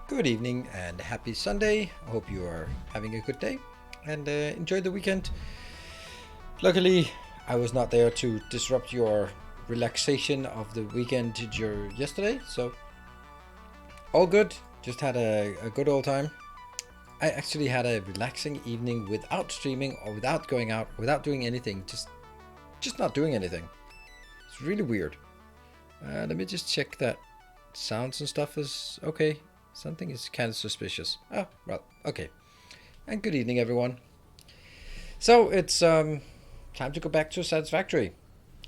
Good evening and happy Sunday. I hope you are having a good day and enjoy the weekend. Luckily, I was not there to disrupt your relaxation of the weekend yesterday, so all good. Just had a good old time. I actually had a relaxing evening without streaming or without going out, without doing anything, just not doing anything. It's really weird. Let me just check that sounds and stuff is okay. Something is kind of suspicious. Oh, well, okay. And good evening, everyone. So it's time to go back to Satisfactory.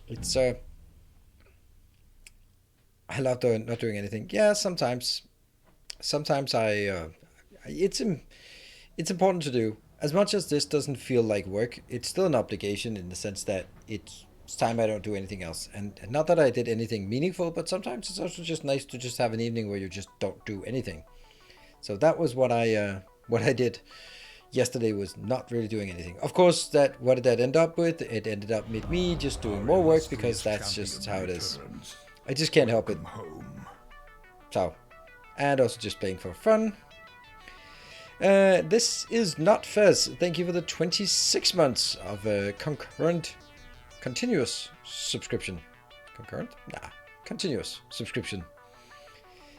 It's I love not doing anything. Yeah, sometimes it's important to do. As much as this doesn't feel like work, it's still an obligation in the sense that it's time I don't do anything else. And not that I did anything meaningful, but sometimes it's also just nice to just have an evening where you just don't do anything. So that was what I did yesterday, was not really doing anything. Of course, what did that end up with? It ended up with me just doing more work because that's just how it is. I just can't help it. So, and also just playing for fun. This is not Fez. Thank you for the 26 months of continuous subscription. Concurrent? Nah, continuous subscription.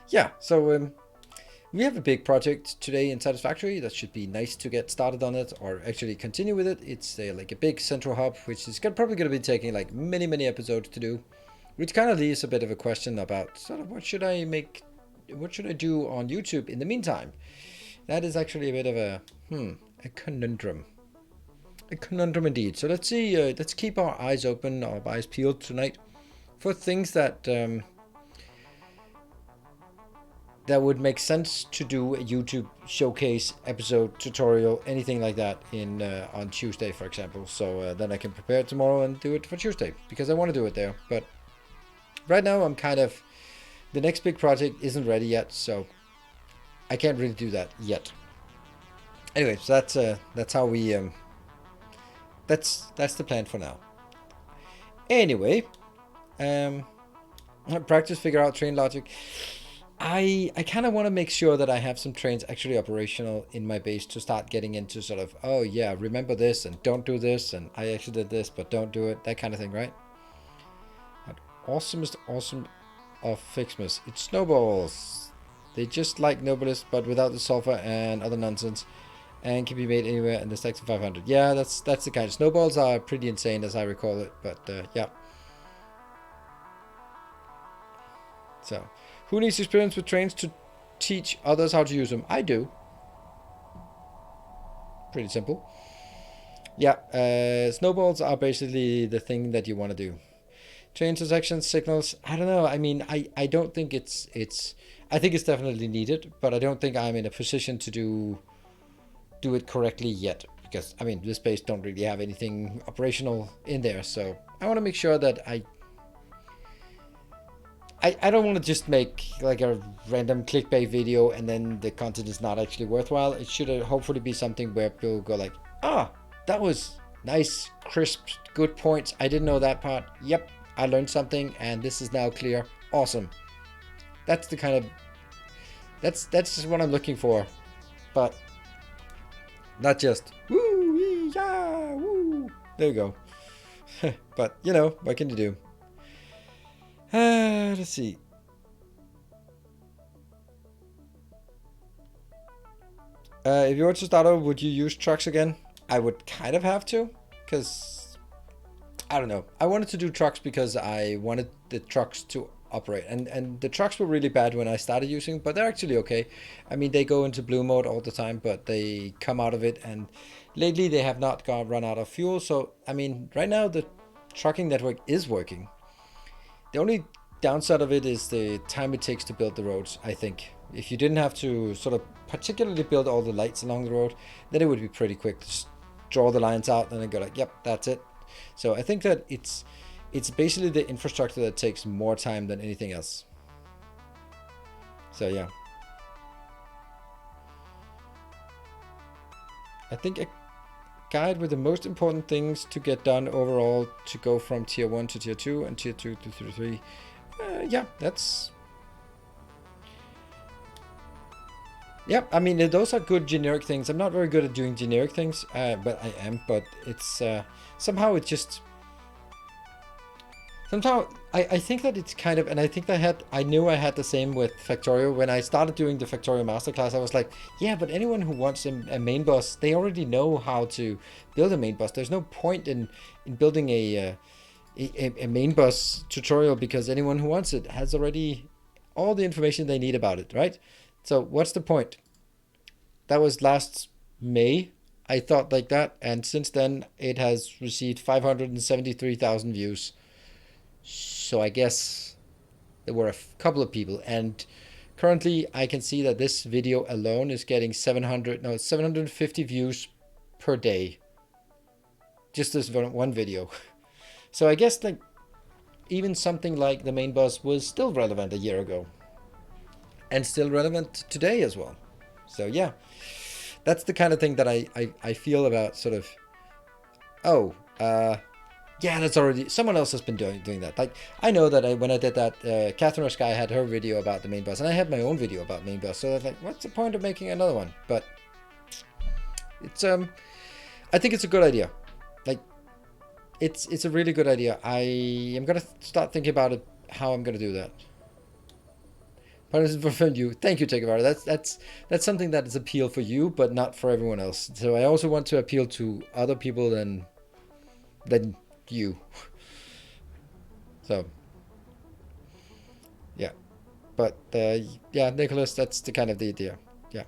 Yeah, so we have a big project today in Satisfactory that should be nice to get started on it, or actually continue with it. It's like a big central hub, which is probably going to be taking like many episodes to do, which kind of leaves a bit of a question about sort of what should I do on YouTube in the meantime. That is actually a bit of a conundrum. A conundrum indeed. So let's see, let's keep our eyes open, our eyes peeled tonight for things that would make sense to do a YouTube showcase episode, tutorial, anything like that on Tuesday, for example. So then I can prepare it tomorrow and do it for Tuesday, because I want to do it there. But right now I'm the next big project isn't ready yet, so I can't really do that yet. Anyway, so that's how we that's the plan for now. Anyway, practice, figure out train logic. I kind of want to make sure that I have some trains actually operational in my base to start getting into sort of, oh yeah, remember this and don't do this, and I actually did this but don't do it, that kind of thing, right? Awesome of Fixmas. It snowballs. They just like Nobilis, but without the sulfur and other nonsense, and can be made anywhere in the stacks of 500. Yeah, that's the kind. Snowballs are pretty insane, as I recall it, but yeah. So, who needs experience with trains to teach others how to use them? I do. Pretty simple. Yeah, snowballs are basically the thing that you want to do. Train intersections, signals, I don't know. I mean, I don't think it's I think it's definitely needed, but I don't think I'm in a position to do it correctly yet. because I mean this base don't really have anything operational in there, so I want to make sure that I don't want to just make like a random clickbait video and then the content is not actually worthwhile. It should hopefully be something where people go like, ah, that was nice, crisp, good points. I didn't know that part. Yep, I learned something and this is now clear. Awesome. That's the kind of, that's just what I'm looking for. But not just, woo, yeah, woo. There you go. But, you know, what can you do? Let's see. If you were to start over, would you use trucks again? I would kind of have to, because I don't know. I wanted to do trucks because I wanted the trucks to operate, and the trucks were really bad when I started using, but they're actually okay. I mean, they go into blue mode all the time, but they come out of it, and lately they have not run out of fuel. So I mean, right now the trucking network is working. The only downside of it is the time it takes to build the roads, I think. If you didn't have to sort of particularly build all the lights along the road, then it would be pretty quick. Just draw the lines out and then go like, yep, that's it. So I think that it's basically the infrastructure that takes more time than anything else. So yeah. I think a guide with the most important things to get done overall to go from tier 1 to tier 2 and tier 2 to tier 3. Yeah, that's... Yep, I mean, those are good generic things. I'm not very good at doing generic things, but I am. But it's somehow it just... Somehow, I think that it's kind of... And I think I knew I had the same with Factorio. When I started doing the Factorio Masterclass, I was like, yeah, but anyone who wants a main boss, they already know how to build a main boss. There's no point in building a main boss tutorial because anyone who wants it has already all the information they need about it, right? So what's the point? That was last May. I thought like that, and since then it has received 573,000 views. So I guess there were a couple of people, and currently I can see that this video alone is getting 750 views per day. Just this one video. So I guess like even something like the main boss was still relevant a year ago. And still relevant today as well. So yeah, that's the kind of thing that I feel about sort of, oh, yeah, that's already, someone else has been doing that. Like, I know that when I did that, Catherine Sky had her video about the main boss, and I had my own video about main boss, so that's like, what's the point of making another one? But it's, I think it's a good idea. Like, it's a really good idea. I am going to start thinking about it, how I'm going to do that. From you. Thank you, Takeover. That's something that is appeal for you, but not for everyone else. So I also want to appeal to other people than you. So yeah, but yeah, Nicholas, that's the kind of the idea. Yeah,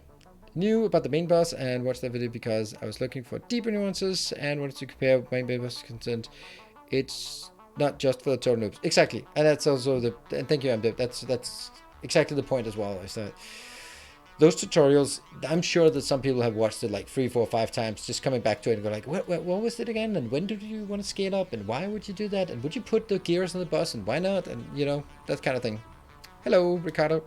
knew about the main boss and watched that video because I was looking for deeper nuances and wanted to compare main boss content. It's not just for the total noobs. Exactly, and that's also the. And thank you, MDip. That's exactly the point as well. Is that those tutorials, I'm sure that some people have watched it like 3, 4, 5 times, just coming back to it and go like, what was it again? And when did you want to scale up? And why would you do that? And would you put the gears on the bus? And why not? And you know, that kind of thing. Hello, Ricardo.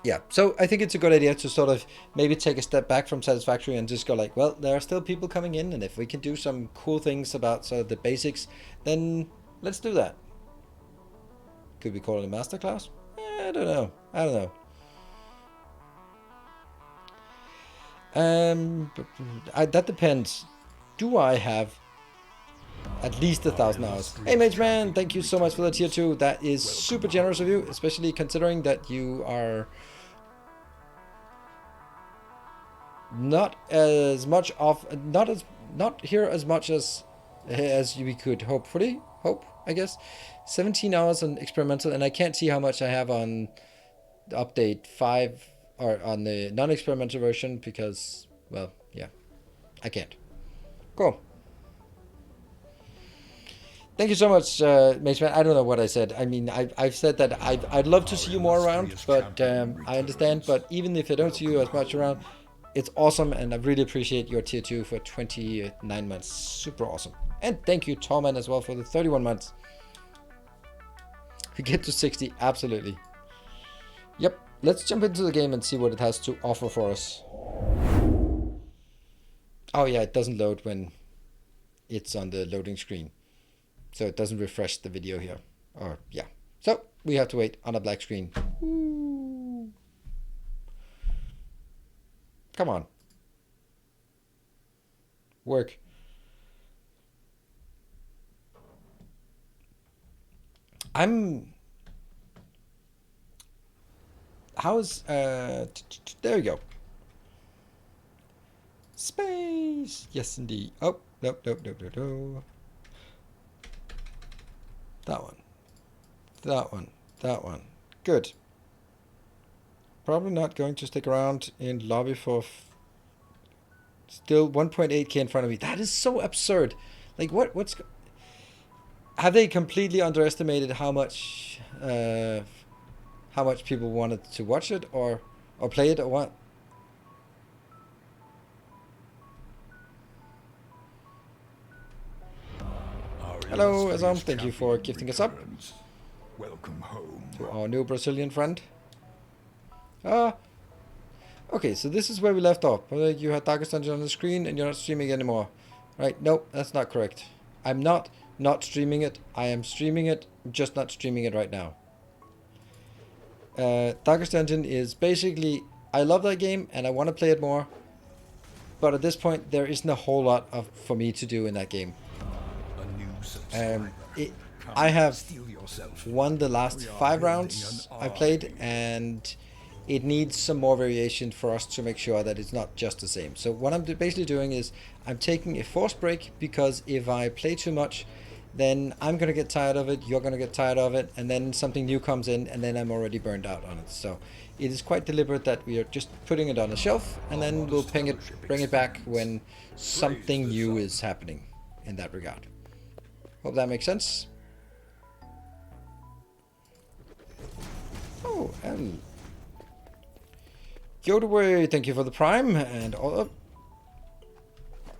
Yeah, so I think it's a good idea to sort of maybe take a step back from Satisfactory and just go like, well, there are still people coming in, and if we can do some cool things about sort of the basics, then let's do that. Could we call it a masterclass? I don't know. That depends. Do I have at least 1,000 hours? Hey, Mage Man, thank you so much for the tier 2. That is super generous of you, especially considering that you are not as much off, not here as much as we could hopefully hope. I guess 17 hours on experimental, and I can't see how much I have on the update 5 or on the non-experimental version because, well, yeah, I can't. Cool. Thank you so much, Mage Man. I don't know what I said. I mean, I've said that I'd love to see you more around, but I understand. But even if I don't see you as much around, It's awesome, and I really appreciate your tier 2 for 29 months. Super awesome. And thank you, Torman, as well for the 31 months. We get to 60, absolutely. Yep, let's jump into the game and see what it has to offer for us. Oh yeah, it doesn't load when it's on the loading screen. So it doesn't refresh the video here. Or, yeah. So, we have to wait on a black screen. Ooh. Come on. Work. How's, there we go. Space. Yes, indeed. Oh, nope. That one. Good. Probably not going to stick around in lobby for still 1.8k in front of me. That is so absurd. Like, what's... Have they completely underestimated how much people wanted to watch it or play it or what? Hello, Azam. Thank you for gifting us up. Welcome home to our new Brazilian friend. Okay, so this is where we left off. You had Darkest Dungeon on the screen and you're not streaming anymore. Right, nope, that's not correct. I'm not streaming it. I am streaming it, just not streaming it right now. Darkest Dungeon is basically, I love that game and I want to play it more. But at this point, there isn't a whole lot for me to do in that game. I have won the last 5 rounds I played, and it needs some more variation for us to make sure that it's not just the same. So what I'm basically doing is I'm taking a forced break, because if I play too much, then I'm going to get tired of it, you're going to get tired of it, and then something new comes in, and then I'm already burned out on it. So it is quite deliberate that we are just putting it on a shelf, and then we'll bring it back when something new is happening in that regard. Hope that makes sense. Oh, and Yodaway, thank you for the prime, and all up.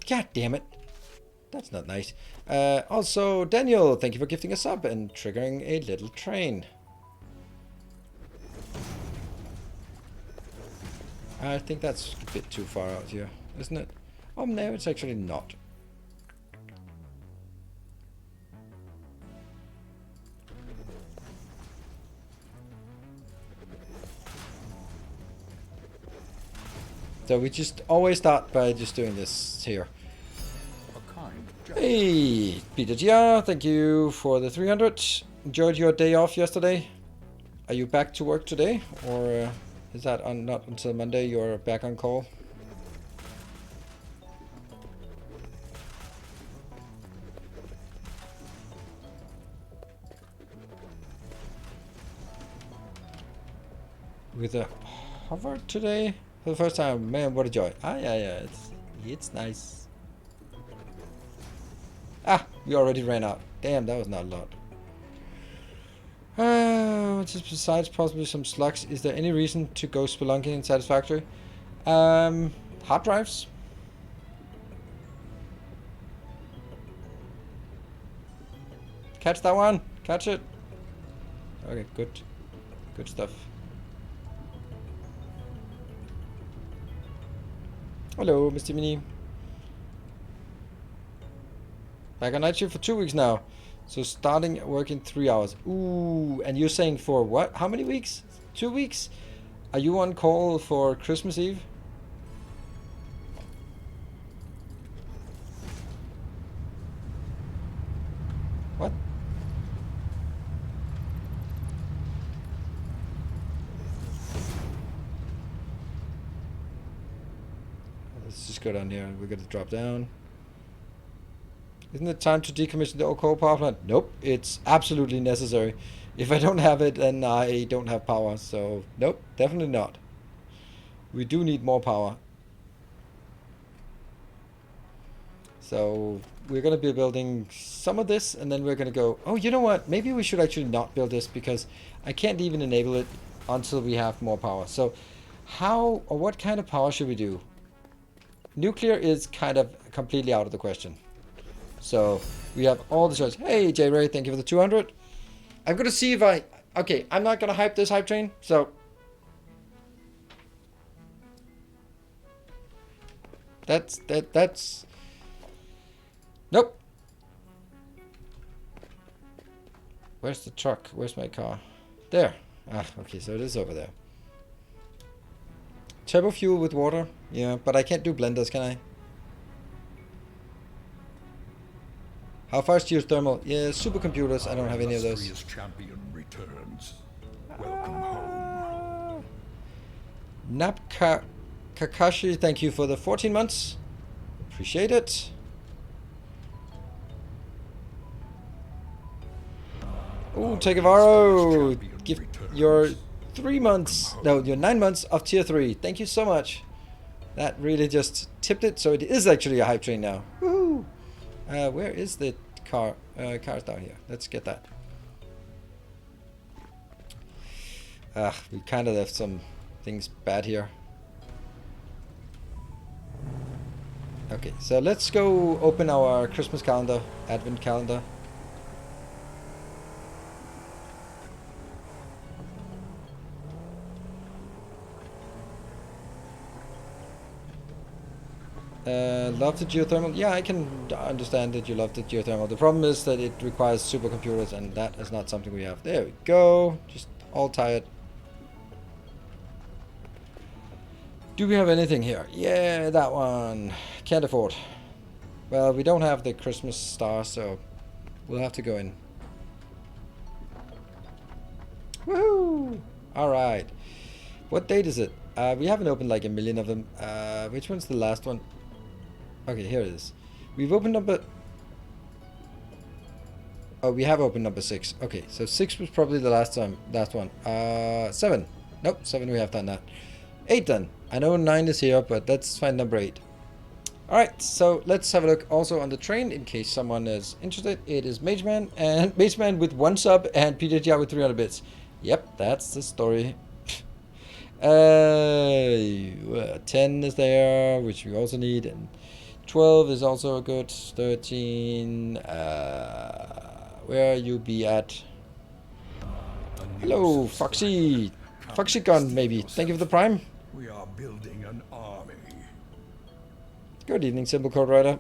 God damn it. That's not nice. Also, Daniel, thank you for gifting us up and triggering a little train. I think that's a bit too far out here, isn't it? Oh, no, it's actually not. So we just always start by just doing this here. Hey, Peter Gia, thank you for the 300. Enjoyed your day off yesterday. Are you back to work today? Or is that not until Monday you're back on call? With a hover today? For the first time, man, what a joy. Ah, yeah, it's nice. Ah, we already ran out. Damn, that was not a lot. Just besides possibly some slugs, is there any reason to go spelunking in Satisfactory? Hard drives. Catch that one. Catch it. Okay, good. Good stuff. Hello, Mr. Mini. Back on night shift for 2 weeks now. So starting work in 3 hours. Ooh, and you're saying for what? How many weeks? 2 weeks? Are you on call for Christmas Eve? What? Let's just go down here. We're going to drop down. Isn't it time to decommission the old coal power plant? Nope, it's absolutely necessary. If I don't have it, then I don't have power. So, nope, definitely not. We do need more power. So, we're going to be building some of this, and then we're going to go... Oh, you know what? Maybe we should actually not build this, because I can't even enable it until we have more power. So, how or what kind of power should we do? nuclear is kind of completely out of the question. So we have all the choice. Hey, J Ray, thank you for the 200. I'm gonna see if I. Okay, I'm not gonna hype this hype train. So that's. Nope. Where's the truck? Where's my car? There. Ah, okay, so it is over there. Turbo fuel with water? Yeah, but I can't do blenders, can I? How far is geothermal? Yeah, supercomputers. I don't have any of those. Champion returns. Welcome home. Napka Kakashi, thank you for the 14 months. Appreciate it. Ooh, Tegavaro, give your 3 months, no, your 9 months of tier 3. Thank you so much. That really just tipped it, so it is actually a hype train now. Woohoo! Where is the car? Car's down here. Let's get that. We kind of left some things bad here. Okay, so let's go open our Christmas calendar, Advent calendar. Love the geothermal. Yeah, I can understand that you love the geothermal. The problem is that it requires supercomputers, and that is not something we have. There we go. Just all tired. Do we have anything here? Yeah, that one. Can't afford. Well, we don't have the Christmas star, so we'll have to go in. Woohoo! Alright. What date is it? We haven't opened like a million of them. Which one's the last one? Okay, here it is. We've opened number... Oh, we have opened number 6. Okay, so 6 was probably the last one. 7. Nope, 7 we have done that. 8 done. I know 9 is here, but let's find number 8. Alright, so let's have a look also on the train in case someone is interested. It is Mageman and Mageman with 1 sub and PJGR with 300 bits. Yep, that's the story. 10 is there, which we also need, and 12 is also good. 13. Where you be at? Hello, Foxy. Foxy Gun, maybe. Thank you for the prime. We are building an army. Good evening, Simple Code Rider.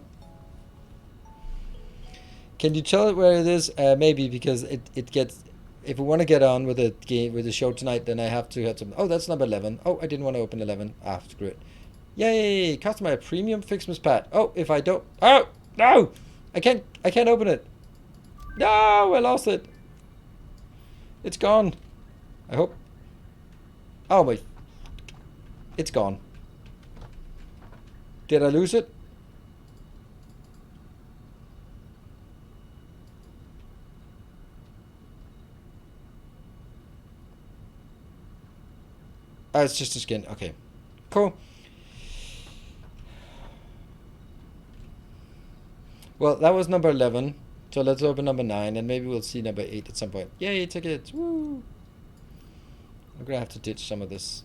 Can you tell it where it is? Maybe, because it gets... If we want to get on with the game, with the show tonight, then I have to have some... Oh, that's number 11. Oh, I didn't want to open 11. Ah, screw it. Yay! Customer premium Fixmas pad. Oh, if I don't... Oh! No! I can't open it. No! I lost it. It's gone. I hope... Oh, my... It's gone. Did I lose it? Oh, it's just a skin. Okay. Cool. Well, that was number 11. So let's open number 9, and maybe we'll see number 8 at some point. Yay, tickets! Woo! I'm gonna have to ditch some of this.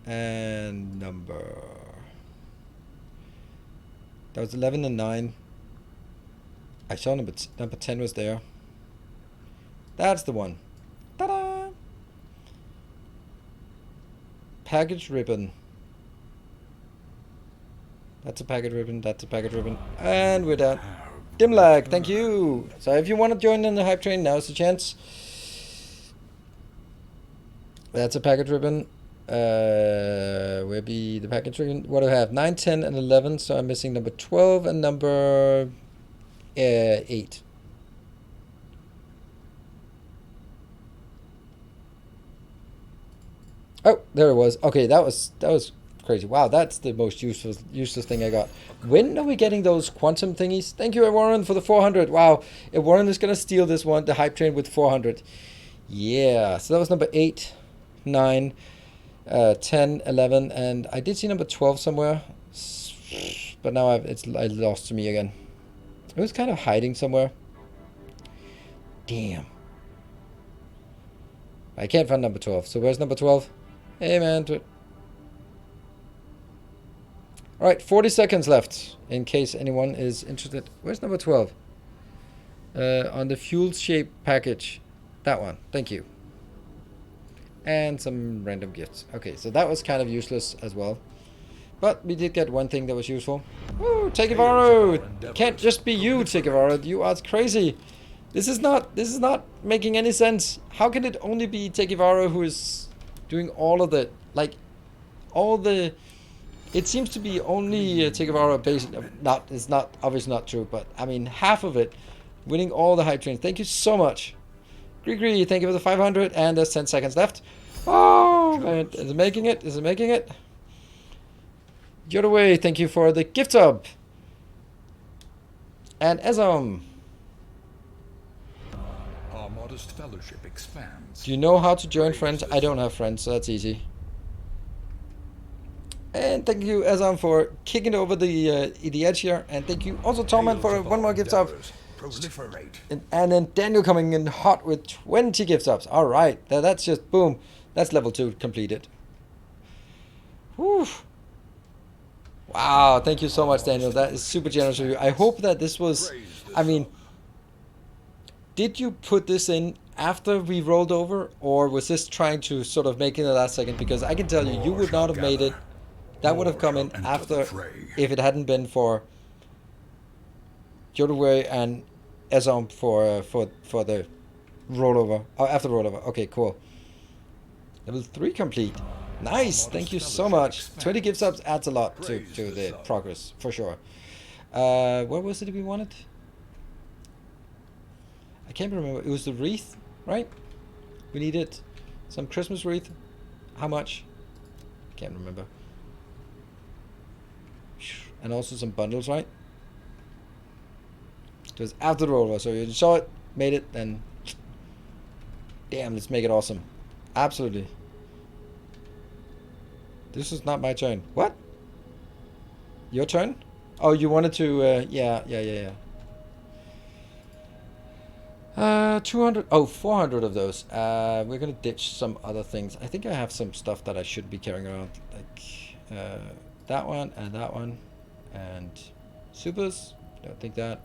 And number... That was 11 and 9. I saw number 10 was there. That's the one. Ta-da! Package ribbon. That's a packet ribbon. That's a packet ribbon. And we're done. Dim lag, thank you. So if you want to join in the hype train, now's the chance. That's a packet ribbon. Where be the package ribbon? What do I have? 9, 10, and 11. So I'm missing number 12 and number 8. Oh, there it was. Okay, that was crazy. Wow, that's the most useless thing I got. When are we getting those quantum thingies? Thank you, Warren, for the 400. Wow, Warren is gonna steal this one, the hype train with 400. Yeah, so that was number 8, 9, 10, 11, and I did see number 12 somewhere, but now it's lost to me again. It was kind of hiding somewhere. Damn. I can't find number 12. So where's number 12? Hey man. Alright, 40 seconds left in case anyone is interested. Where's number 12? On the fuel shape package. That one. Thank you. And some random gifts. Okay, so that was kind of useless as well. But we did get one thing that was useful. Woo, Tekivaro! It can't just be you, Tekivaro. You are crazy. This is not making any sense. How can it only be Tekivaro who is doing all of the, like, all the... It seems to be only Tekivaro based... It's not, obviously not true, but, I mean, half of it. Winning all the hype trains. Thank you so much. Gree, thank you for the 500, and there's 10 seconds left. Oh, man. Is it making it? Is it making it? Yodaway, thank you for the gift sub. And Ezom. Our modest fellowship expands. Do you know how to join friends? I don't have friends, so that's easy. And thank you, Ezom, for kicking over the edge here. And thank you also, Torment, for one more gift sub. Proliferate. And then Daniel coming in hot with 20 gift subs. All right, that's just boom. That's level 2 completed. Whew. Wow, thank you so much, Daniel. That is super generous of you. I hope that this was, I mean, did you put this in after we rolled over, or was this trying to sort of make it in the last second? Because I can tell you, you would not have made it. That would have come in after, if it hadn't been for Jodaway and Ezom for the rollover. Oh, after rollover. Okay, cool. Level 3 complete. Nice. Thank you so much. 20 gift subs adds a lot to the progress, for sure. What was it we wanted? I can't remember. It was the wreath, right? We needed some Christmas wreath. How much? Can't remember. And also some bundles, right? It was after the rollover, so you saw it, made it, then damn, let's make it awesome. Absolutely. This is not my turn. What? Your turn? Oh, you wanted to, yeah. 200, oh, 400 of those. We're gonna ditch some other things. I think I have some stuff that I should be carrying around, like that one, and supers. Don't think that.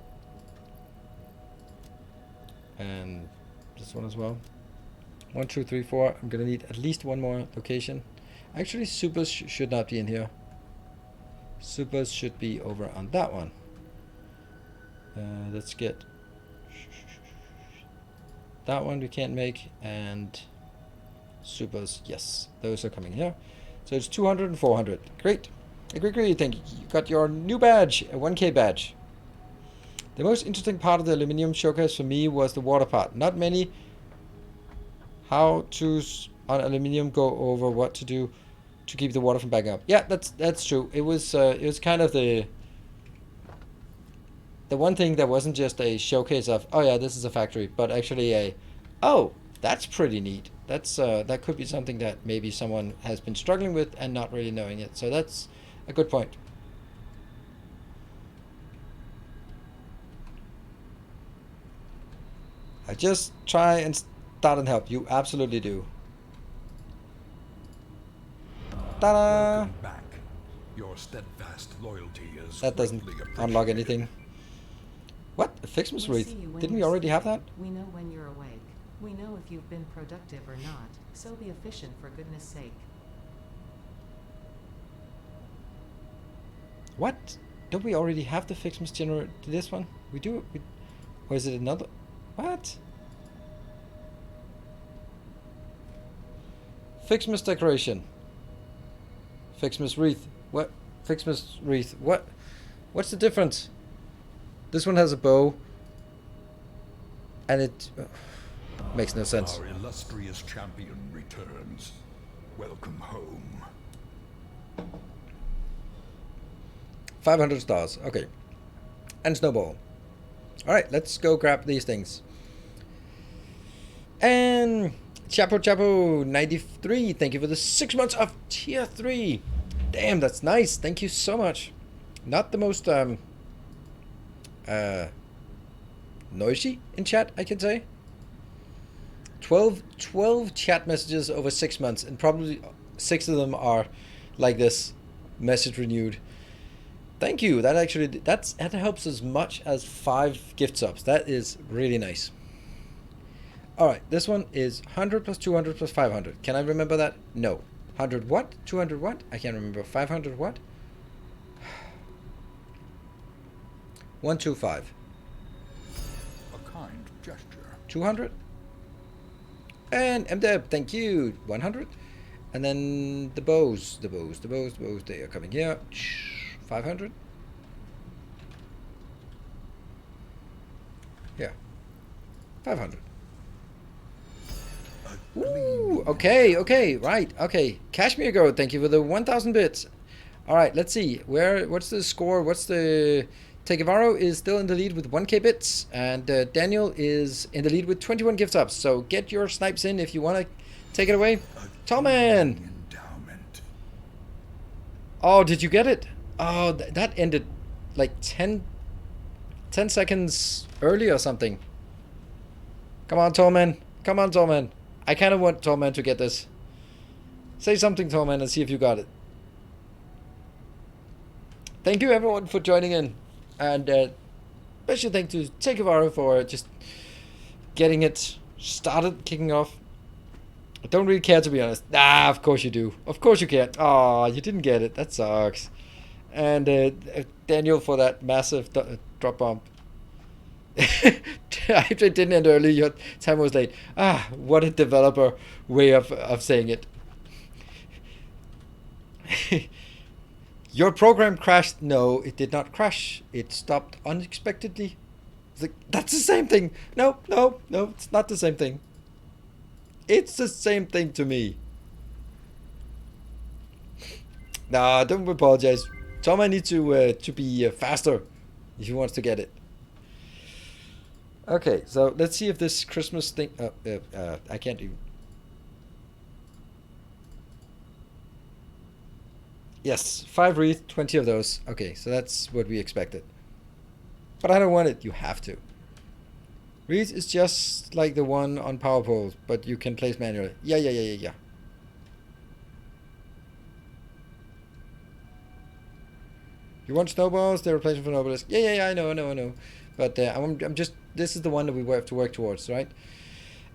And this one as well. 1, 2, 3, 4. I'm gonna need at least one more location. Actually, supers should not be in here. Supers should be over on that one. Let's get that one we can't make, and supers, yes, those are coming here. So it's 200 and 400. Great. Agree. Thank you. You got your new badge, a 1K badge. The most interesting part of the aluminium showcase for me was the water part. Not many how-tos on aluminium go over what to do to keep the water from backing up. Yeah, that's true. It was kind of the one thing that wasn't just a showcase of, oh yeah, this is a factory, but actually a, oh, that's pretty neat. That's that could be something that maybe someone has been struggling with and not really knowing it. So that's a good point. I just try and start and help. You absolutely do. Ta-da! Back. Your steadfast loyalty is that doesn't unlock anything. What? A Fixmas wreath? Didn't we already have that? We know when you're awake. We know if you've been productive or not, so be efficient for goodness sake. What? Don't we already have the Fixmas generator? This one? We do? Or is it another? What? Fixmas decoration. Fixmas wreath. What? Fixmas wreath. What? What's the difference? This one has a bow. And it makes no sense. Our illustrious champion returns. Welcome home. 500 stars. Okay. And snowball. Alright, let's go grab these things. And Chapo 93, thank you for the 6 months of tier 3. Damn, that's nice. Thank you so much. Not the most noisy in chat, I can say. 12 chat messages over 6 months, and probably 6 of them are like this. Message renewed. Thank you. That actually that helps as much as 5 gift subs. That is really nice. All right, this one is 100 plus 200 plus 500. Can I remember that? No. 100 what? 200 what? I can't remember. 500 what? 125. A kind gesture. 200. And MDeb, thank you. 100. And then the bows. They are coming here. 500. Yeah. 500. Ooh, okay, right, okay. Kashmir Goat, thank you for the 1,000 bits. All right, let's see. What's the score? What's the... Tegevaro is still in the lead with 1k bits, and Daniel is in the lead with 21 gift subs. So get your snipes in if you want to take it away. Tallman! Endowment. Oh, did you get it? Oh, that ended like 10 seconds early or something. Come on, Tallman. Come on, Tallman. I kind of want Tallman to get this. Say something, Tallman, and see if you got it. Thank you, everyone, for joining in. And special thank to Tegevaro for just getting it started, kicking off. I don't really care, to be honest. Ah, of course you do. Of course you care. Oh, you didn't get it. That sucks. And Daniel for that massive drop bomb. I didn't end early. Your time was late. Ah, what a developer way of saying it. Your program crashed. No, it did not crash. It stopped unexpectedly. It's like, that's the same thing. No, it's not the same thing. It's the same thing to me. Nah, don't apologize. Tom, needs to be faster if he wants to get it. Okay, so let's see if this Christmas thing... I can't even... Yes, 5 wreath, 20 of those. Okay, so that's what we expected. But I don't want it. You have to. Wreath is just like the one on power poles, but you can place manually. Yeah. You want snowballs? They're replacement for nobles. Yeah, I know. But I'm just... This is the one that we have to work towards, right?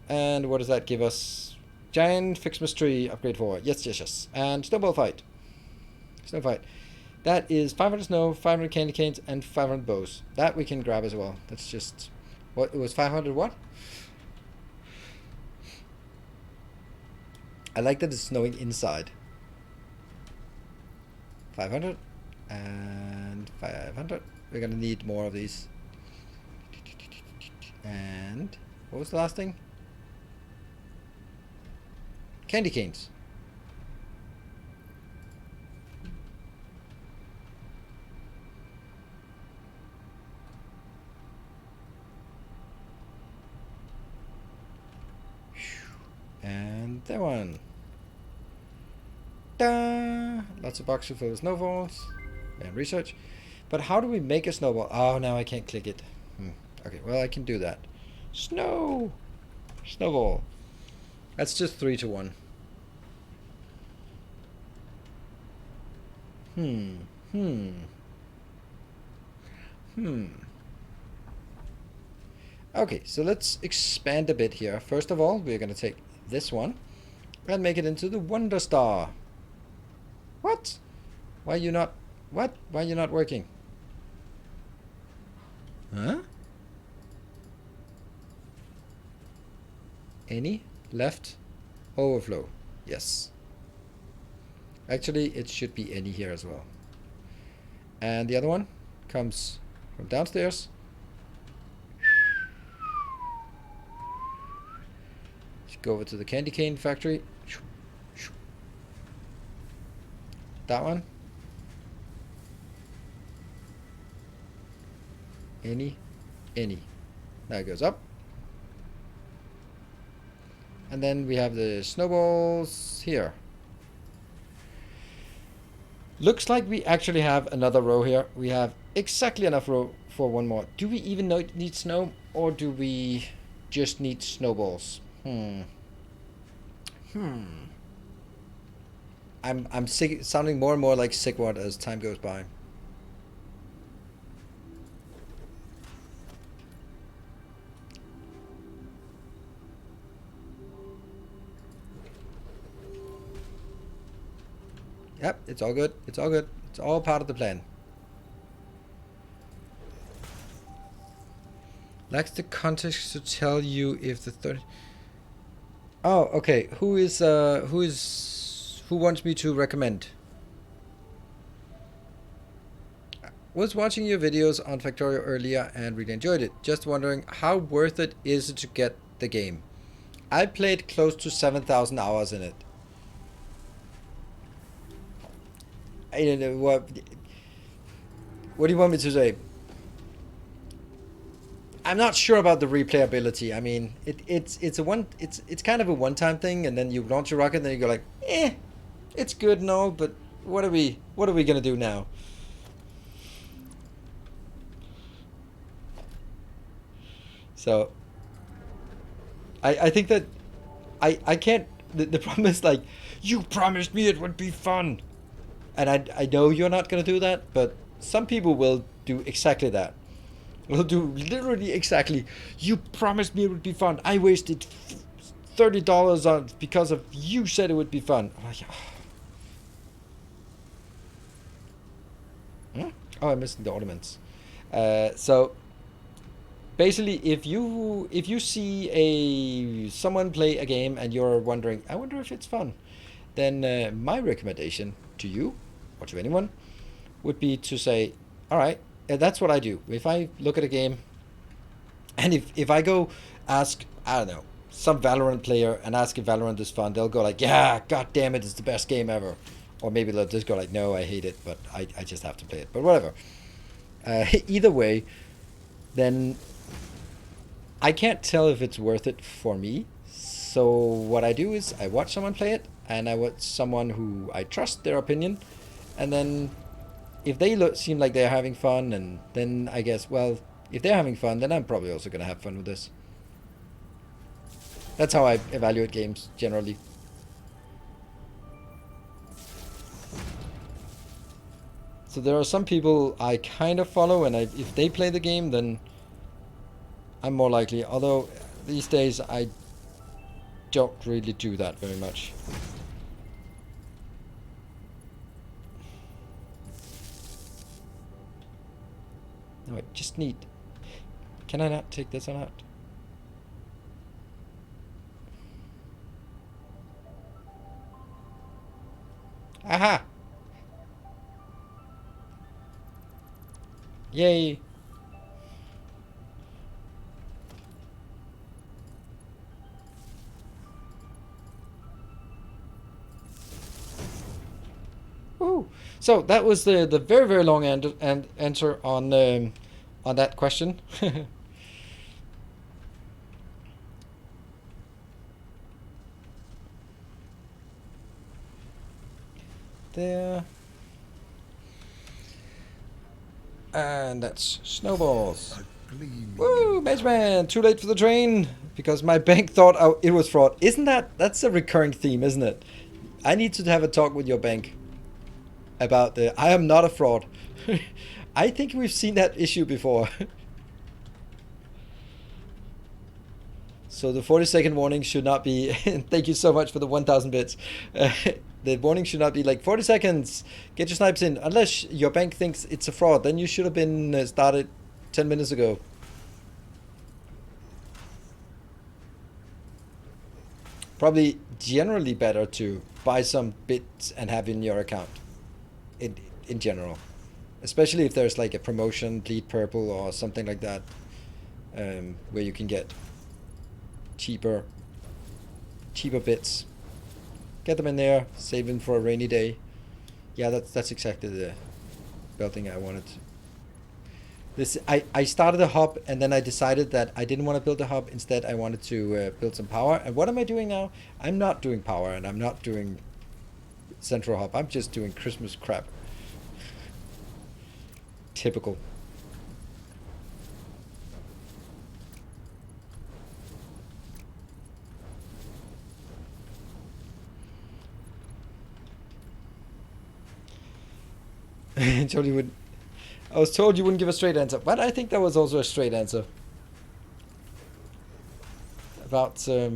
And what does that give us? Giant Fixmas tree, upgrade 4. Yes. And snowball fight. Snow fight. That is 500 snow, 500 candy canes, and 500 bows. That we can grab as well. That's just... What? It was 500 what? I like that it's snowing inside. 500. And 500. We're gonna need more of these. And... What was the last thing? Candy canes. And that one. Da! Lots of boxes for the snowballs and research. But how do we make a snowball? Oh, now I can't click it. Okay, well, I can do that. Snowball. That's just 3 to 1. Okay, so let's expand a bit here. First of all, we're going to take this one and make it into the Wonder Star. What? Why are you not... What? Why are you not working? Huh? Any? Left? Overflow. Yes. Actually, it should be any here as well. And the other one comes from downstairs. Go over to the candy cane factory. That one. Any. Now it goes up. And then we have the snowballs here. Looks like we actually have another row here. We have exactly enough row for one more. Do we even need snow, or do we just need snowballs? I'm sick, sounding more and more like Sigward as time goes by. Yep, it's all good. It's all good. It's all part of the plan. Lacks the context to tell you if the 30... Oh, okay. Who wants me to recommend? Was watching your videos on Factorio earlier and really enjoyed it. Just wondering, how worth it is it to get the game? I played close to 7,000 hours in it. I don't know what do you want me to say? I'm not sure about the replayability. I mean, it's kind of a one-time thing, and then you launch a rocket, and then you go like, it's good and all, but what are we gonna do now? So I think that I can't. The problem is, like, you promised me it would be fun, and I know you're not gonna do that, but some people will do exactly that. Will do literally exactly. You promised me it would be fun. I wasted $30 on because of you said it would be fun. I'm like, huh? Oh, I'm missing the ornaments. So basically, if you see someone play a game and you're wondering, I wonder if it's fun, then my recommendation to you or to anyone would be to say, all right, that's what I do. If I look at a game, and if I go ask, I don't know, some Valorant player and ask if Valorant is fun, they'll go like, yeah, god damn it, it's the best game ever. Or maybe they'll just go like, no, I hate it, but I just have to play it. But whatever. Either way, then I can't tell if it's worth it for me. So what I do is I watch someone play it, and I watch someone who I trust their opinion, and then if they seem like they're having fun, and then I guess, well, if they're having fun, then I'm probably also going to have fun with this. That's how I evaluate games, generally. So there are some people I kind of follow, and if they play the game, then I'm more likely. Although, these days, I don't really do that very much. No, I just need... Can I not take this or not? Aha! Yay! Woo! So that was the very, very long answer on that question. There. And that's snowballs. Woo! Mageman! Too late for the train! Because my bank thought it was fraud. That's a recurring theme, isn't it? I need to have a talk with your bank about I am not a fraud. I think we've seen that issue before. So the 40-second warning should not be... Thank you so much for the 1,000 bits. The warning should not be like 40 seconds. Get your snipes in. Unless your bank thinks it's a fraud, then you should have been started 10 minutes ago. Probably generally better to buy some bits and have in your account. In general. Especially if there's like a promotion, bleed purple or something like that. Where you can get cheaper bits. Get them in there, save them for a rainy day. Yeah, that's exactly the building I wanted. I started a hub, and then I decided that I didn't want to build a hub. Instead, I wanted to build some power. And what am I doing now? I'm not doing power, and I'm not doing central hub. I'm just doing Christmas crap. Typical. Jody would. I was told you wouldn't give a straight answer, but I think that was also a straight answer. About yeah.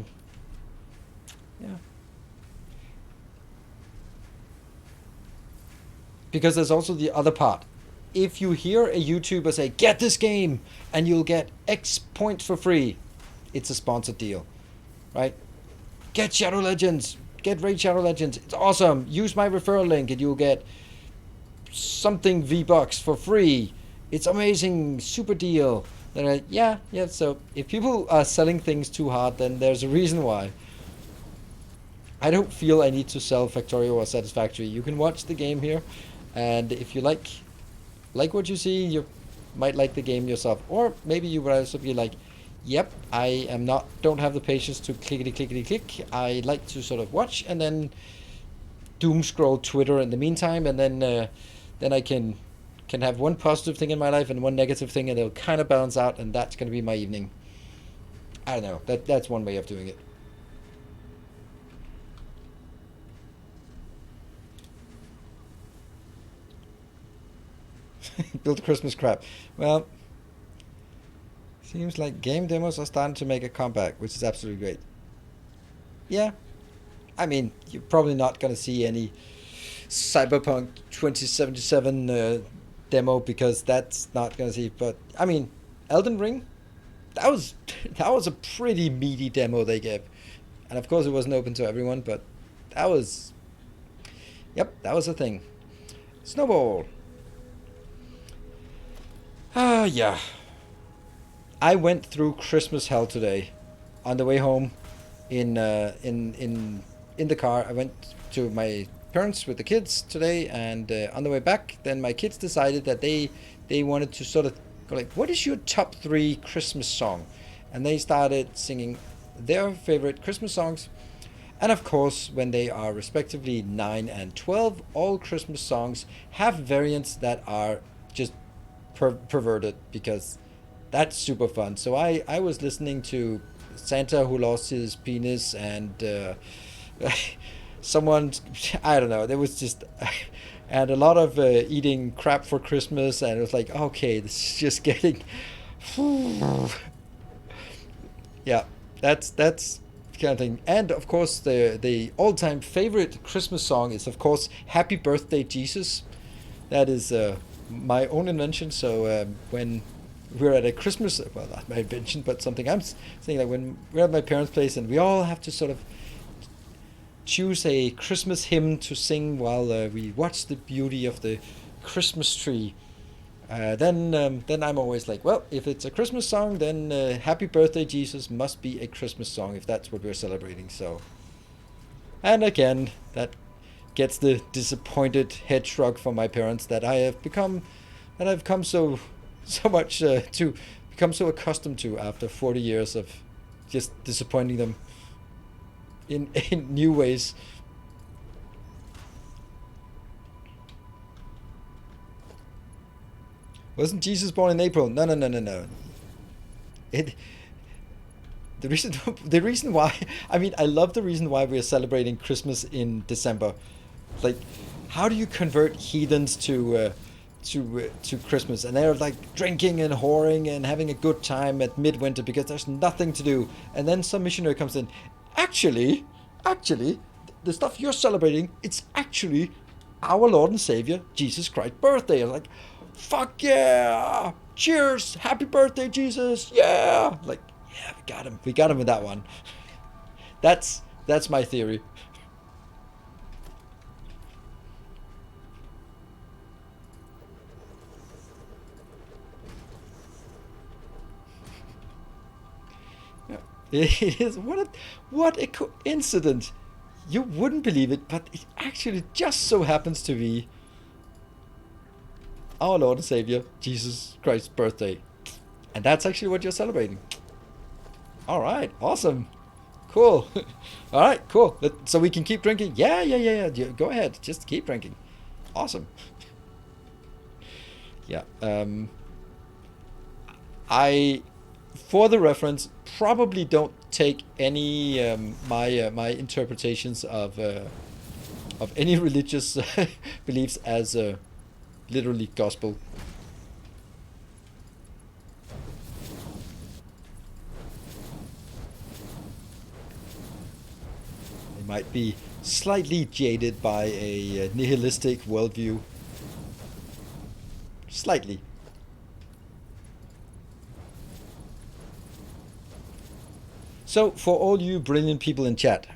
Because there's also the other part. If you hear a YouTuber say, "Get this game and you'll get X points for free," it's a sponsored deal, right? Get Shadow Legends, get Raid Shadow Legends. It's awesome. Use my referral link and you'll get something V-Bucks for free. It's amazing, super deal. Then yeah. So if people are selling things too hard, then there's a reason why. I don't feel I need to sell Factorio or Satisfactory. You can watch the game here, and if you like what you see, you might like the game yourself. Or maybe you would also be like, yep, don't have the patience to clickety click. I like to sort of watch and then doom scroll Twitter in the meantime, and then I can have one positive thing in my life and one negative thing, and it'll kind of balance out, and that's going to be my evening. I don't know. That's one way of doing it. Build Christmas crap. Well, seems like game demos are starting to make a comeback, which is absolutely great. Yeah. I mean, you're probably not going to see any Cyberpunk 2077 demo, because that's not going to see. But, I mean, Elden Ring, that was a pretty meaty demo they gave. And, of course, it wasn't open to everyone, but that was... Yep, that was a thing. Snowball. Yeah. I went through Christmas hell today. On the way home, in the car, I went to my parents with the kids today, and on the way back, then my kids decided that they wanted to sort of go like, what is your top 3 Christmas song? And they started singing their favorite Christmas songs. And of course, when they are respectively 9 and 12, all Christmas songs have variants that are just perverted, because that's super fun. So I was listening to Santa Who Lost His Penis, and someone, I don't know, there was just and a lot of eating crap for Christmas, and it was like, okay, this is just getting yeah, that's kind of thing. And of course, the all-time favorite Christmas song is, of course, Happy Birthday Jesus. That is my own invention. So when we're at a Christmas, well, not my invention, but something I'm saying, that when we're at my parents' place and we all have to sort of choose a Christmas hymn to sing while we watch the beauty of the Christmas tree, then I'm always like, well, if it's a Christmas song, then Happy Birthday Jesus must be a Christmas song, if that's what we're celebrating. So, and again, that gets the disappointed head shrug from my parents that I've come so much to become so accustomed to after 40 years of just disappointing them in new ways. Wasn't Jesus born in April? No. The reason why, I mean, I love the reason why we're celebrating Christmas in December. Like, how do you convert heathens to Christmas? And they're like drinking and whoring and having a good time at midwinter because there's nothing to do. And then some missionary comes in. Actually, the stuff you're celebrating, it's actually our Lord and Savior Jesus Christ's birthday. I'm like, fuck yeah! Cheers! Happy birthday, Jesus! Yeah! Like, yeah, we got him with that one. That's my theory. It is, what a coincidence. You wouldn't believe it, but it actually just so happens to be our Lord and Savior Jesus Christ's birthday. And that's actually what you're celebrating. Alright, awesome. Cool. Alright, cool. So we can keep drinking? Yeah. Go ahead, just keep drinking. Awesome. Yeah. I, for the reference, probably don't take any my interpretations of any religious beliefs as literally gospel. They might be slightly jaded by a nihilistic worldview. Slightly. So, for all you brilliant people in chat,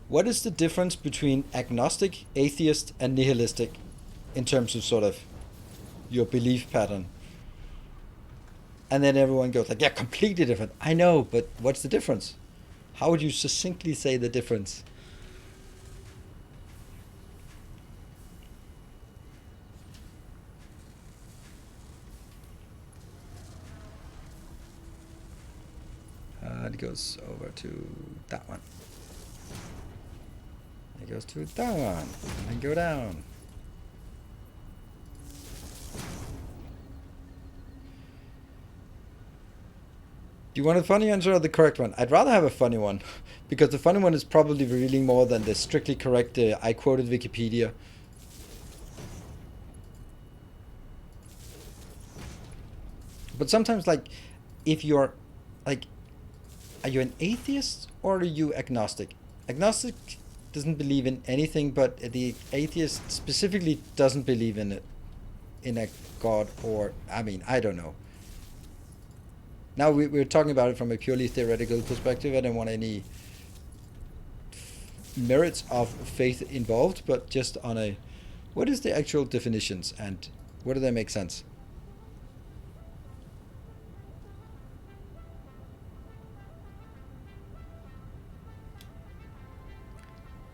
what is the difference between agnostic, atheist, and nihilistic in terms of sort of your belief pattern? And then everyone goes like, yeah, completely different. I know, but what's the difference? How would you succinctly say the difference? It goes over to that one. It goes to that one. And go down. Do you want a funny answer or the correct one? I'd rather have a funny one. Because the funny one is probably revealing more than the strictly correct, I quoted Wikipedia. But sometimes, like, if you're, like, are you an atheist or are you agnostic? Agnostic doesn't believe in anything, but the atheist specifically doesn't believe in it, in a god, or, I mean, I don't know. Now we're talking about it from a purely theoretical perspective. I don't want any merits of faith involved, but just on a, what is the actual definitions and what do they make sense?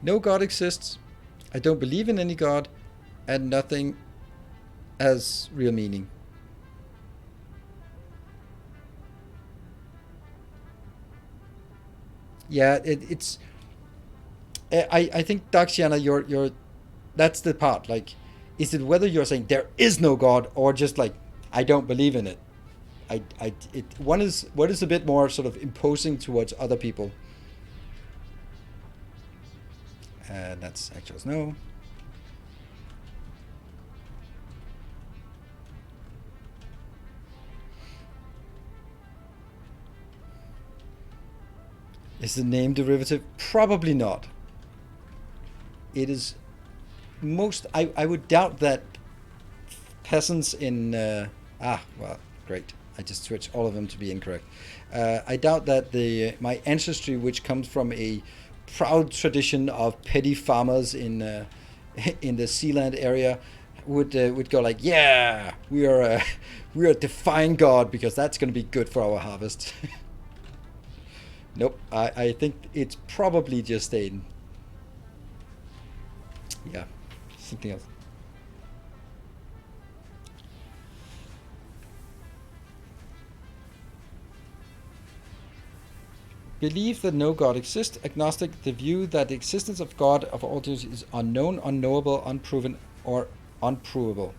No God exists. I don't believe in any God, and nothing has real meaning. Yeah, it's. I think Daxiana, you're, that's the part. Like, is it whether you're saying there is no God or just like I don't believe in it? One is what is a bit more sort of imposing towards other people. And that's actual no. Is the name derivative? Probably not. It is most. I would doubt that peasants in. Well, great. I just switched all of them to be incorrect. I doubt that my ancestry, which comes from a proud tradition of petty farmers in the Sealand area, would go like, yeah, we are defying God because that's going to be good for our harvest. Nope. I think it's probably just a, yeah, something else. Believe that no God exists. Agnostic, the view that the existence of God of all things is unknown, unknowable, unproven, or unprovable.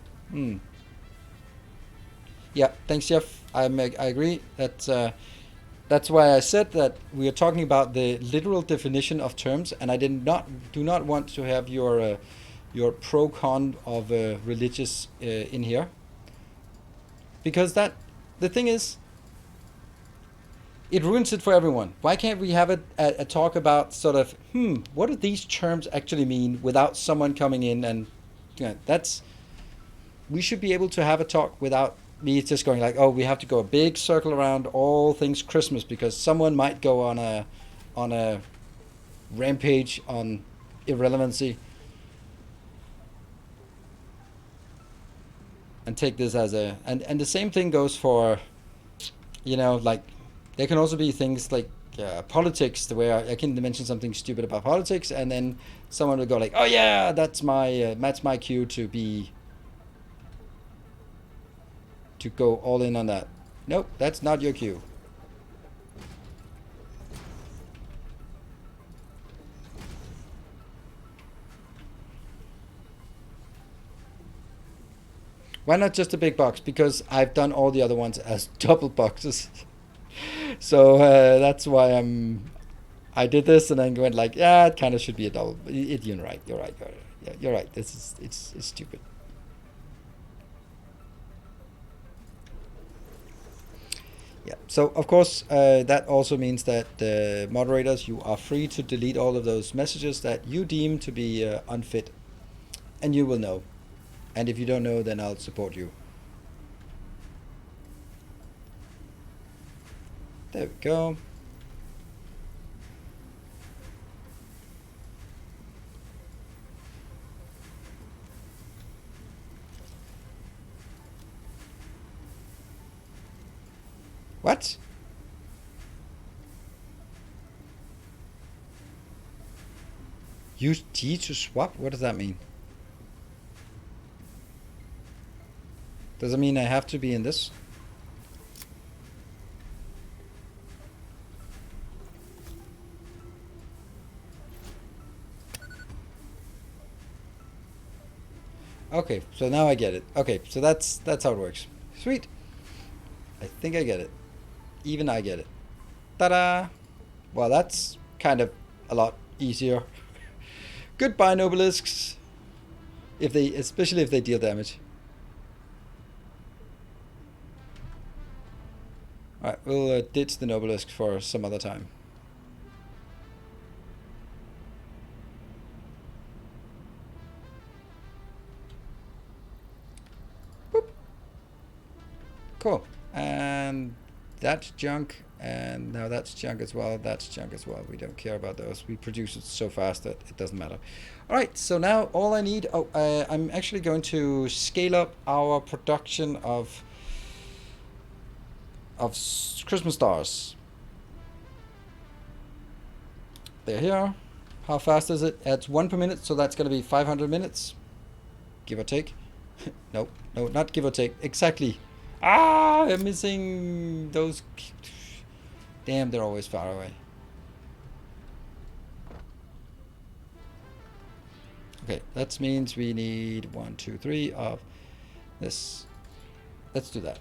Yeah, thanks, Jeff. I agree. That's why I said that we are talking about the literal definition of terms, and I do not want to have your pro con of religious in here, because the thing is, it ruins it for everyone. Why can't we have a talk about sort of what do these terms actually mean without someone coming in and we should be able to have a talk without me just going like, oh, we have to go a big circle around all things Christmas because someone might go on a rampage on irrelevancy and take this as and the same thing goes for, like there can also be things like politics, where I can mention something stupid about politics and then someone will go like, oh yeah, that's my cue to go all in on that. Nope, that's not your cue. Why not just a big box? Because I've done all the other ones as double boxes. So that's why I did this and then went like, it kind of should be a double. You're right. Yeah, you're right. It's stupid. Yeah. So of course that also means that moderators, you are free to delete all of those messages that you deem to be unfit, and you will know. And if you don't know, then I'll support you. There we go. What? Use T to swap? What does that mean? Does it mean I have to be in this? Okay, so now I get it. Okay, so that's how it works. Sweet. I think I get it. Even I get it. Ta-da! Well, that's kind of a lot easier. Goodbye, Nobelisks. Especially if they deal damage. Alright, we'll ditch the Nobelisk for some other time. Boop. Cool. And that's junk, and now that's junk as well. That's junk as well. We don't care about those. We produce it so fast that it doesn't matter. All right, so now all I need. I'm actually going to scale up our production of Christmas stars. They're here. How fast is it? It's 1 per minute, so that's going to be 500 minutes, give or take. No, not give or take. Exactly. Ah, I'm missing those. Damn, they're always far away. Okay, that means we need 1, 2, 3 of this. Let's do that.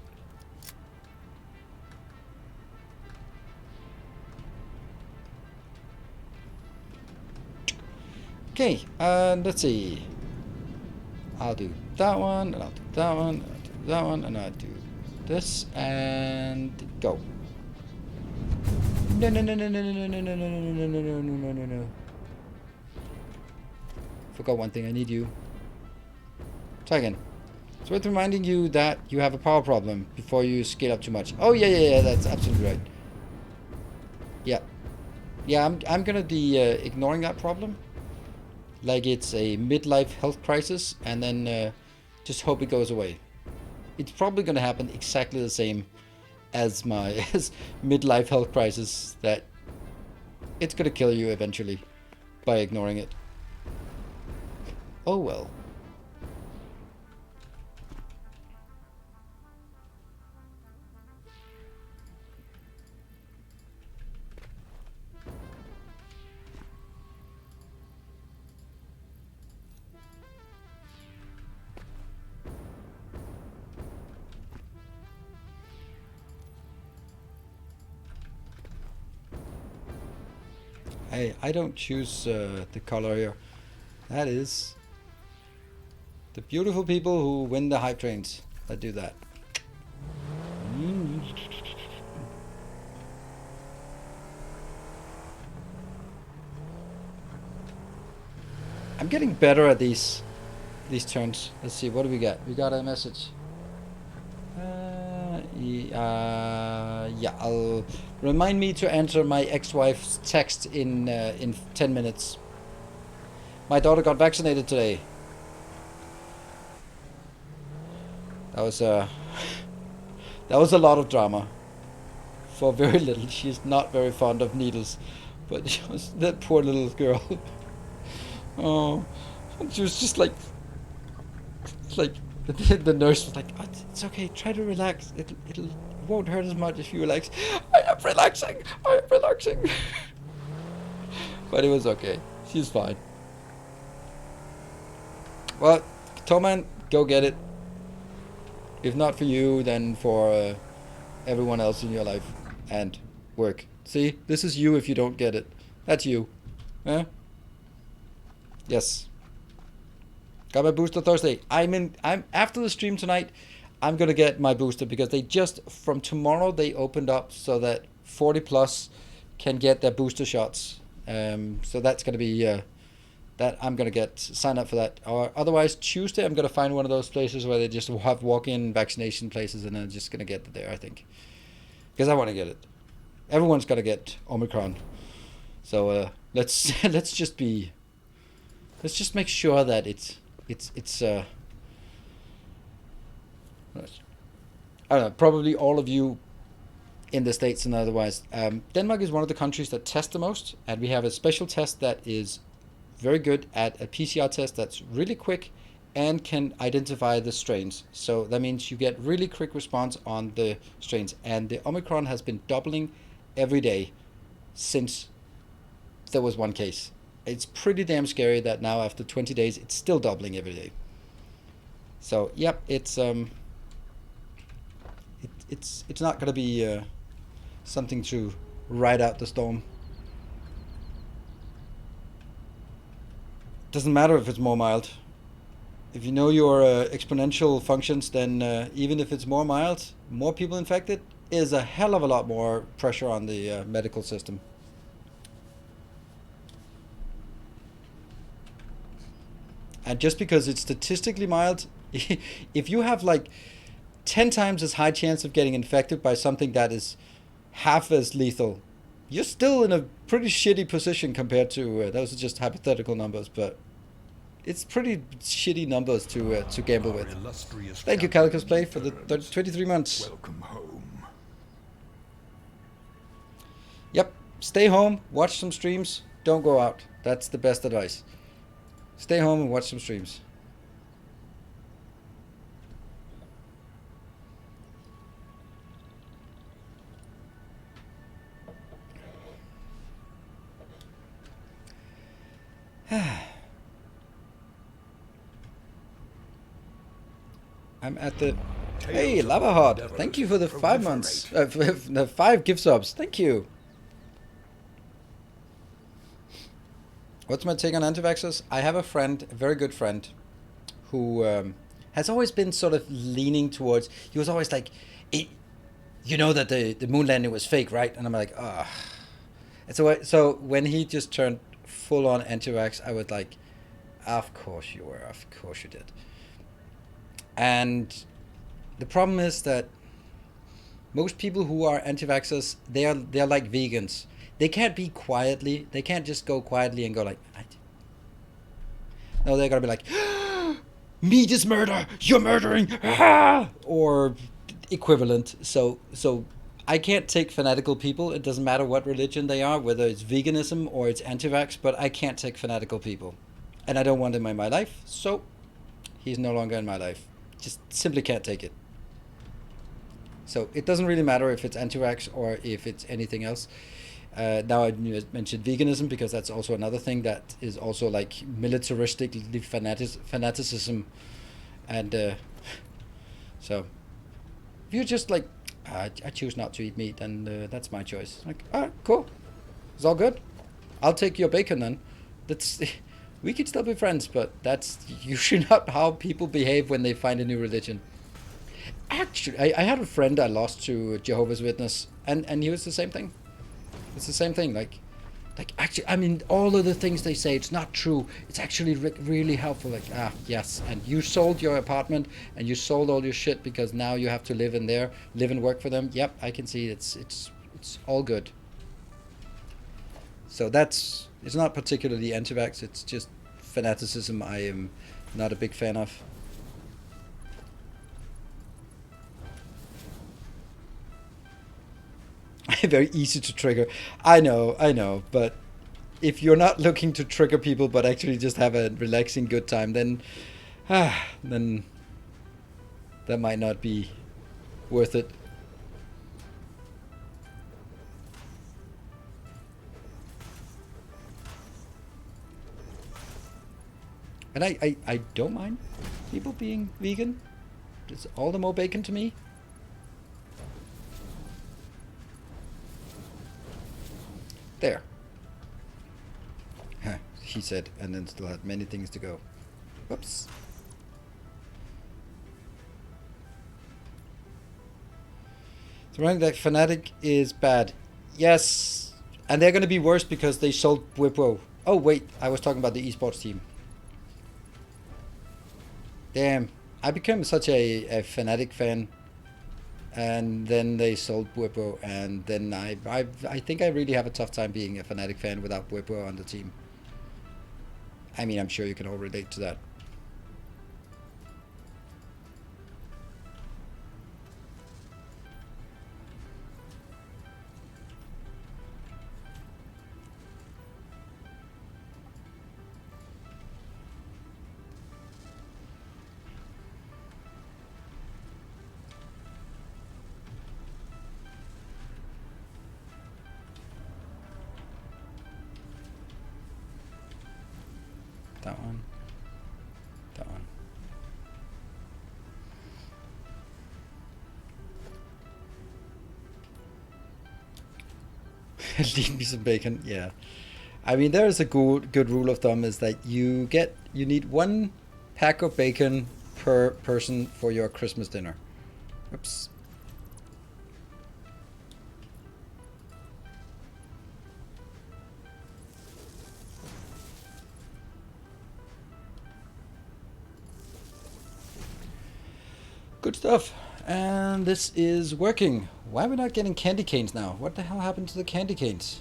Okay, and let's see. I'll do that one, and I'll do that one, and I'll do that one, and I'll do this, and go. No. Forgot one thing, I need you. Try again. It's worth reminding you that you have a power problem before you scale up too much. Oh, yeah, that's absolutely right. Yeah, I'm gonna be ignoring that problem. Like it's a midlife health crisis, and then just hope it goes away. It's probably gonna happen exactly the same as my midlife health crisis, that it's gonna kill you eventually by ignoring it. Oh well. I don't choose the color here. That is the beautiful people who win the hype trains that do that. I'm getting better at these turns. Let's see, what do we got? We got a message. Yeah, I'll remind me to answer my ex-wife's text in 10 minutes. My daughter got vaccinated today. That was a lot of drama for very little. She's not very fond of needles, but she was, that poor little girl. Oh, she was just like the nurse was like, oh, it's okay, try to relax. It won't hurt as much if you relax. I am relaxing. But it was okay. She's fine. Well, Toman, go get it. If not for you, then for everyone else in your life and work. See, this is you if you don't get it. That's you. Huh? Yes. Got my booster Thursday. I'm after the stream tonight. I'm gonna get my booster because they just from tomorrow they opened up so that 40 plus can get their booster shots. So that's gonna be that I'm gonna sign up for that. Or otherwise Tuesday I'm gonna find one of those places where they just have walk-in vaccination places, and I'm just gonna get it there. I think because I want to get it. Everyone's gonna get Omicron, so let's let's just make sure that it's I don't know, probably all of you in the States and otherwise. Denmark is one of the countries that test the most, and we have a special test that is very good at a PCR test that's really quick and can identify the strains. So that means you get really quick response on the strains. And the Omicron has been doubling every day since there was one case. It's pretty damn scary that now after 20 days, it's still doubling every day. So, yep, it's not going to be something to ride out the storm. Doesn't matter if it's more mild. If you know your exponential functions, then even if it's more mild, more people infected is a hell of a lot more pressure on the medical system. And just because it's statistically mild, if you have like 10 times as high chance of getting infected by something that is half as lethal, you're still in a pretty shitty position compared to those are just hypothetical numbers, but it's pretty shitty numbers to gamble with. Thank you, Calicos Play, for the 23 months. Welcome home. Yep, stay home, watch some streams, don't go out. That's the best advice. Stay home and watch some streams. I'm at the... Hey, Lavahard, thank you for the 5 months. The 5 gift subs. Thank you. What's my take on anti-vaxxers? I have a friend, a very good friend, who has always been sort of leaning towards... He was always like, you know that the moon landing was fake, right? And I'm like, ah. And so when he just turned full-on anti-vax, I was like, of course you were. Of course you did. And the problem is that most people who are anti-vaxxers, they're like vegans. They can't be quietly. They can't just go quietly and go like, no, they're gonna be like, meat is murder. You're murdering, or equivalent. So I can't take fanatical people. It doesn't matter what religion they are, whether it's veganism or it's anti-vax. But I can't take fanatical people, and I don't want him in my life. So he's no longer in my life. Just simply can't take it. So it doesn't really matter if it's anti-vax or if it's anything else. Now I mentioned veganism because that's also another thing that is also like militaristic fanaticism, and so if you're just like I choose not to eat meat, and that's my choice. Like, alright, cool, it's all good. I'll take your bacon then. That's we could still be friends, but that's usually not how people behave when they find a new religion. Actually, I had a friend I lost to Jehovah's Witness, and he was the same thing. It's the same thing. Like actually, I mean, all of the things they say, it's not true. It's actually really helpful. Like, yes, and you sold your apartment and you sold all your shit because now you have to live in there, live and work for them. Yep, I can see it's all good. So it's not particularly anti-vax. It's just fanaticism I am not a big fan of. Very easy to trigger. I know, but if you're not looking to trigger people but actually just have a relaxing good time, then that might not be worth it. And I don't mind people being vegan. It's all the more bacon to me. There. He said, and then still had many things to go. Whoops. Running that Fnatic is bad. Yes. And they're going to be worse because they sold Wipro. Oh, wait. I was talking about the esports team. Damn. I became such a Fnatic fan. And then they sold Wipro. And then I think I really have a tough time being a Fnatic fan without Wipro on the team. I mean, I'm sure you can all relate to that. That one. That one. Leave me some bacon. Yeah. I mean, there is a good rule of thumb is that you need 1 pack of bacon per person for your Christmas dinner. Oops. Good stuff. And this is working. Why are we not getting candy canes now? What the hell happened to the candy canes?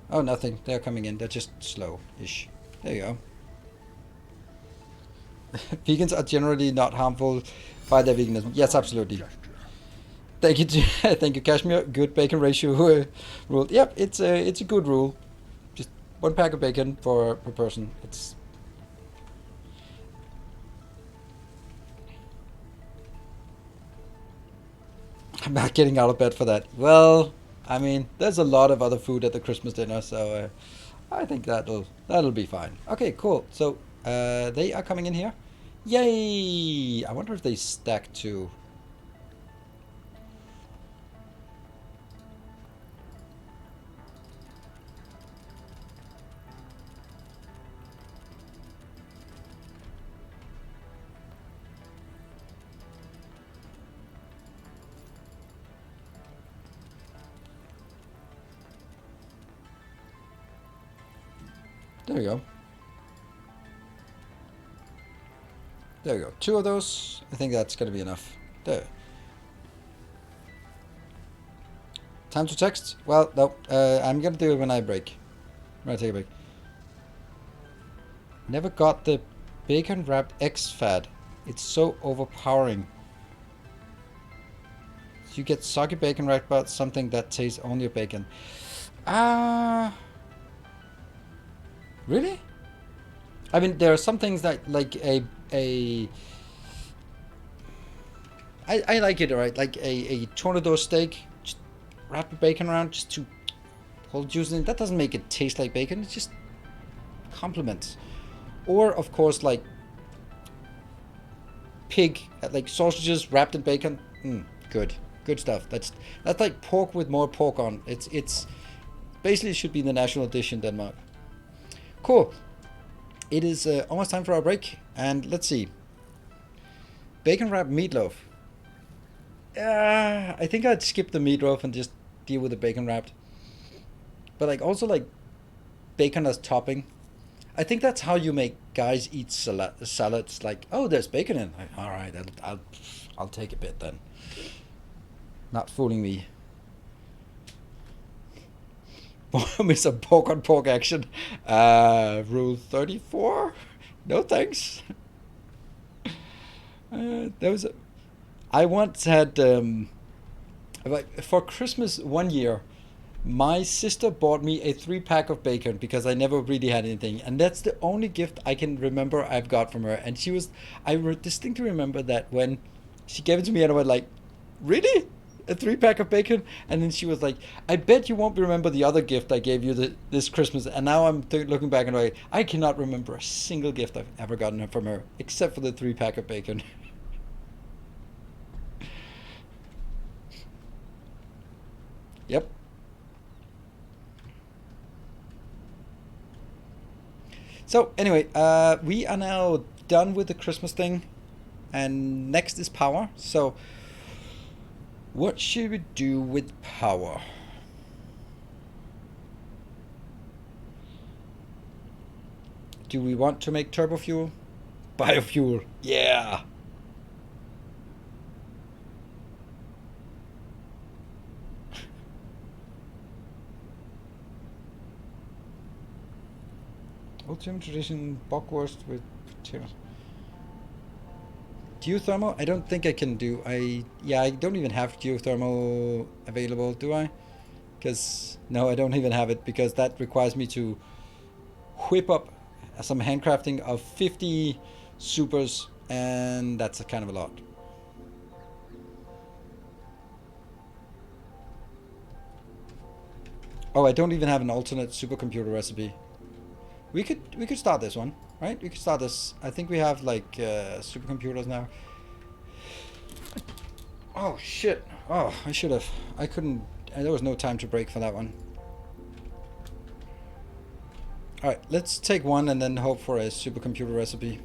Oh, nothing. They're coming in. They're just slow-ish. There you go. Vegans are generally not harmful by their veganism. Yes, absolutely. Thank you, thank you, Kashmir. Good bacon ratio rule. Yep, it's a good rule. Just 1 pack of bacon per person. It's I'm not getting out of bed for that. Well, I mean, there's a lot of other food at the Christmas dinner, so I think that'll be fine. Okay, cool. So they are coming in here. Yay! I wonder if they stack too. There we go. There we go. 2 of those. I think that's going to be enough. There. Time to text? Well, no. I'm going to do it when I break. When I take a break. Never got the bacon wrapped eggs fad. It's so overpowering. You get soggy bacon wrapped about something that tastes only of bacon. Really? I mean, there are some things that like I like it, right? Like a tornado steak, just wrap the bacon around just to hold juice in. That doesn't make it taste like bacon. It just complements. Or of course, like pig, like sausages wrapped in bacon. Good stuff. That's like pork with more pork on. It's basically should be the national dish in Denmark. Cool. It is almost time for our break, and let's see. Bacon wrapped meatloaf. I think I'd skip the meatloaf and just deal with the bacon wrapped. But like also like bacon as topping. I think that's how you make guys eat salads. Like, oh, there's bacon in. Like, all right, I'll take a bit then. Not fooling me. Miss a pork on pork action. Rule 34? No thanks. I once had for Christmas one year, my sister bought me a 3-pack of bacon because I never really had anything, and that's the only gift I can remember I've got from her. And I distinctly remember that when she gave it to me, and I was like, really? A 3-pack of bacon? And then she was like, I bet you won't remember the other gift I gave you this Christmas. And now I'm looking back and like, I cannot remember a single gift I've ever gotten from her except for the 3-pack of bacon. Yep. So anyway, we are now done with the Christmas thing. and next is power. So what should we do with power? Do we want to make turbo fuel? Biofuel, yeah. Ultimate tradition bockwurst with potatoes. Geothermal? I don't think I can do. I don't even have geothermal available, do I? Because no, I don't even have it because that requires me to whip up some handcrafting of 50 supers, and that's a kind of a lot. Oh, I don't even have an alternate supercomputer recipe. We could start this one, right? We could start this. I think we have like supercomputers now. Oh shit! Oh, I should have. I couldn't. There was no time to break for that one. All right, let's take one and then hope for a supercomputer recipe.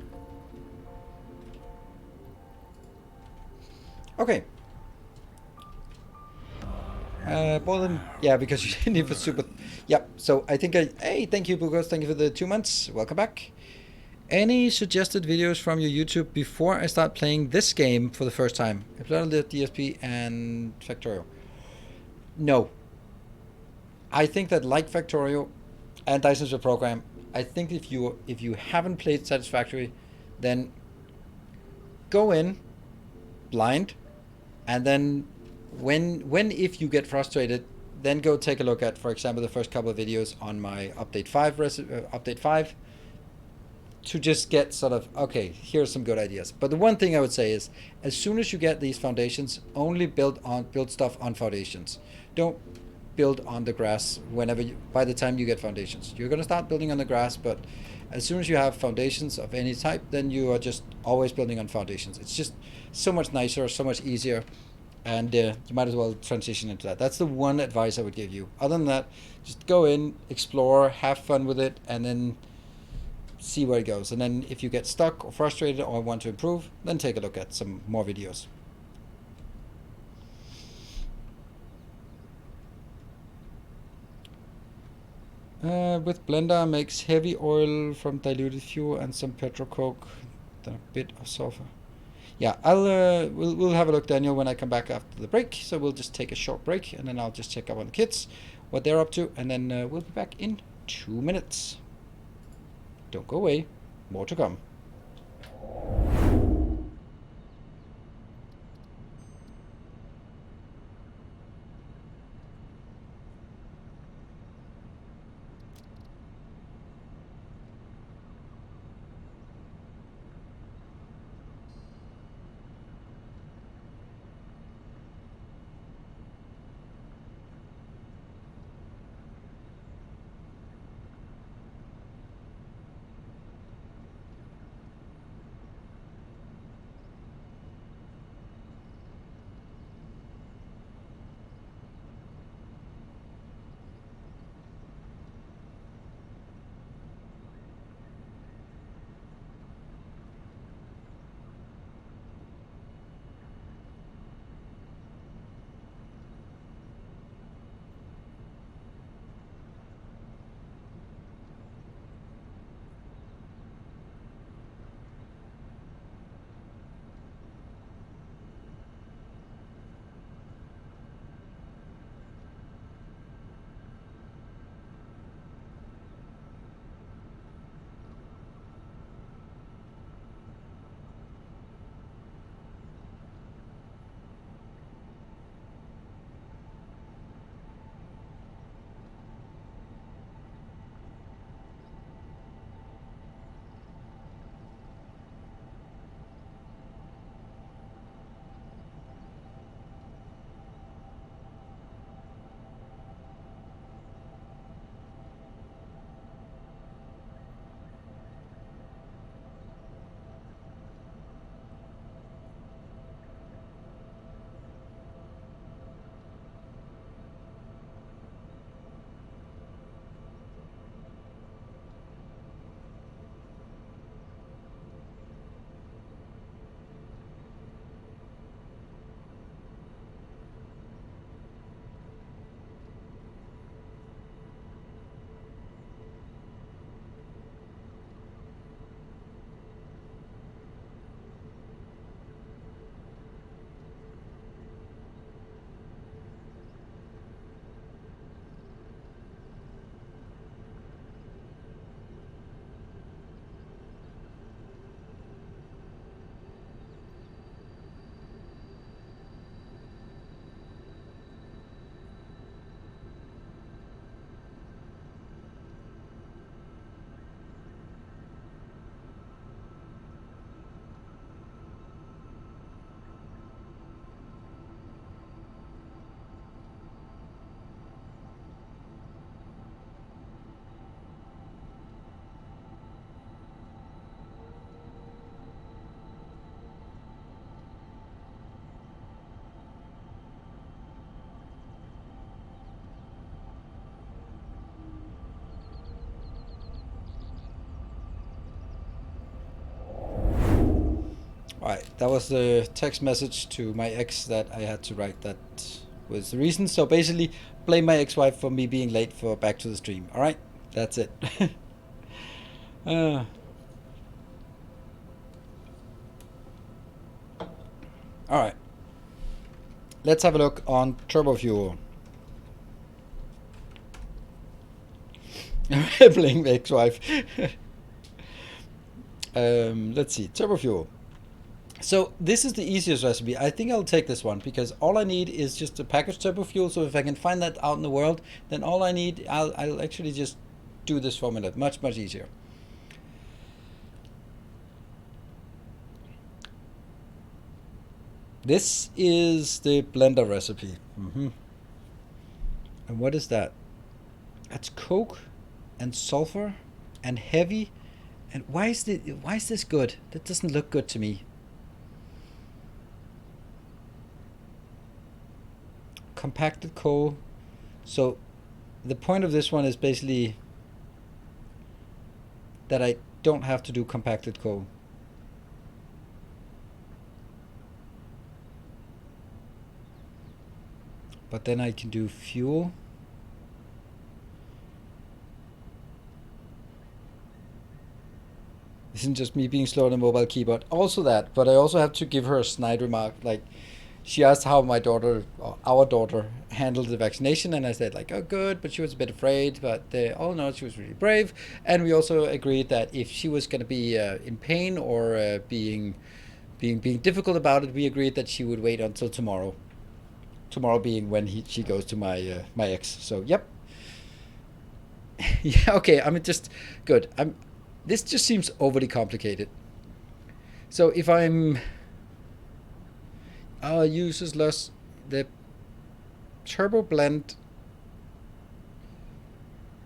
Okay. Well then, yeah, because you need for super. Yep. So I think Hey, thank you, Bugos. Thank you for the 2 months. Welcome back. Any suggested videos from your YouTube before I start playing this game for the first time? I played the DSP and Factorio. No. I think that like Factorio and Dyson's a program, I think if you haven't played Satisfactory, then go in blind, and then when if you get frustrated, then go take a look at, for example, the first couple of videos on my update 5 to just get sort of, okay, here's some good ideas. But the one thing I would say is, as soon as you get these foundations, only build stuff on foundations. Don't build on the grass by the time you get foundations. You're going to start building on the grass, but as soon as you have foundations of any type, then you are just always building on foundations. It's just so much nicer, so much easier, and you might as well transition into that. That's the one advice I would give you. Other than that, just go in, explore, have fun with it, and then see where it goes. And then if you get stuck or frustrated or want to improve, then take a look at some more videos. With blender, makes heavy oil from diluted fuel and some petrol coke, then a bit of sulfur. Yeah, we'll have a look, Daniel, when I come back after the break. So we'll just take a short break, and then I'll just check up on the kids, what they're up to, and then we'll be back in 2 minutes. Don't go away. More to come. Alright, that was the text message to my ex that I had to write. That was the reason. So basically, blame my ex-wife for me being late for back to the stream. Alright, that's it. Alright. Let's have a look on turbo fuel. Blame ex-wife. Let's see, turbo fuel. So this is the easiest recipe. I think I'll take this one because all I need is just a packaged turbo fuel. So if I can find that out in the world, then all I need, I'll actually just do this formula much easier. This is the blender recipe. And what is that? That's coke and sulfur and heavy. And why is this good? That doesn't look good to me. Compacted coal. So the point of this one is basically that I don't have to do compacted coal. But then I can do fuel. This isn't just me being slow on the mobile keyboard. Also that, but I also have to give her a snide remark. Like, she asked how my daughter, or our daughter, handled the vaccination, and I said like, oh good, but she was a bit afraid, but oh no, she was really brave. And we also agreed that if she was going to be in pain or being difficult about it, we agreed that she would wait until tomorrow. Tomorrow being when she goes to my my ex. So yep. Yeah. Okay. I mean, just good. This just seems overly complicated. So if I'm uses less the turbo blend,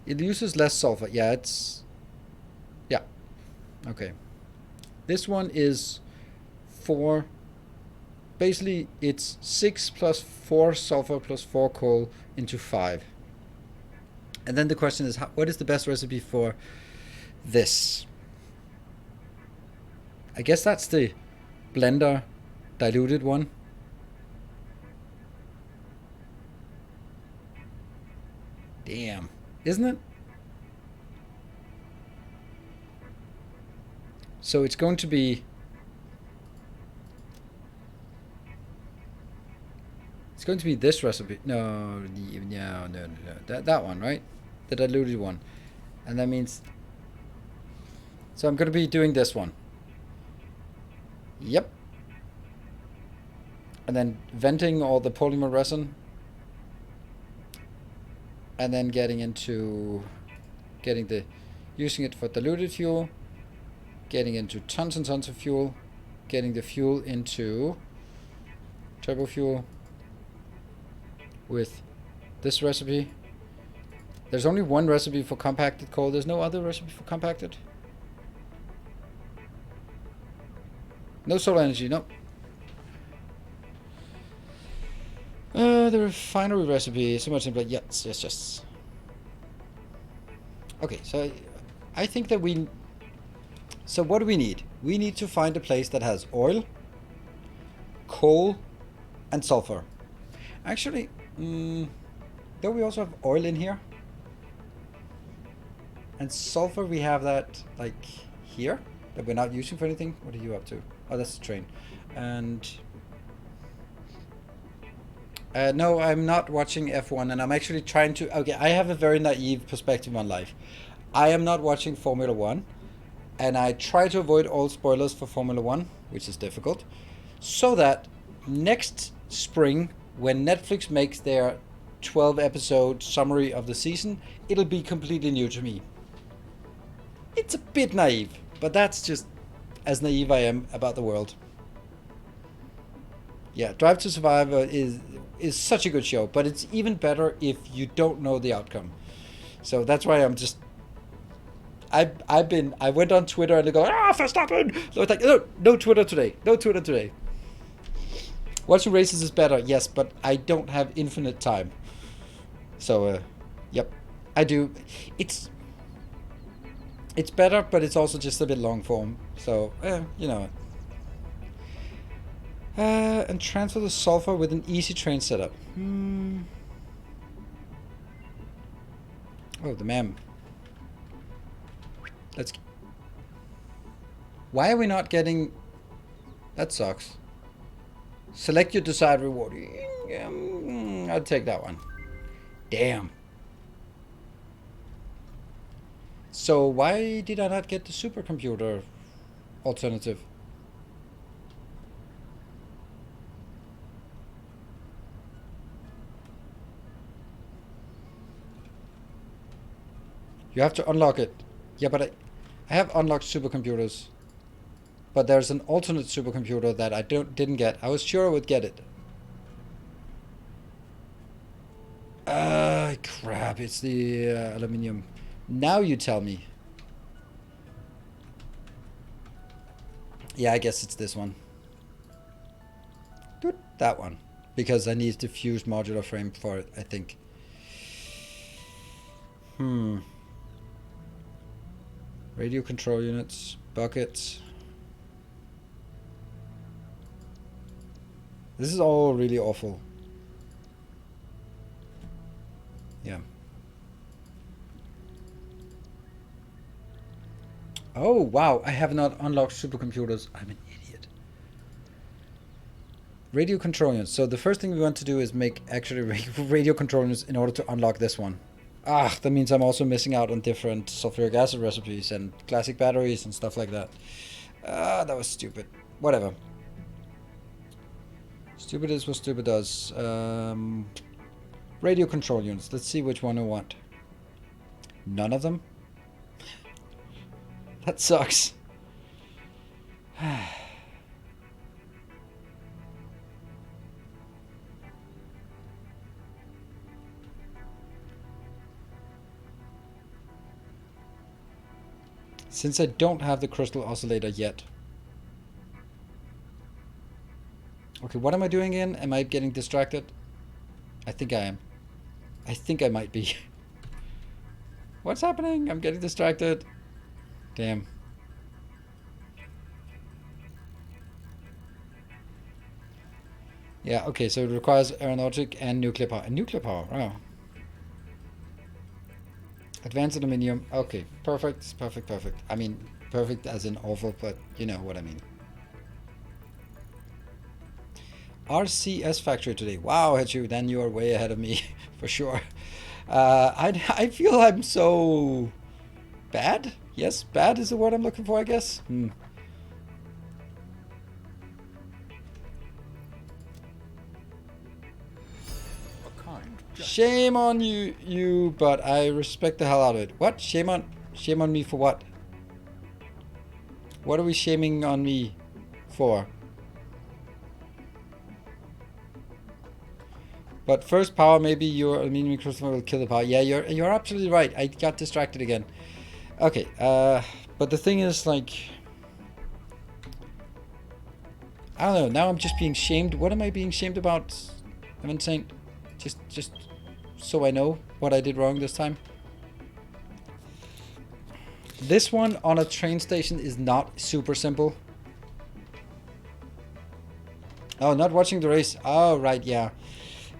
it uses less sulfur. Yeah, yeah. Okay. This one is 4. Basically, it's 6 plus 4 sulfur plus 4 coal into 5. And then the question is, what is the best recipe for this? I guess that's the blender diluted one. Damn, isn't it? So it's going to be... It's going to be this recipe. No. That one, right? The diluted one. And that means... So I'm going to be doing this one. Yep. And then venting all the polymer resin. And then using it for diluted fuel. Getting into tons and tons of fuel. Getting the fuel into turbo fuel. With this recipe. There's only one recipe for compacted coal. There's no other recipe for compacted. No solar energy, no. The refinery recipe is so much simpler. Yes. Okay, so I think that so what do we need? We need to find a place that has oil, coal, and sulfur. Actually, don't we also have oil in here? And sulfur, we have that like here that we're not using for anything. What are you up to? Oh, that's the train. And no, I'm not watching F1, and I'm actually trying to... Okay, I have a very naive perspective on life. I am not watching Formula 1, and I try to avoid all spoilers for Formula 1, which is difficult, so that next spring, when Netflix makes their 12-episode summary of the season, it'll be completely new to me. It's a bit naive, but that's just as naive I am about the world. Yeah, Drive to Survive is such a good show, but it's even better if you don't know the outcome. So that's why I'm just... I went on Twitter and they go, Verstappen! So it's like, no Twitter today. No Twitter today. Watching races is better, yes, but I don't have infinite time. So, yep, I do. It's better, but it's also just a bit long form. So, you know. And transfer the sulfur with an easy train setup. Oh, the mem. Let's... Why are we not getting... That sucks. Select your desired reward. I'll take that one. Damn. So why did I not get the supercomputer alternative? You have to unlock it. Yeah, but I have unlocked supercomputers. But there's an alternate supercomputer that I didn't get. I was sure I would get it. Crap. It's the aluminium. Now you tell me. Yeah, I guess it's this one. That one. Because I need the fused modular frame for it, I think. Radio control units. Buckets. This is all really awful. Yeah. Oh, wow. I have not unlocked supercomputers. I'm an idiot. Radio control units. So the first thing we want to do is make actually radio control units in order to unlock this one. That means I'm also missing out on different sulfuric acid recipes and classic batteries and stuff like that. That was stupid. Whatever. Stupid is what stupid does. Radio control units. Let's see which one I want. None of them? That sucks. Since I don't have the crystal oscillator yet. Okay, what am I doing again? Am I getting distracted? I think I am. I think I might be. What's happening? I'm getting distracted. Damn. Yeah, okay, so it requires aeronautic and nuclear power. Nuclear power, wow. Advanced aluminium. Okay, perfect, perfect, perfect. I mean, perfect as in awful, but you know what I mean. RCS factory today. Wow, Hechu, then you are way ahead of me, for sure. I feel I'm so bad. Yes, bad is the word I'm looking for, I guess. Shame on you, but I respect the hell out of it. What? Shame on me for what? What are we shaming on me for? But first power, maybe your aluminium crystal will kill the power. Yeah, you're absolutely right. I got distracted again. Okay, but the thing is, like, I don't know. Now I'm just being shamed. What am I being shamed about? I'm insane. Just so I know what I did wrong this time. This one on a train station is not super simple. Oh, not watching the race. Oh, right, yeah.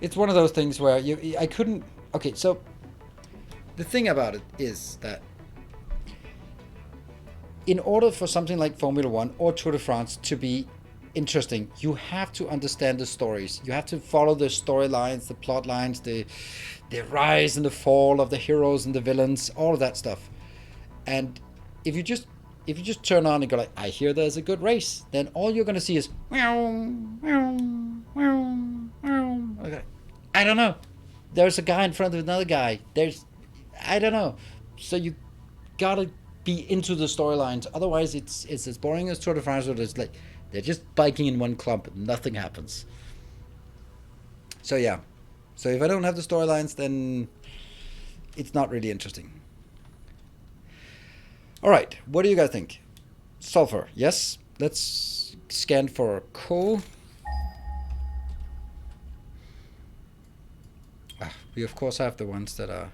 It's one of those things where I couldn't... Okay, so the thing about it is that in order for something like Formula 1 or Tour de France to be interesting, you have to understand the stories. You have to follow the storylines, the plot lines, the rise and the fall of the heroes and the villains, all of that stuff. And if you just turn on and go like, I hear there's a good race, then all you're gonna see is okay. I don't know. There's a guy in front of another guy. I don't know. So you gotta be into the storylines. Otherwise, it's as boring as Tour de France, where it's like they're just biking in one clump, nothing happens. So yeah. So if I don't have the storylines, then it's not really interesting. All right, what do you guys think? Sulfur, yes. Let's scan for coal. We of course have the ones that are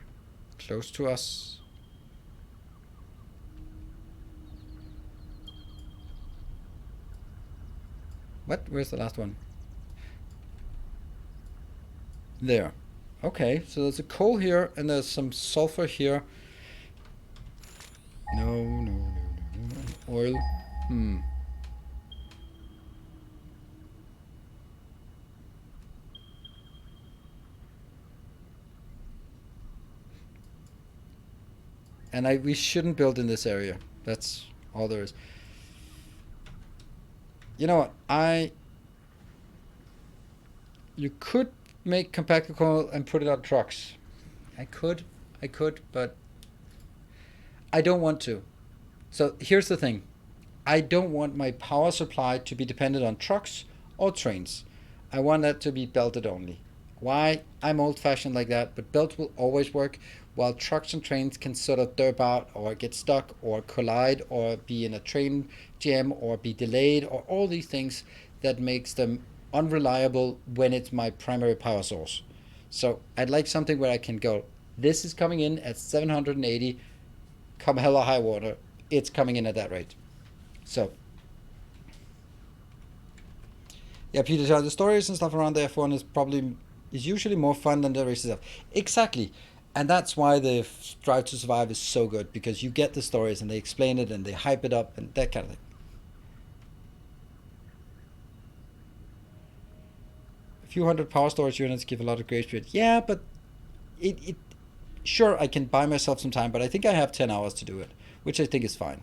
close to us. What? Where's the last one? There. Okay, so there's a coal here and there's some sulfur here. No. Oil. And we shouldn't build in this area. That's all there is. You know what? You could make compacted coal and put it on trucks. I could, but I don't want to. So here's the thing. I don't want my power supply to be dependent on trucks or trains. I want that to be belted only. Why? I'm old-fashioned like that, but belts will always work, while trucks and trains can sort of derp out or get stuck or collide or be in a train jam or be delayed or all these things that makes them unreliable when it's my primary power source. So I'd like something where I can go, this is coming in at 780, come hell or high water, it's coming in at that rate. So yeah, Peter, the stories and stuff around the F1 is usually more fun than the races stuff. Exactly. And that's why the Drive to Survive is so good, because you get the stories and they explain it and they hype it up and that kind of thing. A few hundred power storage units give a lot of grace period. Yeah, but it sure, I can buy myself some time, but I think I have 10 hours to do it, which I think is fine.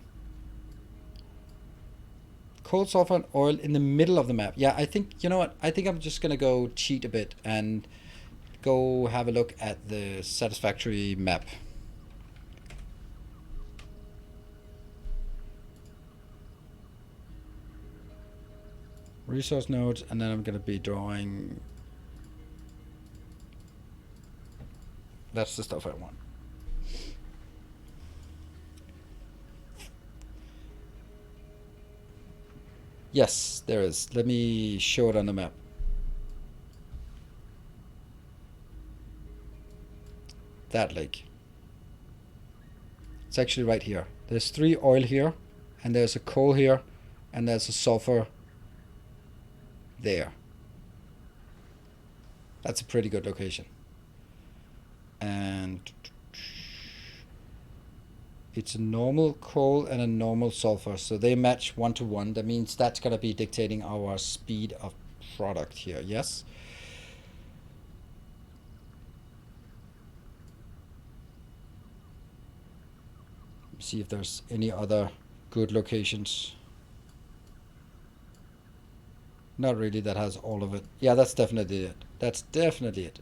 Coal, sulfur, and oil in the middle of the map. Yeah, I think, you know what? I think I'm just going to go cheat a bit and go have a look at the Satisfactory map. Resource nodes, and then I'm going to be drawing. That's the stuff I want. Yes, there is. Let me show it on the map. That lake. It's actually right here. There's 3 oil here, and there's a coal here, and there's a sulfur there. That's a pretty good location. And it's a normal coal and a normal sulfur, so they match 1 to 1. That means that's going to be dictating our speed of product here. Yes. See if there's any other good locations. Not really, that has all of it. Yeah, that's definitely it. That's definitely it.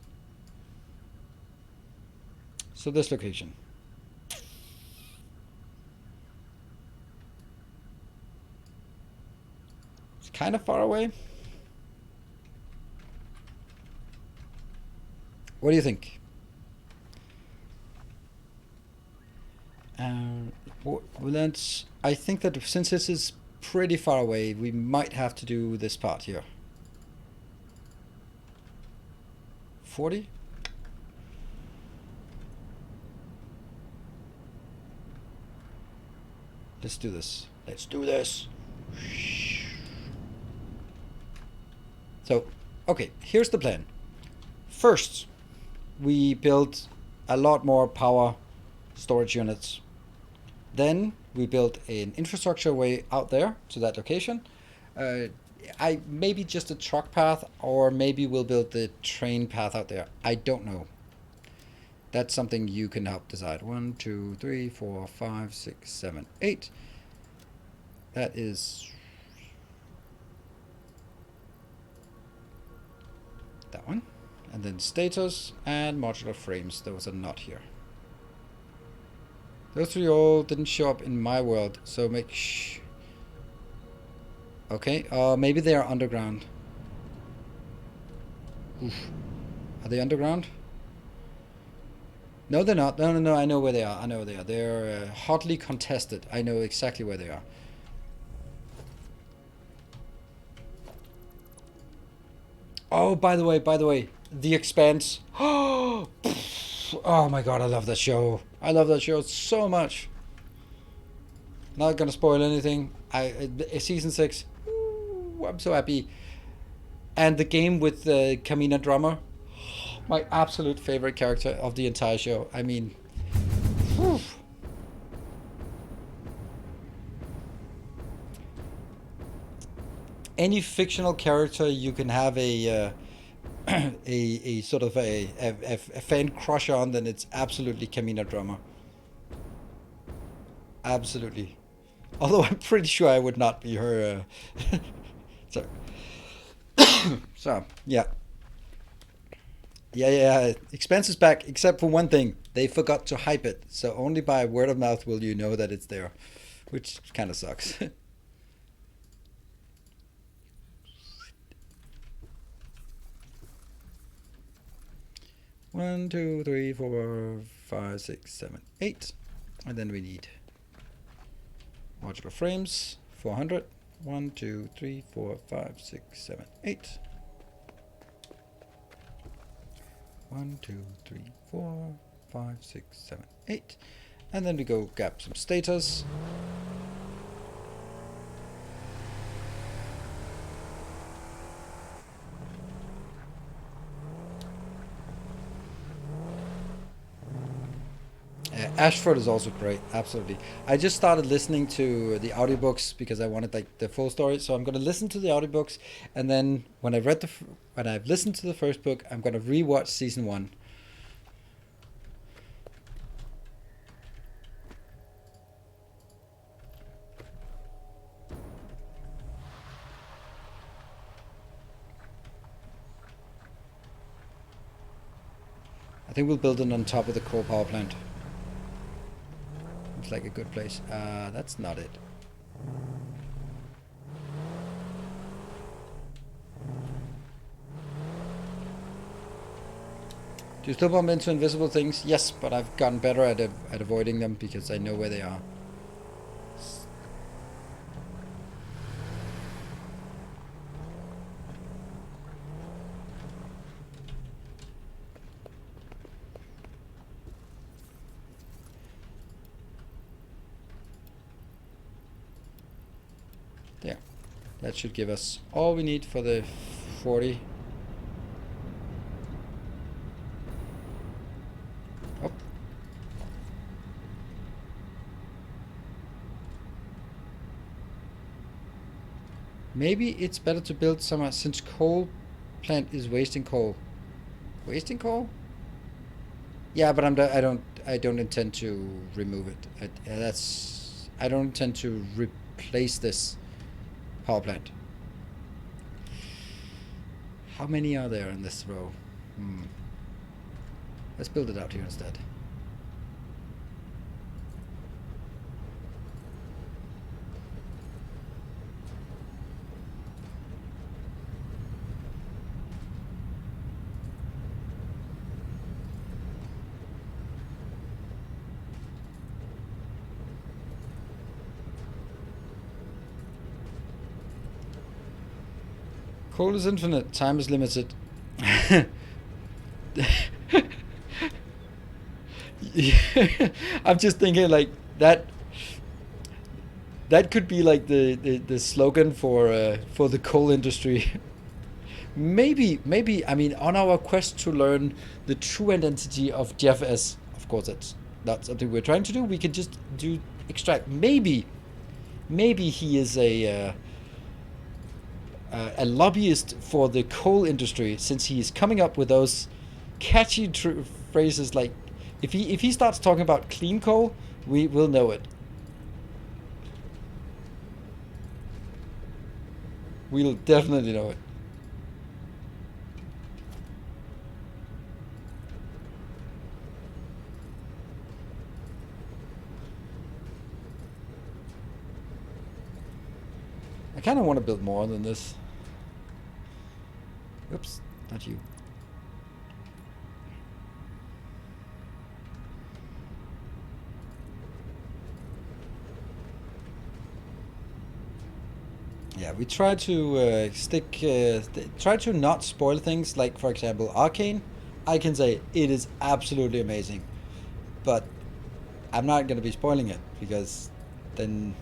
So this location. It's kind of far away. What do you think? Well, I think that since this is pretty far away, we might have to do this part here. 40? Let's do this. Let's do this. So, okay, here's the plan. First, we build a lot more power storage units. Then we built an infrastructure way out there to that location. Maybe just a truck path, or maybe we'll build the train path out there. I don't know. That's something you can help decide. 1, 2, 3, 4, 5, 6, 7, 8. That is that one. And then status and modular frames. Those are not here. Those 3 all didn't show up in my world, so make okay, maybe they are underground. Oof. Are they underground? No, they're not. No, I know where they are. They're hotly contested. I know exactly where they are. Oh, by the way, The Expanse. Oh my god, I love that show. I love that show so much. Not gonna spoil anything. Season 6. Ooh, I'm so happy. and the game with Kamina Drummer, my absolute favorite character of the entire show. I mean, whew. Any fictional character you can have a sort of a fan crush on, then it's absolutely Kamina Drummer. Absolutely. Although I'm pretty sure I would not be her. So, so yeah. Yeah. Expenses back, except for one thing. They forgot to hype it. So only by word of mouth will you know that it's there, which kind of sucks. One, two, three, four, five, six, seven, 8. And then we need modular frames, 400. 1, 2, 3, 4, 5, 6, 7, 8. 1, 2, 3, 4, 5, 6, 7, 8. And then we go grab some status. Ashford is also great, absolutely. I just started listening to the audiobooks because I wanted like the full story. So I'm gonna listen to the audiobooks, and then when I've listened to the first book, I'm gonna rewatch season 1. I think we'll build it on top of the coal power plant. Looks like a good place. That's not it. Do you still bump into invisible things? Yes, but I've gotten better at avoiding them because I know where they are. There. That should give us all we need for the 40. Oh. Maybe it's better to build somewhere since coal plant is wasting coal. Wasting coal? Yeah, but I don't intend to remove it. I don't intend to replace this power plant. How many are there in this row? Let's build it out here instead. Coal is infinite, time is limited. I'm just thinking like that could be like the slogan for the coal industry. maybe I mean, on our quest to learn the true identity of Jeff S, of course that's not something we're trying to do. We could just extract. Maybe he is a lobbyist for the coal industry, since he's coming up with those catchy phrases. Like if he starts talking about clean coal, we will know it. We'll definitely know it. I kind of want to build more than this. Oops, not you. Yeah, we try to try to not spoil things. Like, for example, Arcane. I can say it is absolutely amazing, but I'm not going to be spoiling it because then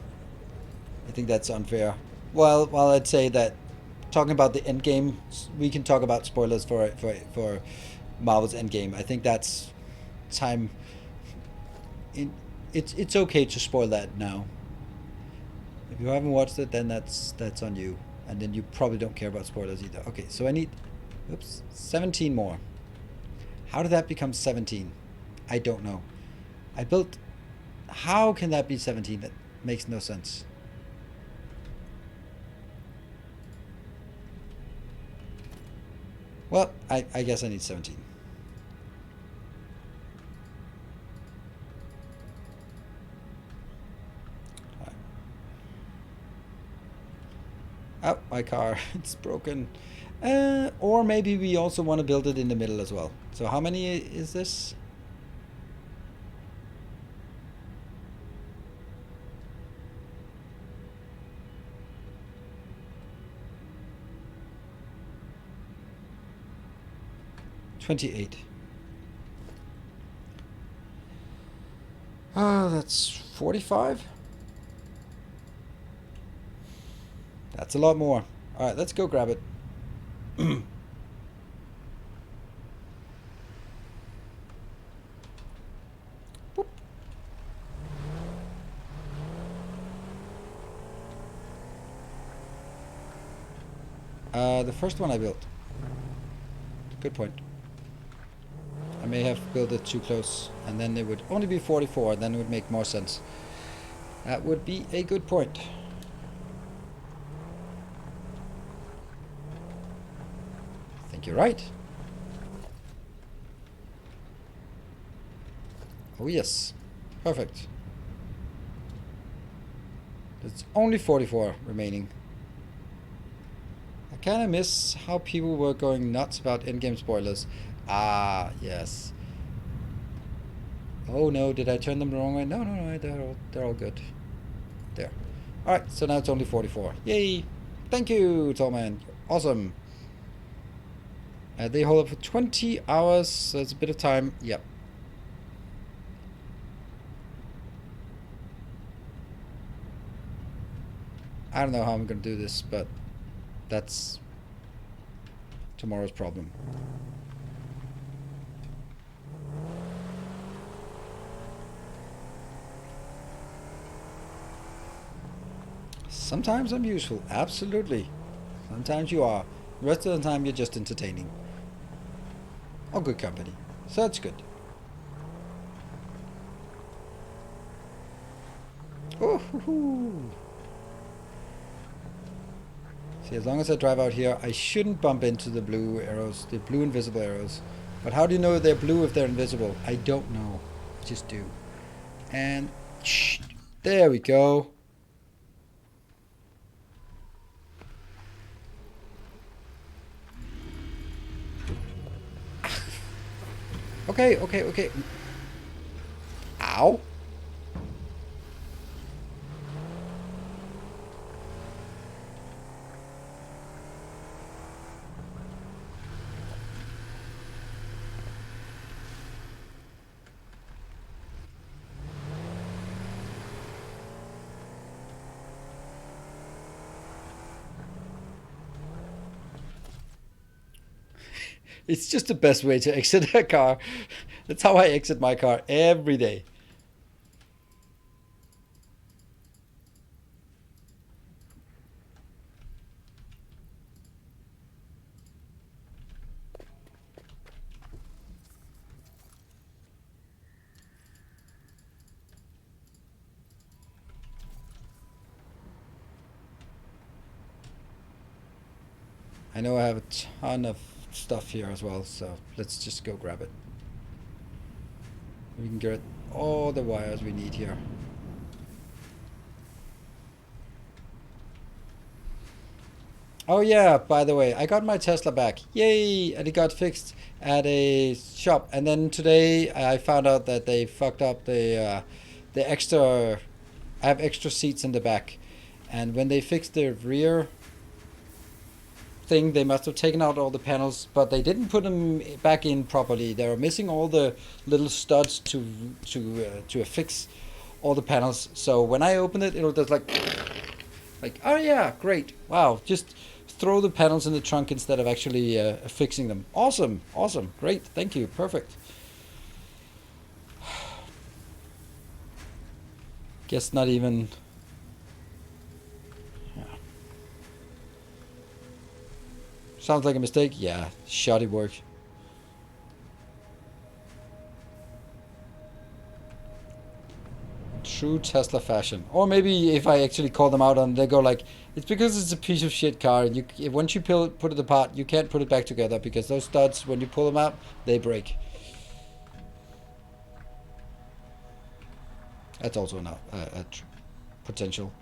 I think that's unfair. Well, I'd say that talking about the end game, we can talk about spoilers for Marvel's Endgame. I think that's time. It's okay to spoil that now. If you haven't watched it, then that's on you, and then you probably don't care about spoilers either. Okay, so I need, 17 more. How did that become 17? I don't know. I built. How can that be 17? That makes no sense. Well, I guess I need 17. Oh, my car, it's broken. Or maybe we also want to build it in the middle as well. So how many is this? $28. Oh, that's 45. That's a lot more. All right, let's go grab it. The first one I built. Good point. I may have built it too close, and then it would only be 44, then it would make more sense. That would be a good point. I think you're right. Oh yes, perfect. There's only 44 remaining. I kind of miss how people were going nuts about in-game spoilers. Ah, yes. Oh no, did I turn them the wrong way? No, they're all good. There. Alright, so now it's only 44. Yay! Thank you, Tallman. Awesome. They hold up for 20 hours, so it's a bit of time. Yep. I don't know how I'm going to do this, but that's tomorrow's problem. Sometimes I'm useful, absolutely. Sometimes you are. The rest of the time you're just entertaining. Or good company. So that's good. Oh, hoo-hoo. See, as long as I drive out here, I shouldn't bump into the blue arrows, the blue invisible arrows. But how do you know they're blue if they're invisible? I don't know. I just do. And shh, there we go. Okay. Ow. It's just the best way to exit a car. That's how I exit my car every day. I know I have a ton of stuff here as well, so let's just go grab it. We can get all the wires we need here. Oh yeah, by the way, I got my Tesla back. Yay! And it got fixed at a shop. And then today I found out that they fucked up the extra. I have extra seats in the back, and when they fixed the rear thing, they must have taken out all the panels, but they didn't put them back in properly. They were missing all the little studs to affix all the panels. So when I opened it, it was just like, oh yeah, great, wow, just throw the panels in the trunk instead of actually fixing them. Awesome, awesome, great, thank you, perfect. Guess not even. Yeah. Sounds like a mistake. Yeah, shoddy work. True Tesla fashion. Or maybe if I actually call them out on, they go like, it's because it's a piece of shit car. You once you put it apart, you can't put it back together because those studs, when you pull them out, they break. That's also not potential.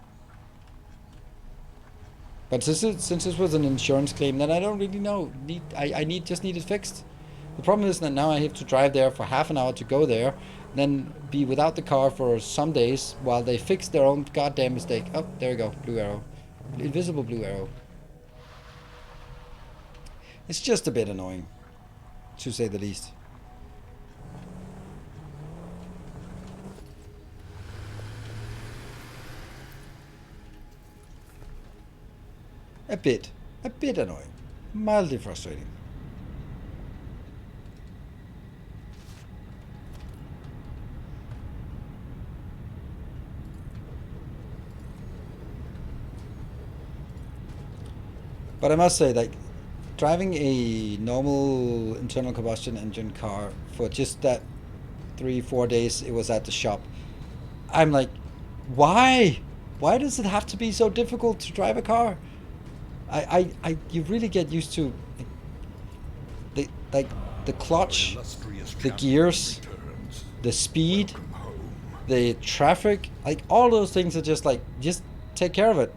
But since this was an insurance claim, then I don't really know. I just need it fixed. The problem is that now I have to drive there for half an hour to go there, then be without the car for some days while they fix their own goddamn mistake. Oh, there we go, blue arrow, invisible blue arrow. It's just a bit annoying, to say the least. A bit annoying, mildly frustrating. But I must say, like, driving a normal internal combustion engine car for just that 3-4 days it was at the shop, I'm like, why? Why does it have to be so difficult to drive a car? You really get used to the clutch, the gears, the speed, the traffic, like all those things are just like, just take care of it.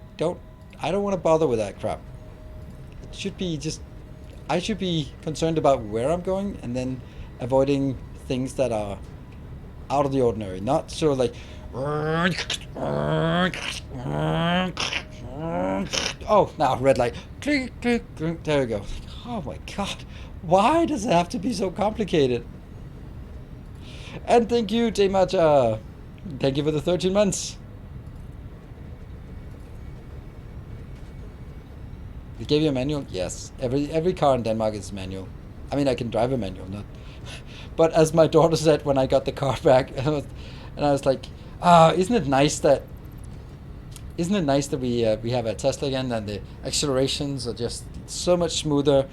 I don't want to bother with that crap. It should be just, I should be concerned about where I'm going and then avoiding things that are out of the ordinary. Not so like, oh, now red light. There we go. Oh my god. Why does it have to be so complicated? And thank you, Demacha. Thank you for the 13 months. They gave you a manual? Yes. Every car in Denmark is manual. I mean, I can drive a manual, not. But as my daughter said when I got the car back, and I was like, isn't it nice that we have a Tesla again and the accelerations are just so much smoother?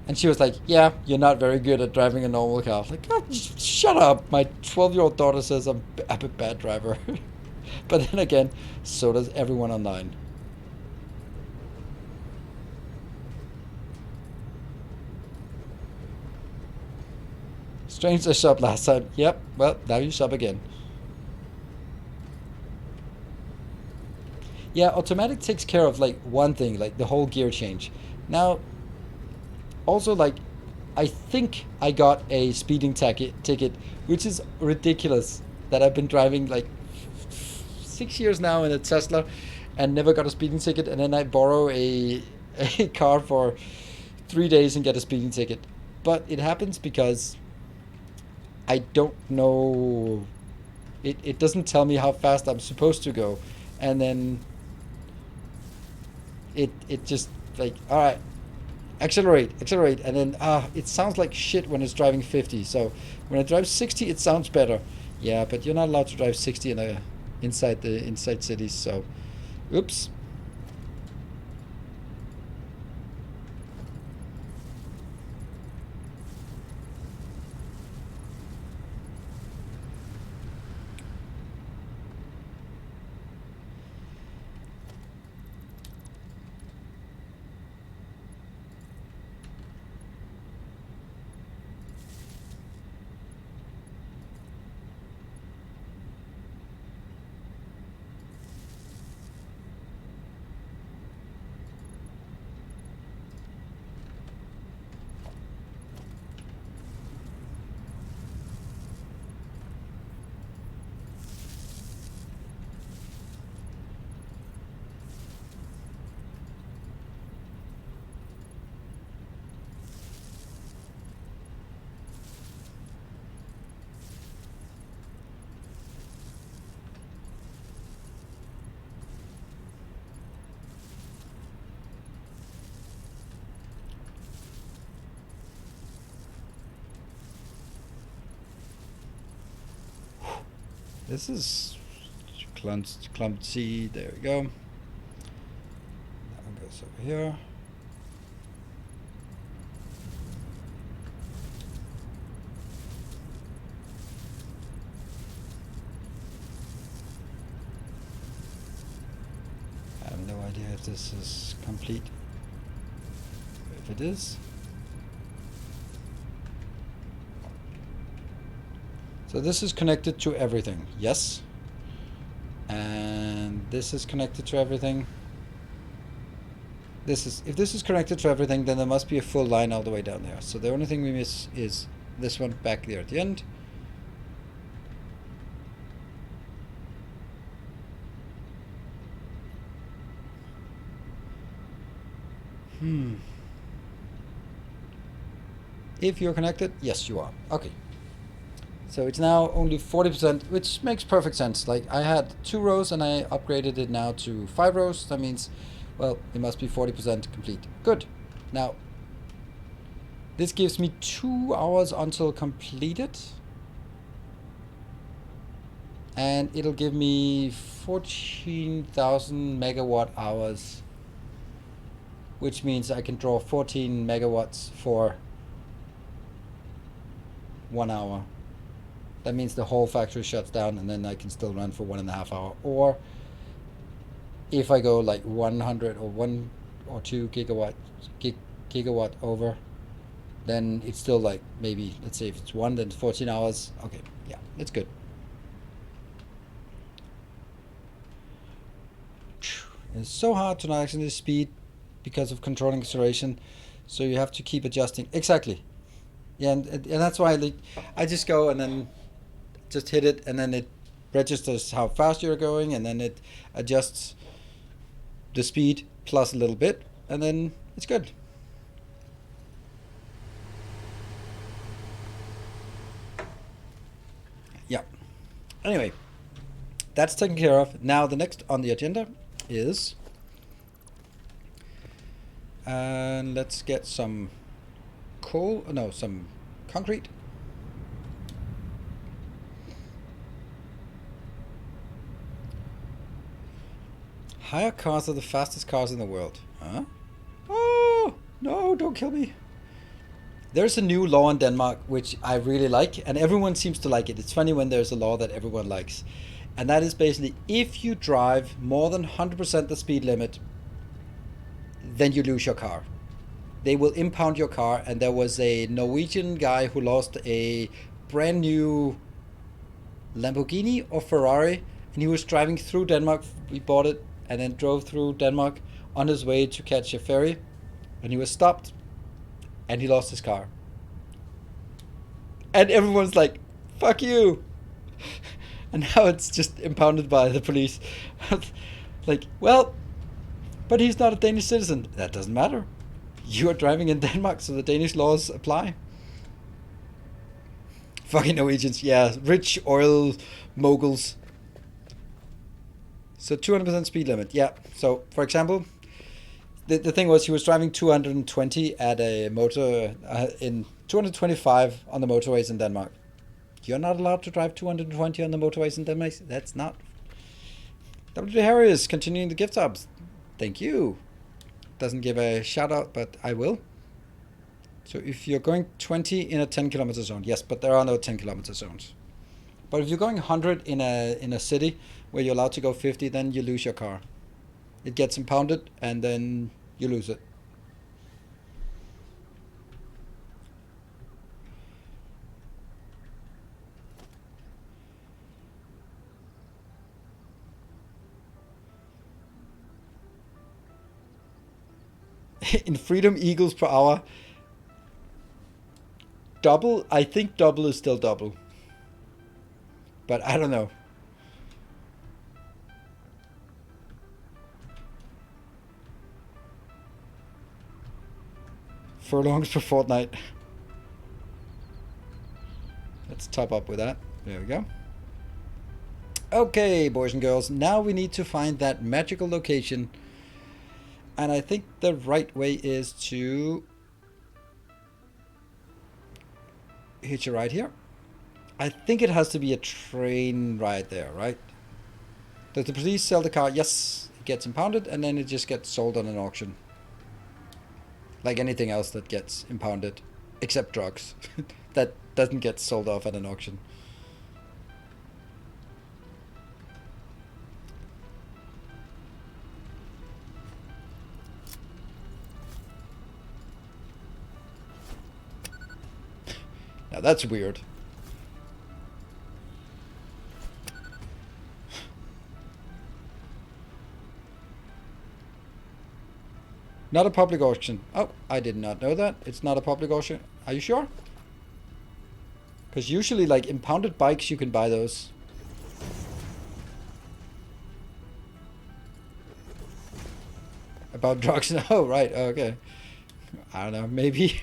And she was like, yeah, you're not very good at driving a normal car. I was like, oh, shut up. My 12-year-old daughter says I'm a bad driver. But then again, so does everyone online. Strange I shopped last time. Yep, well, now you shop again. Yeah, automatic takes care of like one thing, like the whole gear change. Now, also like, I think I got a speeding ticket, which is ridiculous that I've been driving like 6 years now in a Tesla and never got a speeding ticket, and then I borrow a car for 3 days and get a speeding ticket. But it happens because I don't know. It doesn't tell me how fast I'm supposed to go, and then it just like, all right, accelerate, and then it sounds like shit when it's driving 50. So when I drive 60, it sounds better. Yeah, but you're not allowed to drive 60 inside cities. So, oops. This is clumsy. There we go. That one goes over here. I have no idea if this is complete. If it is. So this is connected to everything, yes. And this is connected to everything. If this is connected to everything, then there must be a full line all the way down there. So the only thing we miss is this one back there at the end. If you're connected, yes you are. Okay. So it's now only 40%, which makes perfect sense. Like I had 2 rows and I upgraded it now to 5 rows. That means, well, it must be 40% complete. Good. Now, this gives me 2 hours until completed. And it'll give me 14,000 megawatt hours, which means I can draw 14 megawatts for 1 hour. That means the whole factory shuts down and then I can still run for 1.5 hours. Or if I go like 100 or 1 or 2 gigawatt over, then it's still like maybe, let's say if it's 1, then 14 hours. Okay, yeah, that's good. It's so hard to not actually speed because of controlling acceleration. So you have to keep adjusting. Exactly. Yeah, and that's why like, I just go and then just hit it, and then it registers how fast you're going, and then it adjusts the speed plus a little bit, and then it's good. Yeah. Anyway, that's taken care of. Now the next on the agenda is, and let's get some coal. No, some concrete. Hire cars are the fastest cars in the world. Huh? Oh, no, don't kill me. There's a new law in Denmark, which I really like, and everyone seems to like it. It's funny when there's a law that everyone likes. And that is basically, if you drive more than 100% the speed limit, then you lose your car. They will impound your car, and there was a Norwegian guy who lost a brand new Lamborghini or Ferrari, and he was driving through Denmark. We bought it and then drove through Denmark on his way to catch a ferry, and he was stopped and he lost his car. And everyone's like, fuck you. And now it's just impounded by the police. Like, well, but he's not a Danish citizen. That doesn't matter. You are driving in Denmark, so the Danish laws apply. Fucking Norwegians, yeah, rich oil moguls. So 200% speed limit, yeah. So, for example, the thing was he was driving 220 at a motor, in 225 on the motorways in Denmark. You're not allowed to drive 220 on the motorways in Denmark. That's not. W. Harris continuing the gift subs. Thank you. Doesn't give a shout out, but I will. So if you're going 20 in a 10 kilometer zone, yes, but there are no 10 kilometer zones. But if you're going 100 in a city where you're allowed to go 50, then you lose your car. It gets impounded and then you lose it. In Freedom Eagles per hour, double, I think double is still double. But I don't know. Furlongs per fortnight. Let's top up with that. There we go. Okay, boys and girls. Now we need to find that magical location. And I think the right way is to hitch a ride here. I think it has to be a train right there, right? Does the police sell the car? Yes, it gets impounded and then it just gets sold on an auction. Like anything else that gets impounded, except drugs. That doesn't get sold off at an auction. Now that's weird. Not a public auction. Oh, I did not know that. It's not a public auction. Are you sure? Because usually, like, impounded bikes, you can buy those. About drugs? No, right, okay. I don't know, maybe...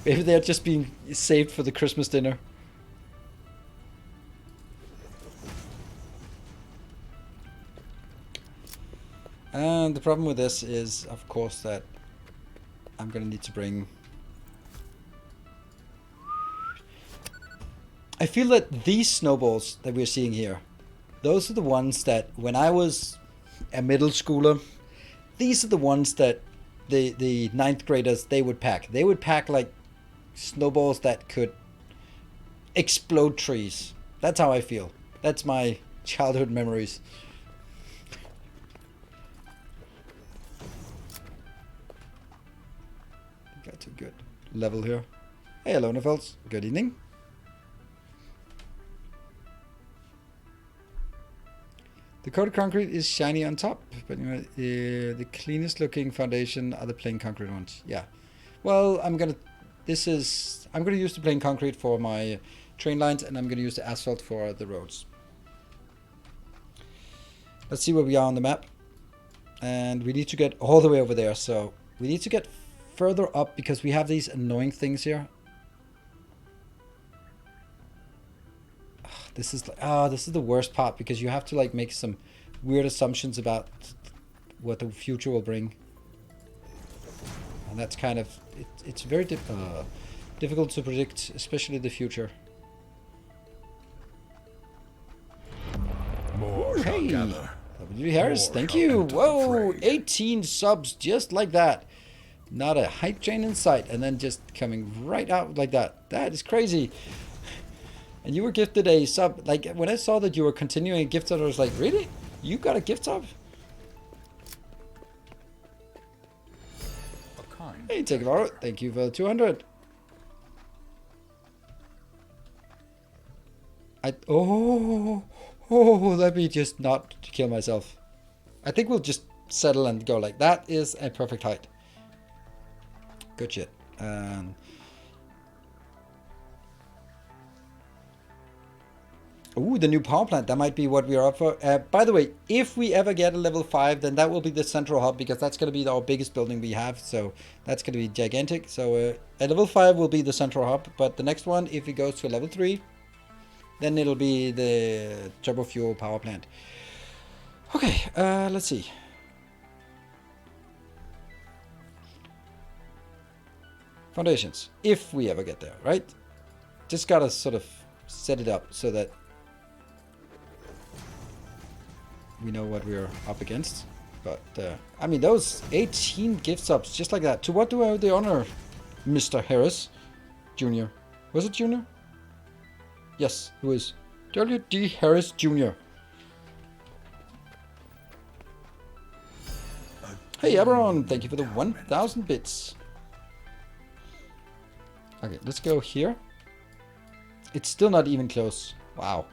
Maybe they're just being saved for the Christmas dinner. And the problem with this is, of course, that I'm gonna need to bring... I feel that these snowballs that we're seeing here, those are the ones that when I was a middle schooler, these are the ones that the ninth graders, they would pack. They would pack like snowballs that could explode trees. That's how I feel. That's my childhood memories. Got a good level here. Hey, hello, Nefels. Good evening. The coated concrete is shiny on top, but you know, the cleanest looking foundation are the plain concrete ones. Yeah. Well, I'm gonna use the plain concrete for my train lines, and I'm gonna use the asphalt for the roads. Let's see where we are on the map, and we need to get all the way over there. So we need to get further up because we have these annoying things here. This is the worst part because you have to like make some weird assumptions about what the future will bring, and that's kind of it's very difficult to predict, especially the future. More Hey, gather. W. Harris, More thank shall you. enter the Whoa, fray. 18 subs just like that. Not a hype train in sight, and then just coming right out like that. That is crazy. And you were gifted a sub. Like, when I saw that you were continuing a gift sub, I was like, really? You got a gift sub? A kind Hey, take it out. Thank you for the 200. Let me just not kill myself. I think we'll just settle and go like, that is a perfect height. Good shit. Ooh, the new power plant. That might be what we are up for. By the way, if we ever get a level 5, then that will be the central hub, because that's going to be our biggest building we have. So that's going to be gigantic. So a level 5 will be the central hub. But the next one, if it goes to level 3, then it'll be the turbo fuel power plant. Okay, let's see. Foundations. If we ever get there, right? Just gotta sort of set it up so that we know what we're up against. But, I mean, those 18 gift subs, just like that. To what do I owe the honor, Mr. Harris Jr.? Was it Jr.? Yes, it was W.D. Harris Jr. Hey, Aberon, thank you for the 1,000 bits. Okay, let's go here. It's still not even close. Wow.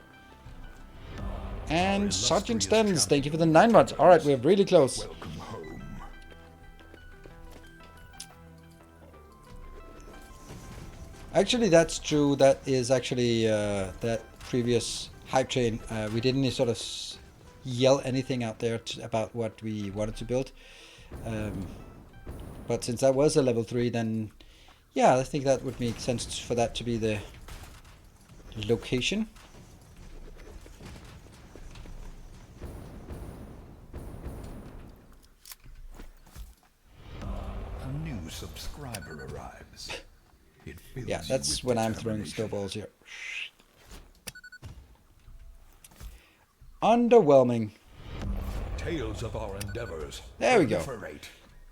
And Sergeant Stens, thank you for the 9 months. Alright, we're really close. Welcome home. Actually, that's true. That is actually that previous hype train. We didn't sort of yell anything out there about what we wanted to build. But since that was a level 3, then yeah, I think that would make sense for that to be the location. A new subscriber arrives. It fills Yeah, you that's with when I'm throwing determination. snowballs here. Underwhelming. Tales of our endeavors. There we go. Proliferate.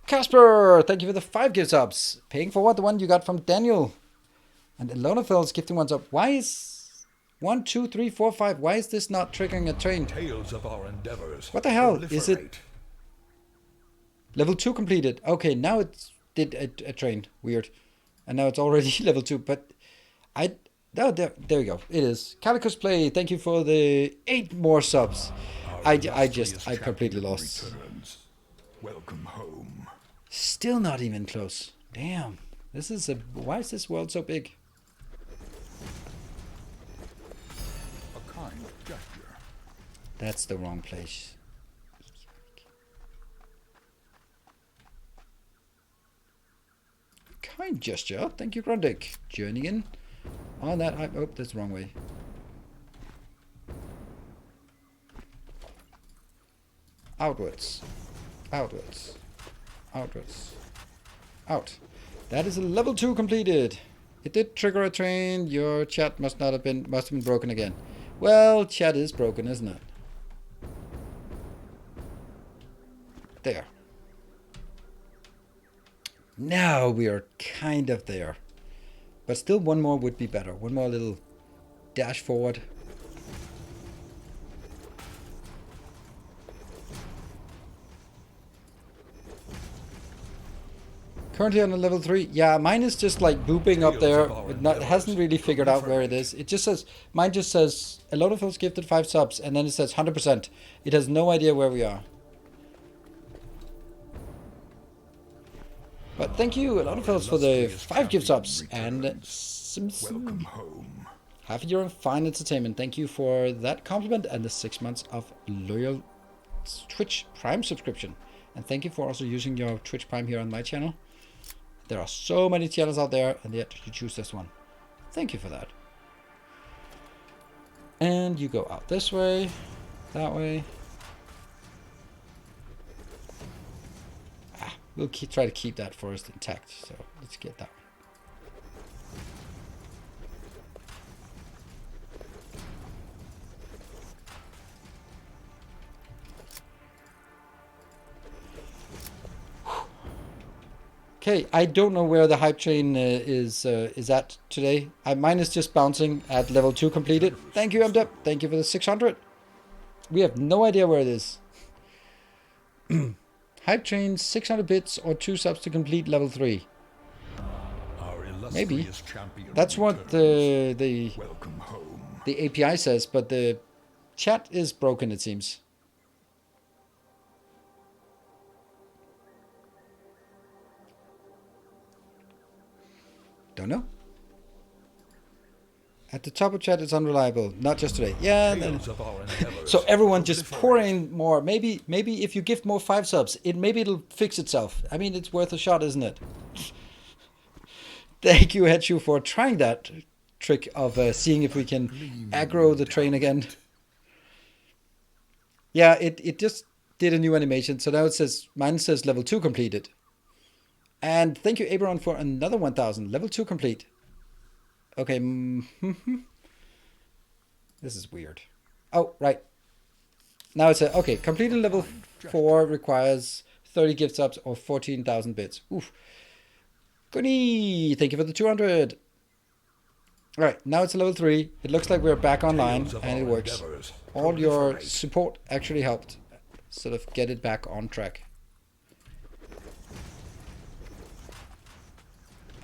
Casper, thank you for the 5 gift subs. Paying for what? The one you got from Daniel. And Elonafil's gifting ones up. Why is 1, 2, 3, 4, 5? Why is this not triggering a train? Tales of our endeavors. What the hell? Is it Proliferate. level 2 completed? Okay, now it did a train. Weird. And now it's already level 2. But no, there we go. It is. Calicos Play, thank you for the 8 more subs. Our I illustrious completely champion lost. returns. Welcome home. Still not even close. Damn. This is why is this world so big? A kind gesture. That's the wrong place. Kind gesture. Thank you, Grundig. Journeying in on that. Oh, that's the wrong way. Outwards. Outwards. Outwards. Out. That is a level 2 completed. It did trigger a train. Your chat must have been broken again. Well, chat is broken, isn't it? There. Now we are kind of there. But still one more would be better. One more little dash forward. Currently on a level 3. Yeah, mine is just like booping up there. It hasn't really figured out where it is. It just says, mine just says, a lot of us gifted 5 subs, and then it says 100%. It has no idea where we are. But thank you, a lot of us, for the 5 gift subs and some Welcome home. half a year of fine entertainment. Thank you for that compliment and the 6 months of loyal Twitch Prime subscription. And thank you for also using your Twitch Prime here on my channel. There are so many channels out there, and yet you choose this one. Thank you for that. And you go out this way, that way. We'll try to keep that forest intact, so let's get that one. Okay, I don't know where the hype train is at today. Mine is just bouncing at level 2 completed. Thank you, MDep. Thank you for the 600. We have no idea where it is. Hype train, 600 bits or 2 subs to complete level 3. Maybe. That's what the Welcome home. the API says, but the chat is broken, it seems. Don't know. At the top of chat, it's unreliable. Not just today. Yeah. So everyone just pour in more. Maybe if you give more 5 subs, maybe it'll fix itself. I mean, it's worth a shot, isn't it? Thank you, Hechu, for trying that trick of seeing if we can aggro the train again. Yeah, it just did a new animation. So now it says, mine says level 2 completed. And thank you, Aberon, for another 1,000. Level 2 complete. Okay. This is weird. Oh, right. Now it's okay. Completing level 4 requires 30 gift subs or 14,000 bits. Oof. Goody. Thank you for the 200. All right. Now it's level 3. It looks like we're back online and it works. All your support actually helped sort of get it back on track.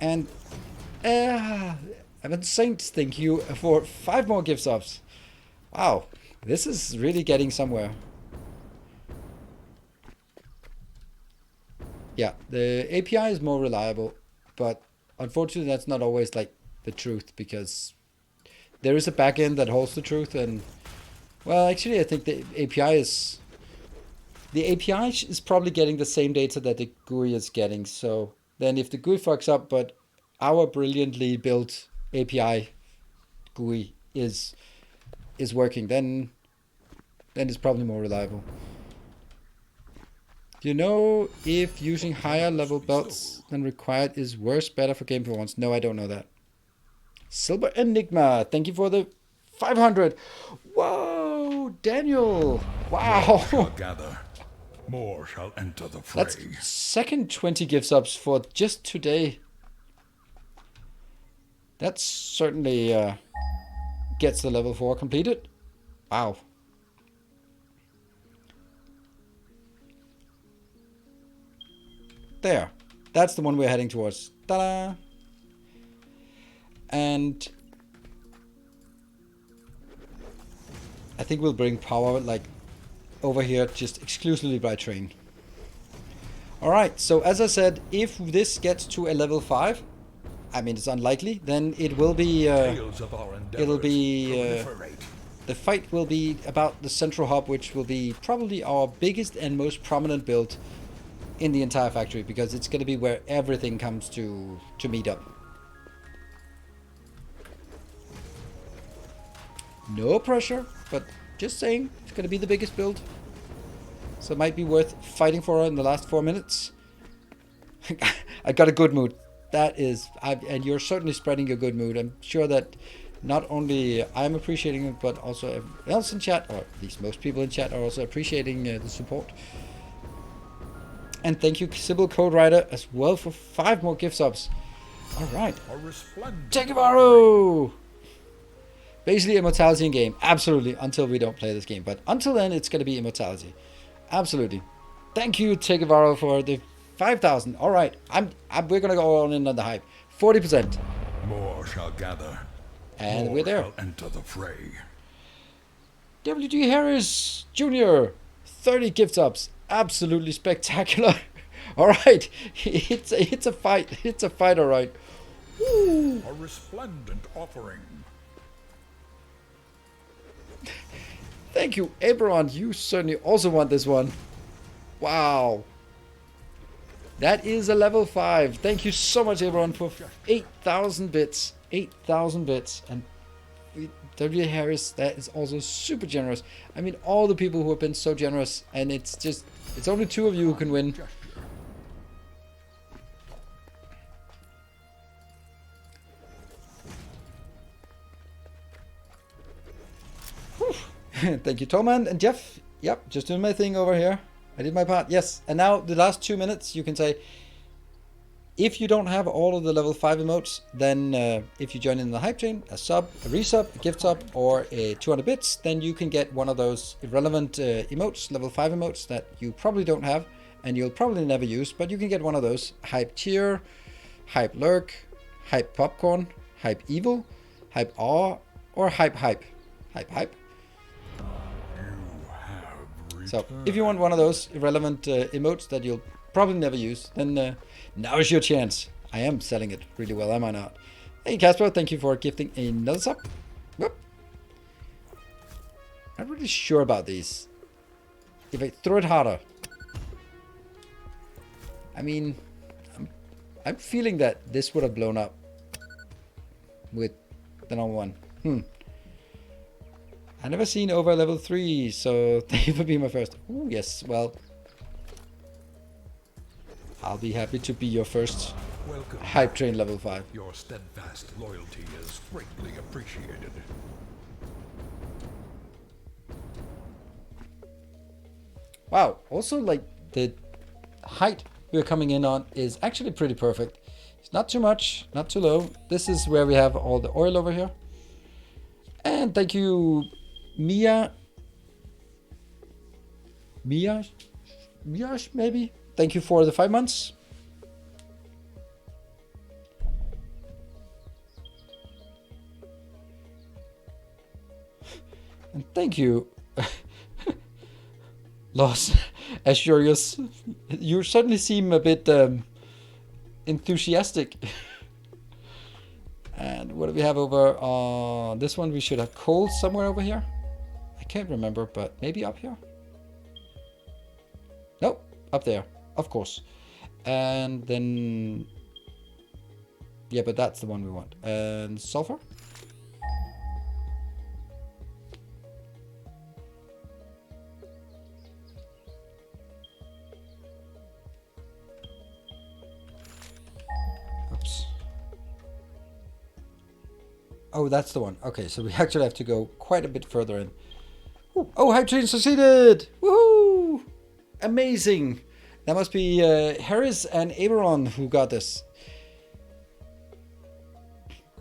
And Evan Saint, thank you for 5 more gift subs. Wow, this is really getting somewhere. Yeah, the API is more reliable, but unfortunately that's not always like the truth, because there is a backend that holds the truth, and well, actually I think the API is probably getting the same data that the GUI is getting. So then if the GUI fucks up, but our brilliantly built API GUI is working, then it's probably more reliable. Do you know if using higher level belts than required is worse, better for game performance? No, I don't know that. Silver Enigma, thank you for the 500. Whoa! Hello, Daniel. Wow. More shall gather. More shall enter the fray. That's second 20 gift subs for just today. That certainly gets the level 4 completed. Wow. There. That's the one we're heading towards. Ta-da! And I think we'll bring power like over here just exclusively by train. Alright, so as I said, if this gets to a level 5, I mean it's unlikely, then it will be it'll be the fight will be about the central hub, which will be probably our biggest and most prominent build in the entire factory, because it's going to be where everything comes to meet up. No pressure, but just saying, it's going to be the biggest build. So it might be worth fighting for in the last 4 minutes. I got a good mood. That is, and you're certainly spreading your good mood. I'm sure that not only I'm appreciating it, but also everyone else in chat, or at least most people in chat, are also appreciating the support. And thank you, Sybil Code Writer, as well for 5 more gift subs. All right. Tekevaro! Basically, immortality in game. Absolutely, until we don't play this game. But until then, it's going to be immortality. Absolutely. Thank you, Tekevaro, for the 5,000. All right. We're going to go all in on the hype. 40%. More shall gather. And more we're there. Shall enter the fray. WD Harris Jr. 30 gift subs. Absolutely spectacular. All right. It's a fight. It's a fight, all right. Woo. A resplendent offering. Thank you, Aberon. You certainly also want this one. Wow. That is a level 5. Thank you so much, Aberon, for 8,000 bits. 8,000 bits. And W. Harris, that is also super generous. I mean, all the people who have been so generous, and it's only 2 of you who can win. Thank you, Toman and Jeff. Yep, just doing my thing over here. I did my part. Yes, and now the last 2 minutes, you can say, if you don't have all of the level 5 emotes, then if you join in the hype train, a sub, a resub, a gift sub, or a 200 bits, then you can get one of those irrelevant emotes, level 5 emotes that you probably don't have, and you'll probably never use, but you can get one of those. Hype cheer, hype lurk, hype popcorn, hype evil, hype awe, or hype hype. Hype hype. So, if you want one of those irrelevant emotes that you'll probably never use, then now's your chance. I am selling it really well, am I not? Hey, Casper, thank you for gifting another sub. Whoop. I'm not really sure about these. If I throw it harder. I mean, I'm feeling that this would have blown up with the normal one. I never seen over level 3, so thank you for being my first. Oh yes, well, I'll be happy to be your first Welcome. hype train level 5. Your steadfast loyalty is greatly appreciated. Wow, also like the height we're coming in on is actually pretty perfect. It's not too much, not too low. This is where we have all the oil over here. And thank you, Miyash, maybe? Thank you for the 5 months. And thank you, Los Asurius. You certainly seem a bit enthusiastic. And what do we have over on this one? We should have coal somewhere over here. I can't remember, but maybe up here? Nope, up there, of course. And then, yeah, but that's the one we want. And sulfur? Oops. Oh, that's the one. Okay, so we actually have to go quite a bit further in. Ooh. Oh, hype train succeeded! Woohoo! Amazing! That must be Harris and Aberon who got this.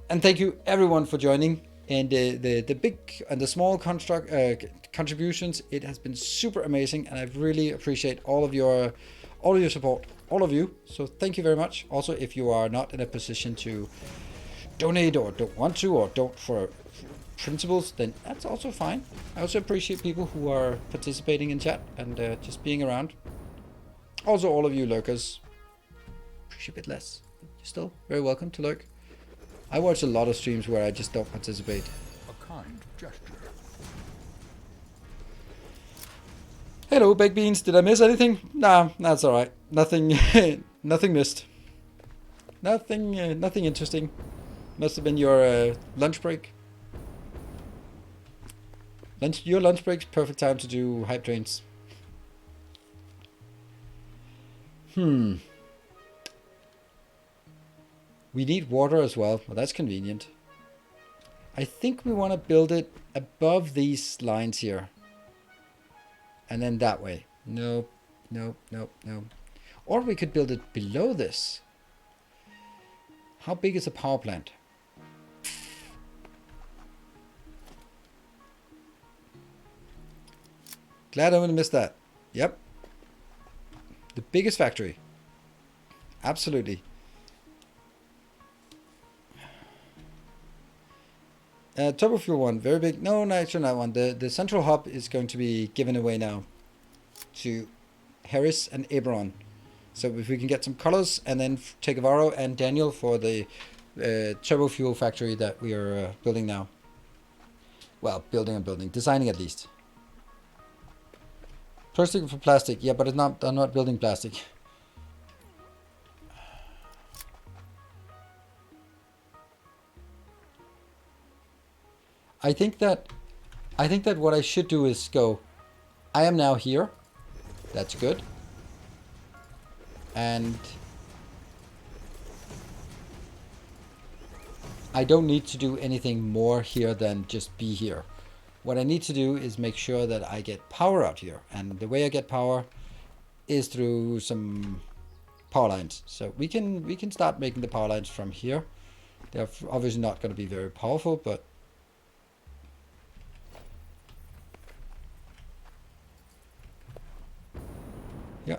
And thank you everyone for joining. And the big and the small contributions. It has been super amazing, and I really appreciate all of your support, all of you. So thank you very much. Also, if you are not in a position to donate or don't want to or don't for principles, then that's also fine. I also appreciate people who are participating in chat and just being around. Also, all of you lurkers, appreciate a bit less. You're still very welcome to lurk. I watch a lot of streams where I just don't participate. A kind gesture. Hello, baked beans. Did I miss anything? Nah, that's all right. Nothing, nothing missed. Nothing interesting. Must have been your lunch break. Your lunch break's perfect time to do hype trains. We need water as well. Well, that's convenient. I think we want to build it above these lines here. And then that way. Nope. Or we could build it below this. How big is a power plant? Glad I wouldn't miss that. Yep. The biggest factory. Absolutely. Turbo fuel one, very big. No, actually not one. The central hub is going to be given away now to Harris and Aberon. So if we can get some colors, and then take Avaro and Daniel for the turbo fuel factory that we are building now. Well, building, designing at least. Plastic for plastic, yeah, but it's not. I'm not building plastic. I think that what I should do is go, I am now here. That's good. And I don't need to do anything more here than just be here. What I need to do is make sure that I get power out here. And the way I get power is through some power lines. So we can start making the power lines from here. They're obviously not going to be very powerful, but yeah.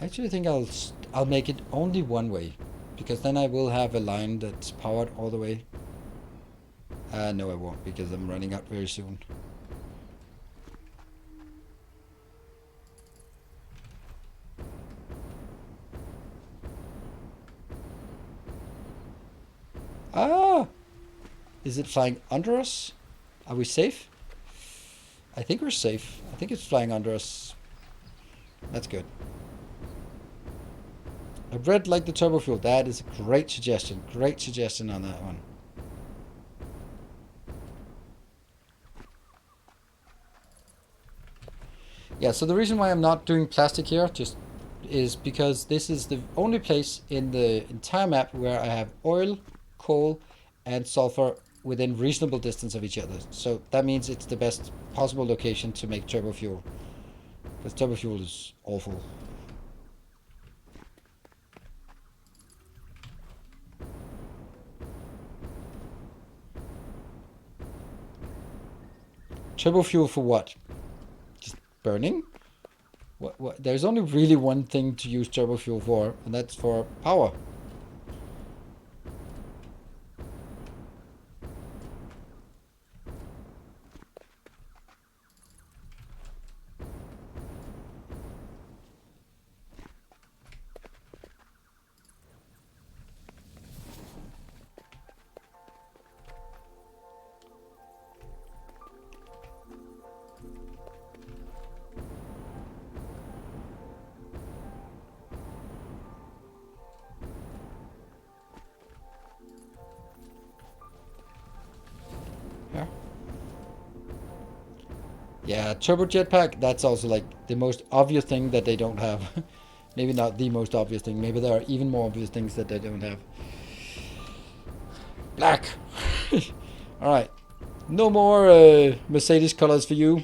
I actually think I'll make it only one way, because then I will have a line that's powered all the way. No, I won't, because I'm running out very soon. Ah! Is it flying under us? Are we safe? I think we're safe. I think it's flying under us. That's good. I read like the turbo fuel. That is a great suggestion. Great suggestion on that one. Yeah, so the reason why I'm not doing plastic here just is because this is the only place in the entire map where I have oil, coal, and sulfur within reasonable distance of each other. So that means it's the best possible location to make turbo fuel. Because turbo fuel is awful. Turbo fuel for what? Just burning? What? There's only really one thing to use turbo fuel for, and that's for power. Yeah, turbo jetpack, that's also like the most obvious thing that they don't have. Maybe not the most obvious thing. Maybe there are even more obvious things that they don't have. Black. All right. No more Mercedes colors for you.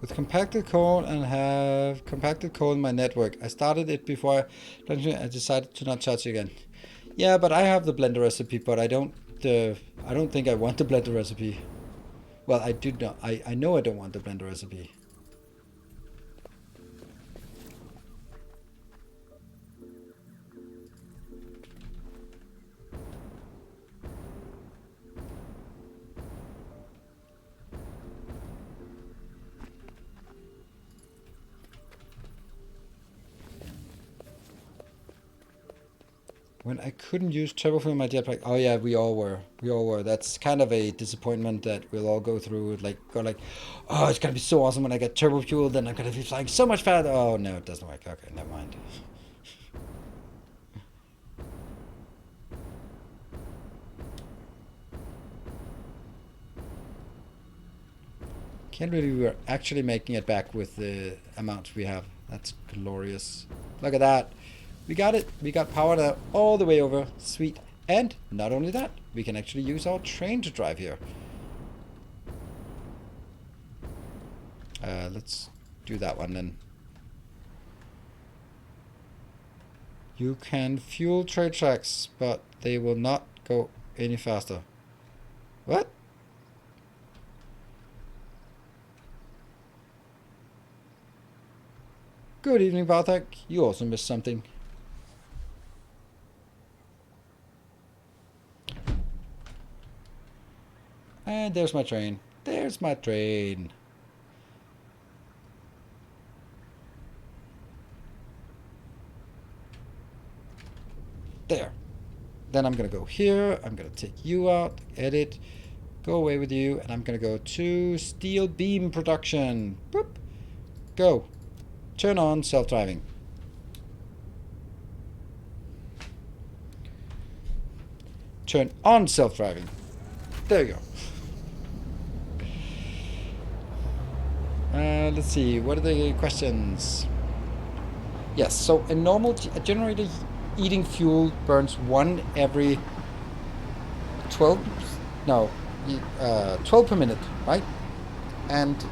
With compacted coal and have compacted coal in my network. I started it before I decided to not touch it again. Yeah, but I have the blender recipe, but I don't think I want the blender recipe. Well, I do not. I know I don't want the blender recipe. When I couldn't use turbo fuel in my jetpack. Oh yeah, we all were. We all were. That's kind of a disappointment that we'll all go through. Oh, it's gonna be so awesome when I get turbo fuel. Then I'm gonna be flying so much faster. Oh no, it doesn't work. Okay, never mind. Can't believe we were actually making it back with the amounts we have. That's glorious. Look at that. We got it. We got power now all the way over. Sweet. And not only that, we can actually use our train to drive here. Let's do that one then. You can fuel trade tracks, but they will not go any faster. What? Good evening, Bartek. You also missed something. And there's my train. There's my train. There. Then I'm going to go here. I'm going to take you out. Edit. Go away with you. And I'm going to go to steel beam production. Boop. Go. Turn on self-driving. Turn on self-driving. There you go. Let's see. What are the questions? Yes. So a normal generator eating fuel burns one every 12 per minute, right? And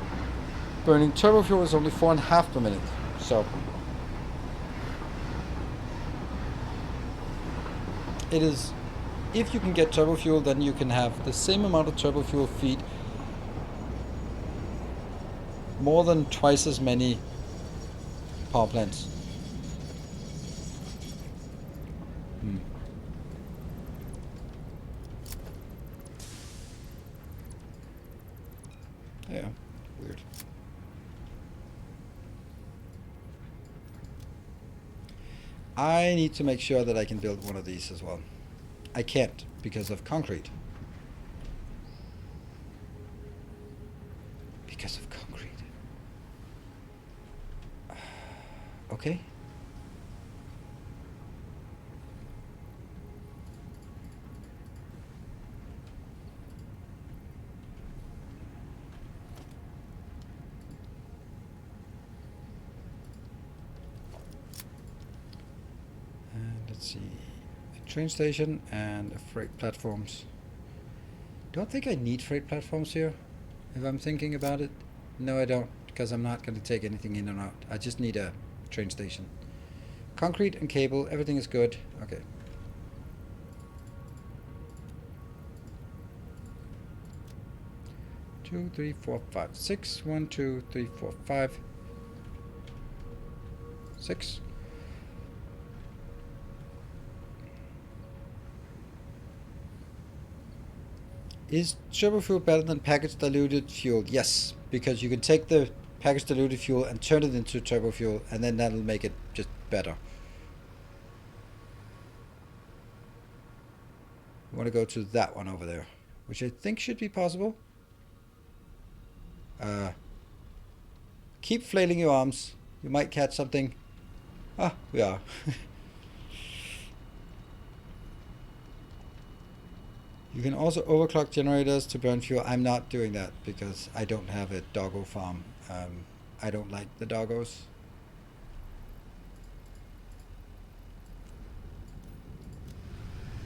burning turbo fuel is only 4.5 per minute. So it is, if you can get turbo fuel, then you can have the same amount of turbo fuel feed more than twice as many power plants. Yeah, weird. I need to make sure that I can build one of these as well. I can't because of concrete. Because of concrete. Okay. Let's see, a train station and a freight platforms. Don't think I need freight platforms here, if I'm thinking about it. No, I don't, because I'm not going to take anything in and out. I just need a train station. Concrete and cable, everything is good. Okay. Two, three, four, five, six. 1, 2, 3, 4, 5, 6. Is turbo fuel better than packaged diluted fuel? Yes, because you can take the packaged diluted fuel and turn it into turbo fuel, and then that'll make it just better. We want to go to that one over there, which I think should be possible. Keep flailing your arms. You might catch something. Ah, we are. You can also overclock generators to burn fuel. I'm not doing that because I don't have a doggo farm. I don't like the doggos.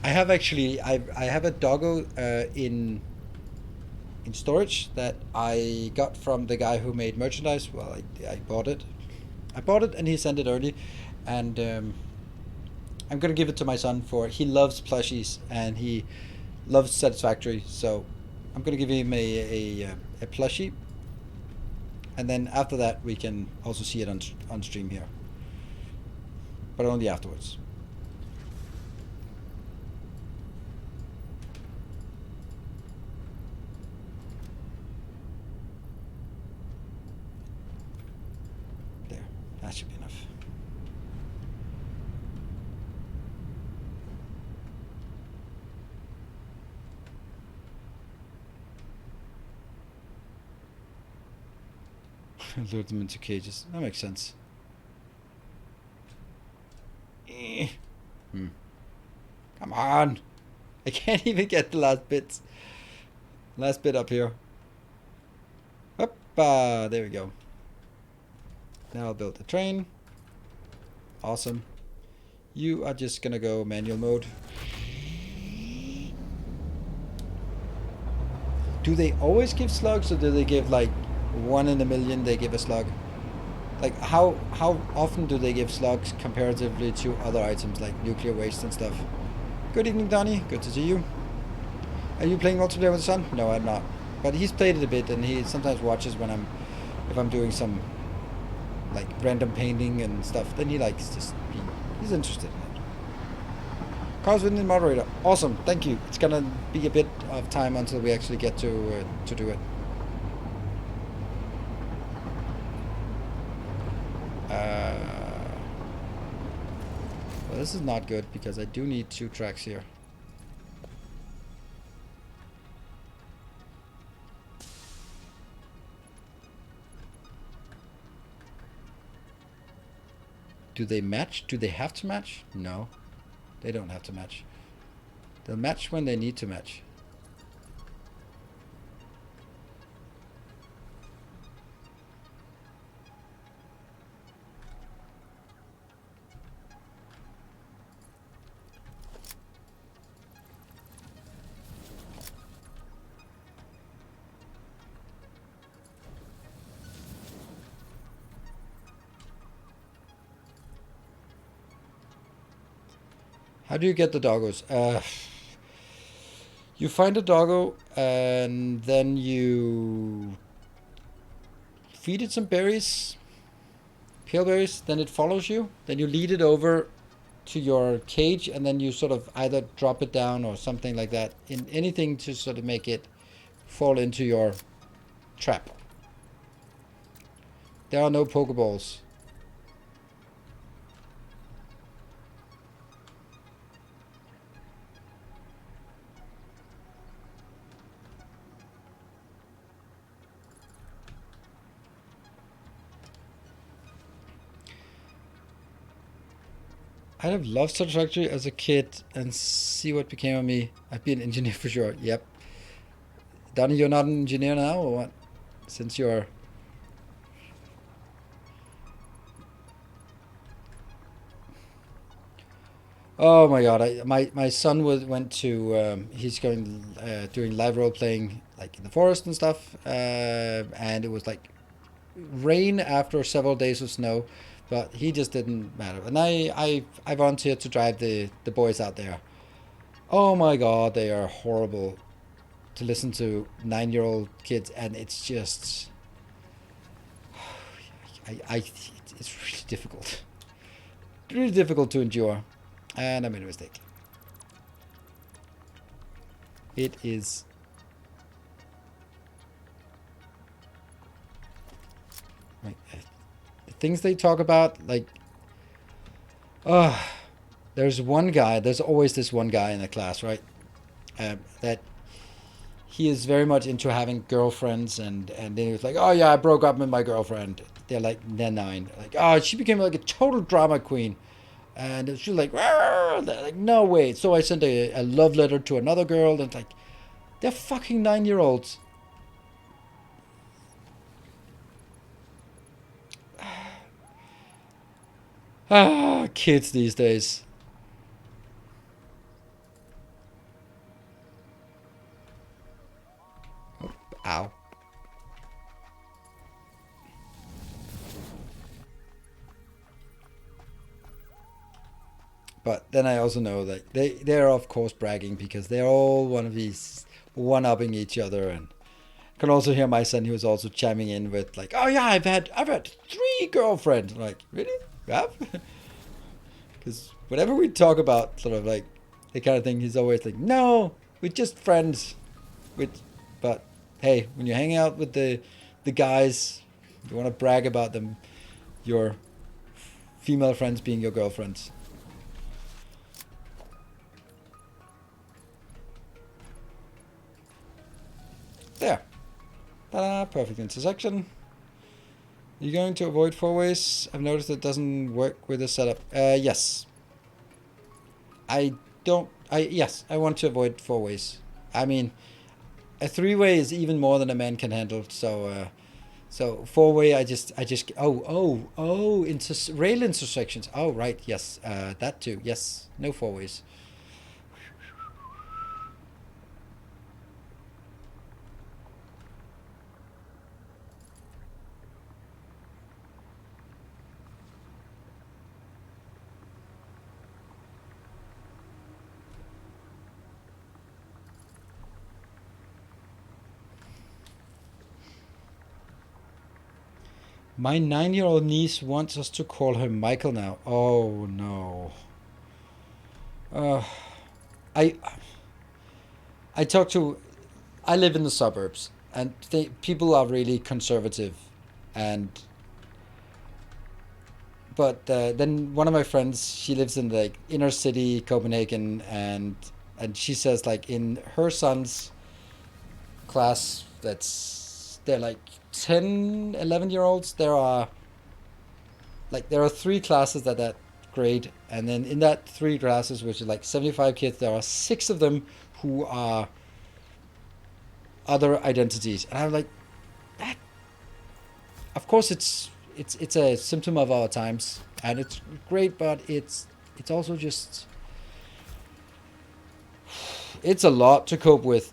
I have actually, I have a doggo in storage that I got from the guy who made merchandise. Well, I bought it. I bought it and he sent it early, and I'm gonna give it to my son for. He loves plushies and he loves Satisfactory, so I'm gonna give him a plushie, and then after that we can also see it on stream here, but only afterwards. There, that should be enough. Lure them into cages. That makes sense. Come on! I can't even get the last bits. Last bit up here. Hoppa! There we go. Now I'll build the train. Awesome. You are just gonna go manual mode. Do they always give slugs, or do they give like 1 in a million they give a slug? Like how often do they give slugs comparatively to other items like nuclear waste and stuff? Good evening, Donnie. Good to see you. Are you playing multiplayer with the son? No, I'm not. But he's played it a bit, and he sometimes watches when if I'm doing some like random painting and stuff. Then he likes he's interested in it. Carl's winning moderator. Awesome, thank you. It's gonna be a bit of time until we actually get to do it. Well, this is not good because I do need 2 tracks here. Do they match? Do they have to match? No, they don't have to match. They'll match when they need to match. How do you get the doggos? You find a doggo and then you feed it some berries, pale berries, then it follows you. Then you lead it over to your cage, and then you sort of either drop it down or something like that, in anything to sort of make it fall into your trap. There are no Pokeballs. I'd have loved Satisfactory as a kid and see what became of me. I'd be an engineer for sure. Yep. Donnie, you're not an engineer now, or what? Since you're... Oh my god, my son went to... he's going doing live role playing like in the forest and stuff. And it was like rain after several days of snow. But he just didn't matter. And I volunteered to drive the boys out there. Oh my god, they are horrible to listen to, 9-year-old kids, and it's just... it's really difficult. Really difficult to endure. And I made a mistake. It is... things they talk about, like, there's one guy, there's always this one guy in the class, right? That he is very much into having girlfriends, and then he was like, oh yeah, I broke up with my girlfriend. They're 9. Like, oh, she became like a total drama queen. And she was like, no way. So I sent a love letter to another girl, and it's like, they're fucking 9-year-olds. Kids these days. Oh, ow. But then I also know that they're of course bragging because they're all one of these one-upping each other, and can also hear my son, who was also chiming in with like, oh yeah, I've had 3 girlfriends. I'm like, really? You have? Because whenever we talk about sort of like the kind of thing, he's always like, no, we're just friends. But hey, when you're hanging out with the guys, you want to brag about them, your female friends being your girlfriends. There. Ta-da, perfect intersection. You're going to avoid 4-ways? I've noticed it doesn't work with this setup. Yes. Yes, I want to avoid 4-ways. I mean, a 3-way is even more than a man can handle, so 4-way, rail intersections. Oh, right, yes, that too, yes, no 4-ways. My 9-year-old niece wants us to call her Michael now. Oh no. I I talk to. I live in the suburbs, and people are really conservative, and but then one of my friends, she lives in the inner city Copenhagen, and she says like in her son's class, they're like 10, 11-year olds, there are 3 classes that grade, and then in that 3 classes, which is like 75 kids, there are 6 of them who are other identities. And I'm like, that, of course it's a symptom of our times, and it's great, but it's also just, it's a lot to cope with.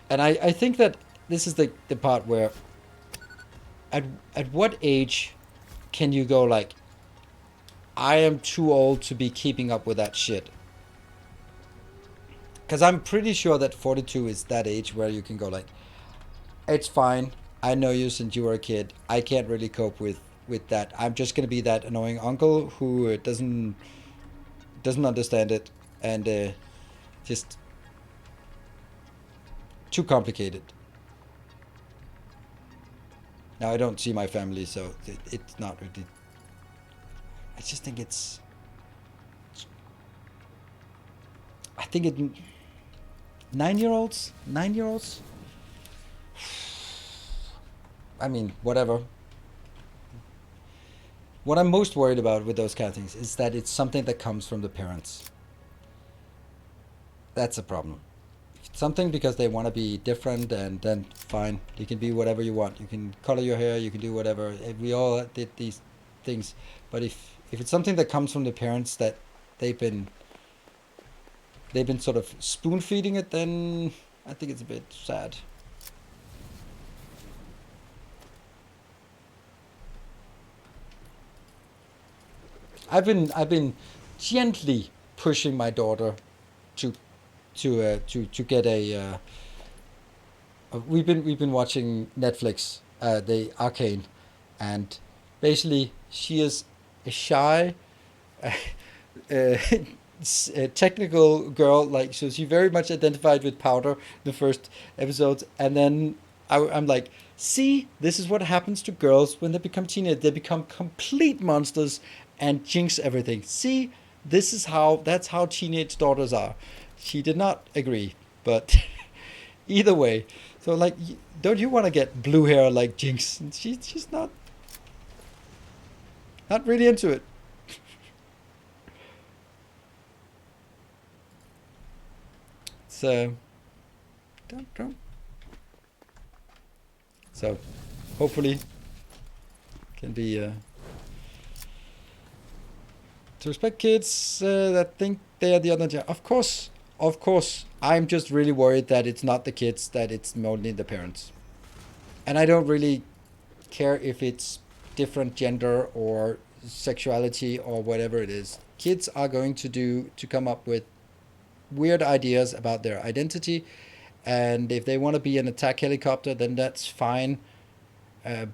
And I think that this is the part where at what age can you go like, I am too old to be keeping up with that shit? Because I'm pretty sure that 42 is that age where you can go like, it's fine, I know you since you were a kid, I can't really cope with that. I'm just gonna be that annoying uncle who doesn't understand it, and just too complicated. Now I don't see my family, so it's not really. I just think it's. I think it. 9-year-olds. I mean, whatever. What I'm most worried about with those kind of things is that it's something that comes from the parents. That's a problem. If it's something because they want to be different, and then fine, you can be whatever you want. You can color your hair, you can do whatever. We all did these things. But if it's something that comes from the parents, that they've been sort of spoon feeding it, then I think it's a bit sad. I've been gently pushing my daughter to get a. We've been watching Netflix, the Arcane, and basically she is a shy, a technical girl. Like, so she very much identified with Powder the first episodes, and then I'm like, see, this is what happens to girls when they become teenagers. They become complete monsters and jinx everything. See, that's how teenage daughters are. She did not agree, but either way. So like, don't you want to get blue hair like Jinx? And she's not really into it. So don't. So hopefully can be to respect kids that think they are the other gender. Of course. I'm just really worried that it's not the kids, that it's only the parents. And I don't really care if it's different gender or sexuality or whatever it is. Kids are going to come up with weird ideas about their identity, and if they want to be an attack helicopter, then that's fine.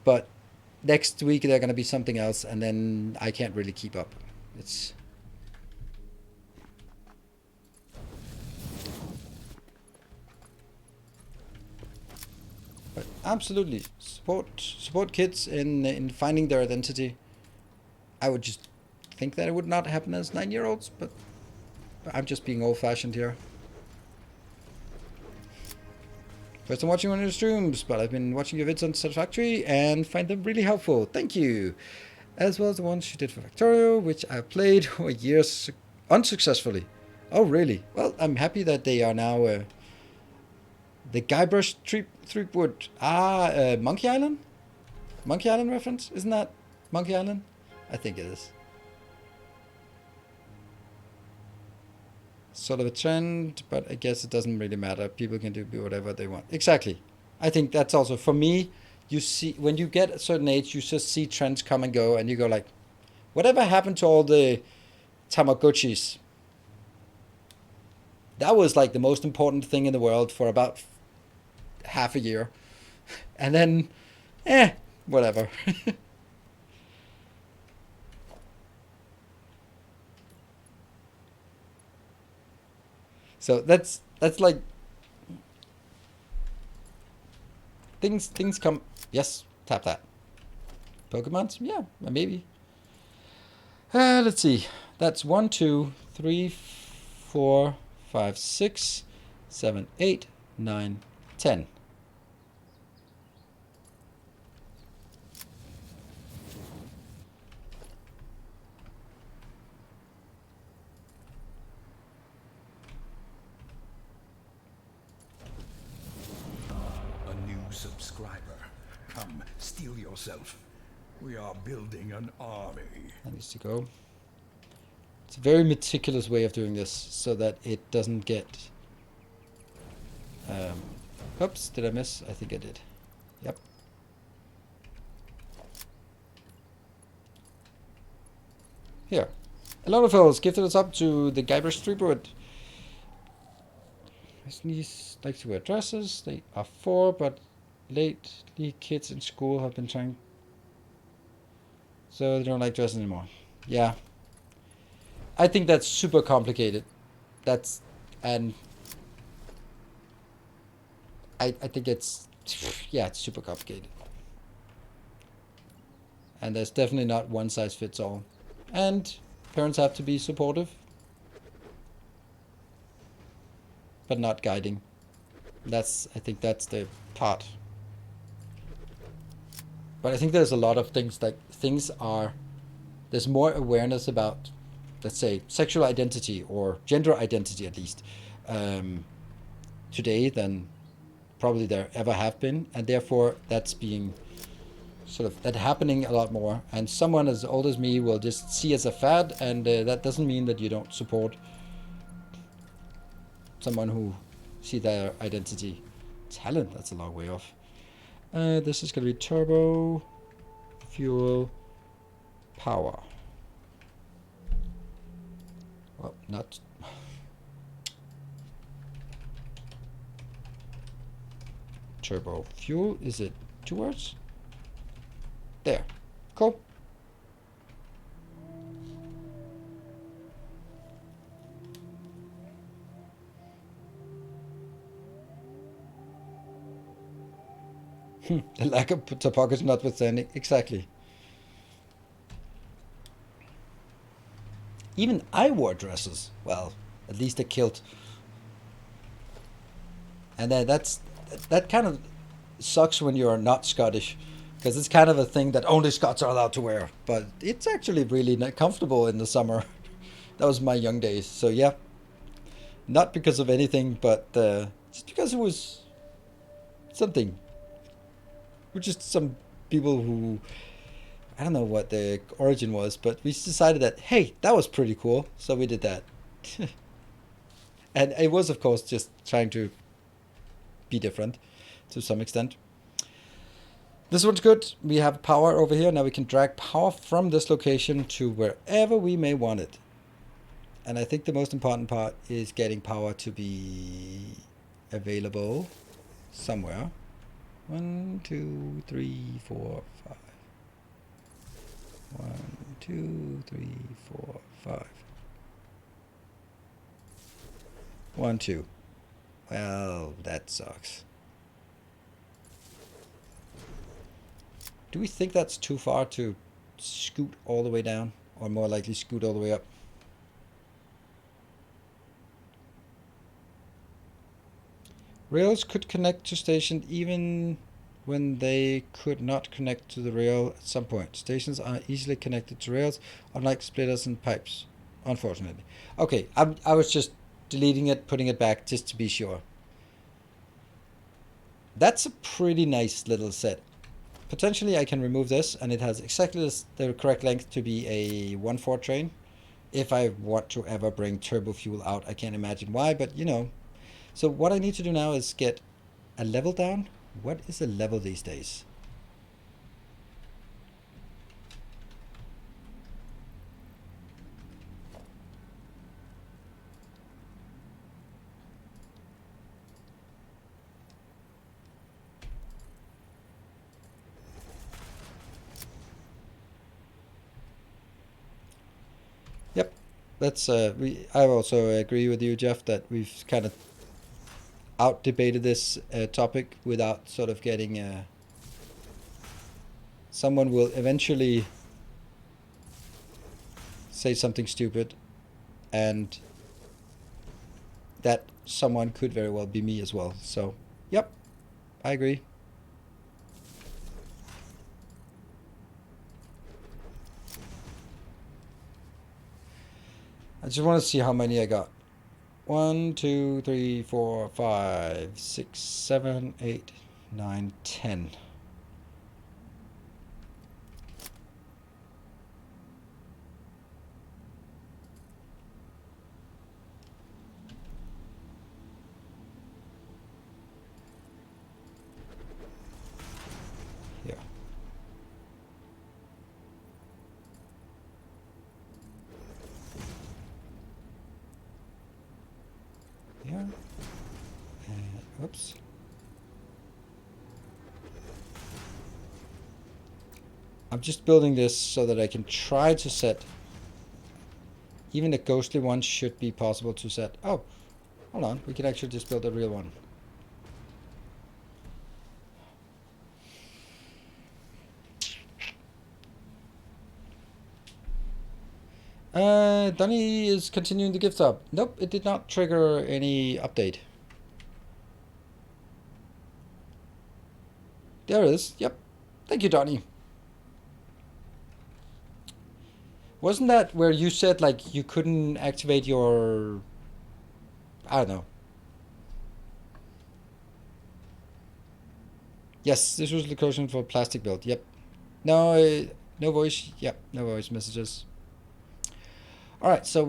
But next week they're going to be something else, and then I can't really keep up. It's but absolutely support kids in finding their identity. I would just think that it would not happen as 9-year-olds, but I'm just being old-fashioned here. First I'm watching one of your streams, but I've been watching your vids on Satisfactory and find them really helpful. Thank you. As well as the ones you did for Factorio, which I've played for years unsuccessfully. Oh, really? Well, I'm happy that they are now the Guybrush Threepwood. Monkey Island? Monkey Island reference? Isn't that Monkey Island? I think it is. Sort of a trend, but I guess it doesn't really matter. People can do whatever they want. Exactly. I think that's also, for me, you see, when you get a certain age, you just see trends come and go, and you go like, whatever happened to all the Tamagotchis? That was like the most important thing in the world for about half a year. And then, whatever. So that's like things come. Yes, tap that. Pokemons? Yeah, maybe. Let's see. That's 1, 2, 3, 4, 5, 6, 7, 8, 9, 10. Subscriber. Come, steel yourself. We are building an army. That needs to go. It's a very meticulous way of doing this so that it doesn't get... oops, did I miss? I think I did. Yep. Here. A lot of fellows gifted us up to the Guybrush Threepwood. His niece likes to wear dresses. They are 4, but lately kids in school have been trying, so they don't like dresses anymore. Yeah, I think that's super complicated. And I think it's super complicated, and there's definitely not one size fits all, and parents have to be supportive but not guiding. I think that's the part. But I think there's a lot of things there's more awareness about, let's say, sexual identity or gender identity at least today than probably there ever have been, and therefore that's being that happening a lot more. And someone as old as me will just see as a fad, and that doesn't mean that you don't support someone who see their identity. Talent, that's a long way off. This is going to be turbo, fuel, power. Well, not... Turbo, fuel, is it 2 words? There. Cool. The lack of topography notwithstanding. Exactly. Even I wore dresses. Well, at least a kilt. And that kind of sucks when you're not Scottish, because it's kind of a thing that only Scots are allowed to wear. But it's actually really comfortable in the summer. That was my young days. So yeah, not because of anything, but just because it was something. We're just some people who, I don't know what the origin was, but we decided that, hey, that was pretty cool, so we did that. And it was, of course, just trying to be different to some extent. This one's good. We have power over here. Now we can drag power from this location to wherever we may want it. And I think the most important part is getting power to be available somewhere. 1, 2, 3, 4, 5. 1, 2, 3, 4, 5. 1, 2. Well, that sucks. Do we think that's too far to scoot all the way down? Or more likely scoot all the way up? Rails could connect to station even when they could not connect to the rail at some point. Stations are easily connected to rails, unlike splitters and pipes, unfortunately. Okay, I was just deleting it, putting it back, just to be sure. That's a pretty nice little set. Potentially I can remove this, and it has exactly the correct length to be a 1/4 train. If I want to ever bring turbo fuel out, I can't imagine why, but you know. So what I need to do now is get a level down. What is a level these days? Yep, that's I also agree with you, Jeff, that we've kind of out debated this topic without sort of getting someone will eventually say something stupid, and that someone could very well be me as well. So yep, I agree. I just want to see how many I got. 1, 2, 3, 4, 5, 6, 7, 8, 9, 10. Here. Here. And oops. I'm just building this so that I can try to set. Even the ghostly one should be possible to set. Oh, hold on. We can actually just build a real one. Donnie is continuing the gift sub. Nope, it did not trigger any update. There it is. Yep. Thank you, Donnie. Wasn't that where you said, like, you couldn't activate your... I don't know. Yes, this was the location for plastic build. Yep. No, no voice. Yep, no voice messages. Alright, so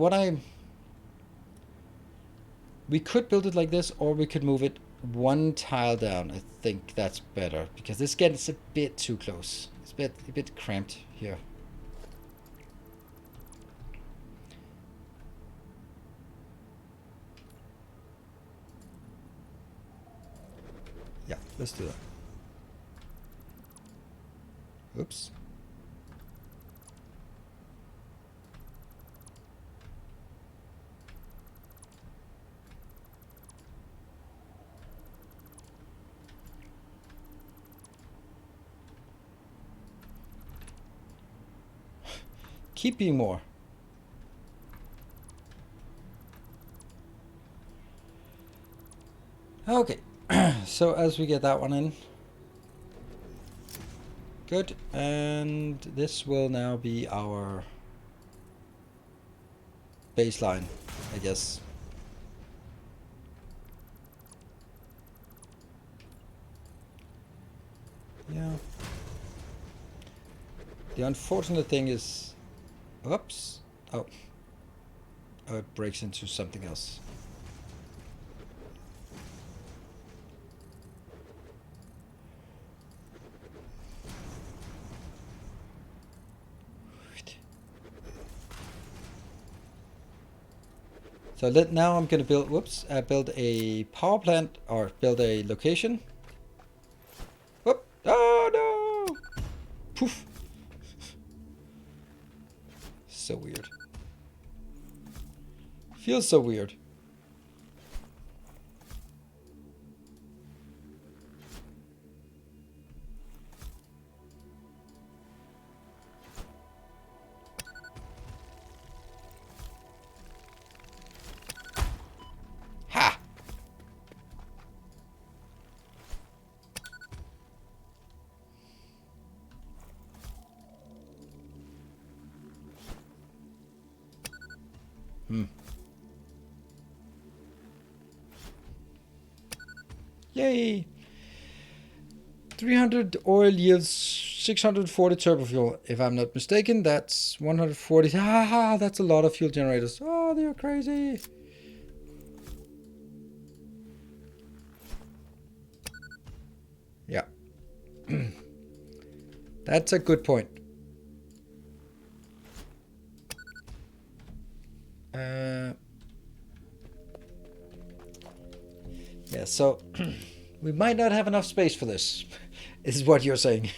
we could build it like this, or we could move it one tile down. I think that's better, because this gets a bit too close. It's a bit cramped here. Yeah, let's do that. Oops. Keep being more. Okay. so as we get that one in. Good, and this will now be our baseline, I guess. Yeah. The unfortunate thing is, oops, oh, it breaks into something else. So now I'm gonna build, build a power plant, or build a location. Whoop, oh no! Poof. So weird. Feels so weird. Ha! Yay! 300 oil yields 640 turbo fuel. If I'm not mistaken, that's 140. Ah, that's a lot of fuel generators. Oh, they're crazy. Yeah. That's a good point. Yeah, so we might not have enough space for this, is what you're saying.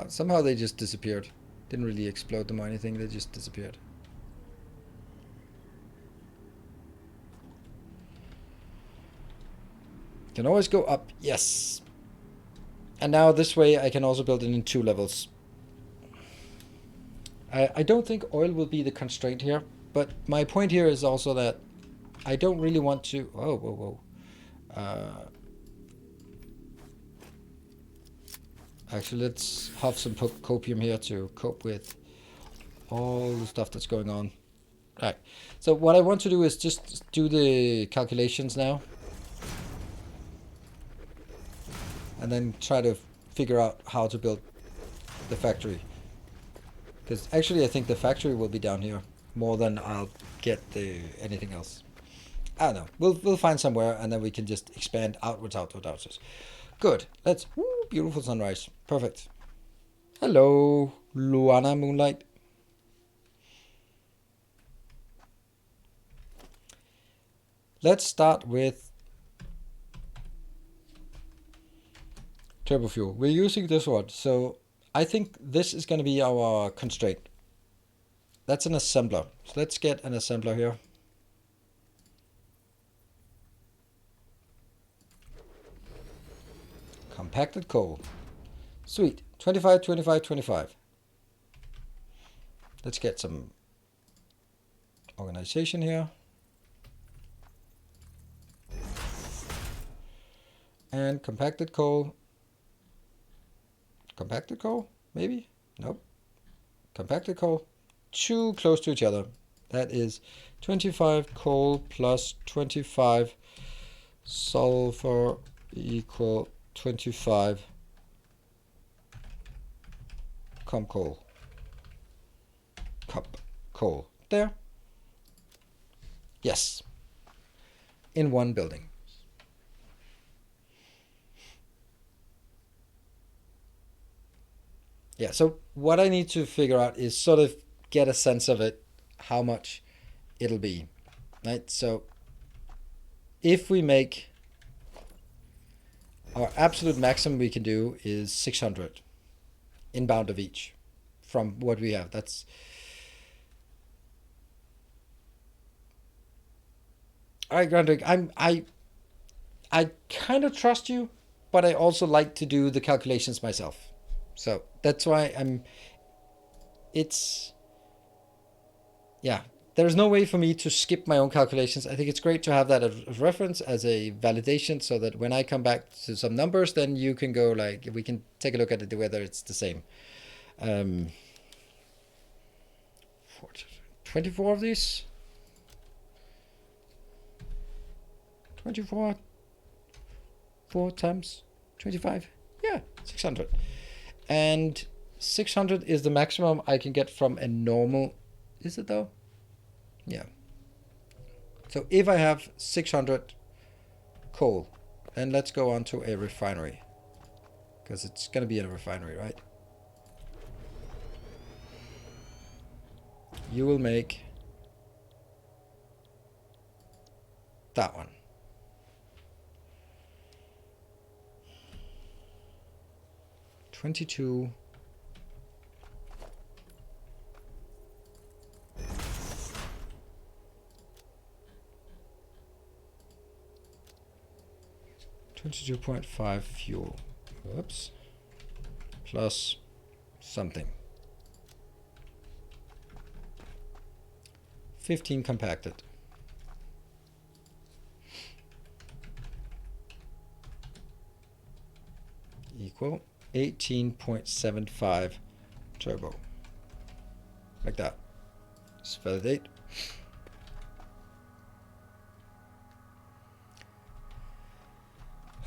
Somehow they just disappeared. Didn't really explode them or anything, they just disappeared. Can always go up, yes. And now this way I can also build it in 2 levels. I don't think oil will be the constraint here, but my point here is also that I don't really want to... Oh, whoa, whoa. Actually, let's have some copium here to cope with all the stuff that's going on. Alright, so what I want to do is just do the calculations now. And then try to figure out how to build the factory. Because actually I think the factory will be down here more than I'll get anything else. I don't know. We'll find somewhere and then we can just expand outwards. Good. Let's... Woo, beautiful sunrise. Perfect. Hello, Luana Moonlight. Let's start with turbo fuel. We're using this one, so I think this is going to be our constraint. That's an assembler. So let's get an assembler here. Compacted coal. Sweet. 25, 25, 25. Let's get some organization here. And compacted coal. Compacted coal? Maybe? Nope. Compacted coal. Too close to each other. That is 25 coal plus 25 sulfur equal 25 coal. Cup coal. There. Yes. In one building. Yeah, so what I need to figure out is sort of get a sense of it, how much it'll be, right? So if we make our absolute maximum we can do is 600 inbound of each from what we have. That's all right, Grandrick. I kind of trust you, but I also like to do the calculations myself. So that's why there's no way for me to skip my own calculations. I think it's great to have that as reference, as a validation, so that when I come back to some numbers, then you can go like, we can take a look at it, whether it's the same. 24 of these. 24, 4 times 25. Yeah, 600. And 600 is the maximum I can get from a normal. Is it though? Yeah. So if I have 600 coal, then let's go on to a refinery. Because it's going to be in a refinery, right? You will make that one. $22. $22.5 fuel. Whoops. Plus something. 15 compacted. Equal 18.75 turbo. Like that. Let's validate.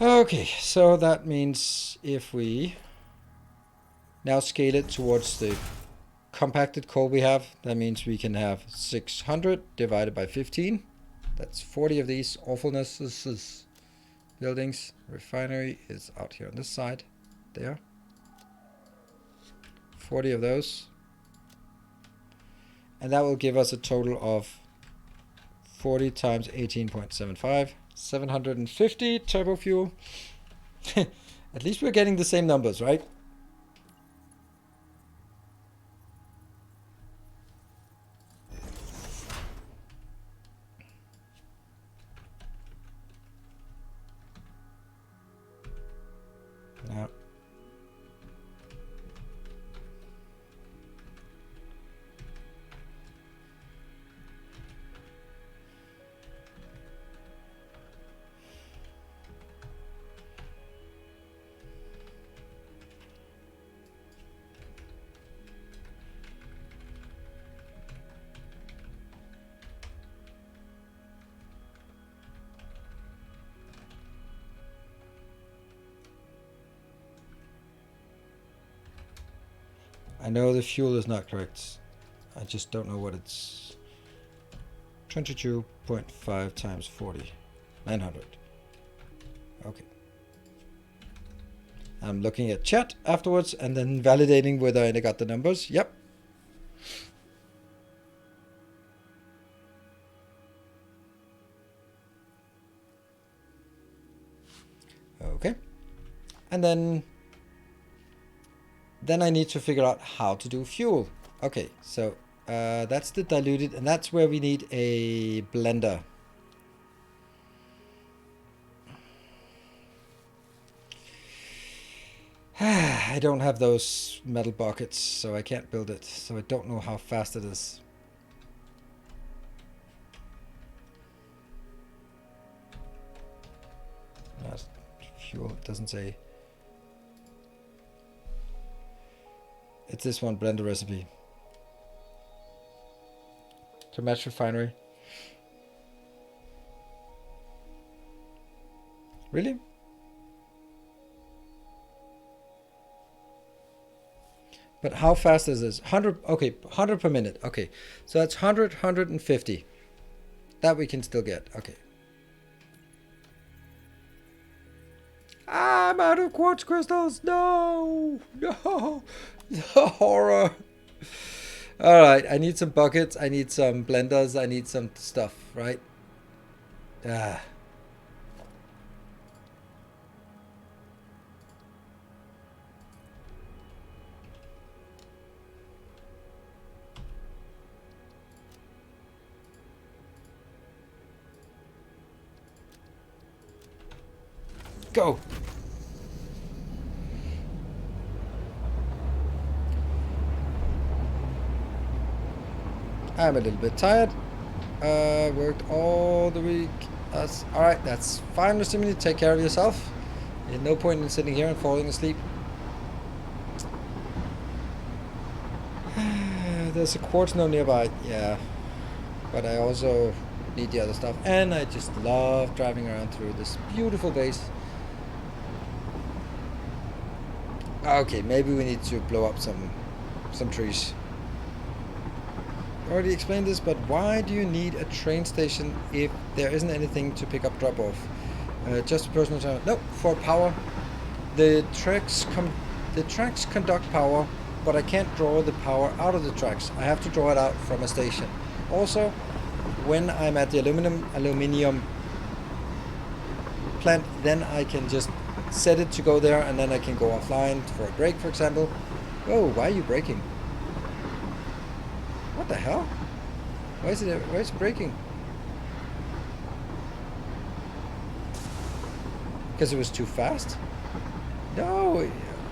Okay, so that means if we now scale it towards the compacted coal we have, that means we can have 600 divided by 15. That's 40 of these awfulnesses. Buildings. Refinery is out here on this side. There. 40 of those. And that will give us a total of 40 times 18.75. 750 turbo fuel. At least we're getting the same numbers, right? Yeah. I know the fuel is not correct. I just don't know what it's. 22.5 times 40. 900. Okay. I'm looking at chat afterwards and then validating whether I got the numbers. Yep. Okay. And then I need to figure out how to do fuel. Okay, so that's the diluted, and that's where we need a blender. I don't have those metal buckets, so I can't build it. So I don't know how fast it is. That's fuel, it doesn't say. It's this one, blender recipe. To match refinery. Really? But how fast is this? 100, okay, 100 per minute. Okay, so that's 100, 150. That we can still get, okay. I'm out of quartz crystals, no, no, the horror. All right, I need some buckets, I need some blenders, I need some stuff, right? Ah. Go. I'm a little bit tired. Worked all the week. That's alright, that's fine, Mr. Mini. Take care of yourself. There's no point in sitting here and falling asleep. There's a quartz node nearby, yeah. But I also need the other stuff. And I just love driving around through this beautiful base. Okay, maybe we need to blow up some trees. I already explained this, but why do you need a train station if there isn't anything to pick up drop off? Just a personal channel. No, for power. The tracks conduct power, but I can't draw the power out of the tracks. I have to draw it out from a station. Also, when I'm at the aluminium plant, then I can just set it to go there, and then I can go offline for a break, for example. Oh, why are you braking? What the hell? Why is it braking? Because it was too fast? No,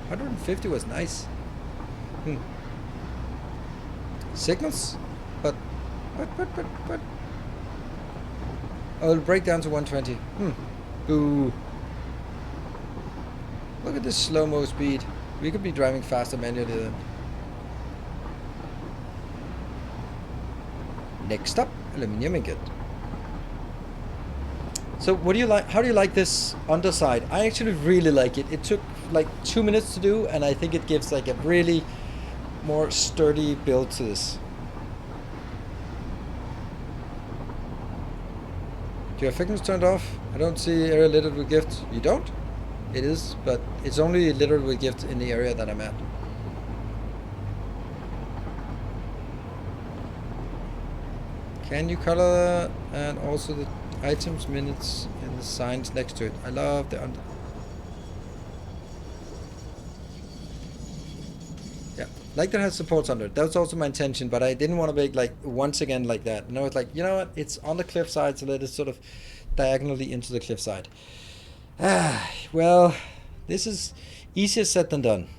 150 was nice. Signals? But. Oh, it'll break down to 120. Boo. Look at this slow-mo speed. We could be driving faster manually then. Next up, aluminium ingot. So what do you like? How do you like this underside? I actually really like it. It took like 2 minutes to do, and I think it gives like a really more sturdy build to this. Do you have Fixmas turned off? I don't see area littered with gifts. You don't? It is, but it's only littered with gifts in the area that I'm at. Can you color and also the items, minutes, and the signs next to it? I love the under. Yeah, like that has supports under it. That was also my intention, but I didn't want to make like once again like that. And I was like, you know what? It's on the cliff side, so let it sort of diagonally into the cliff side. Well, this is easier said than done.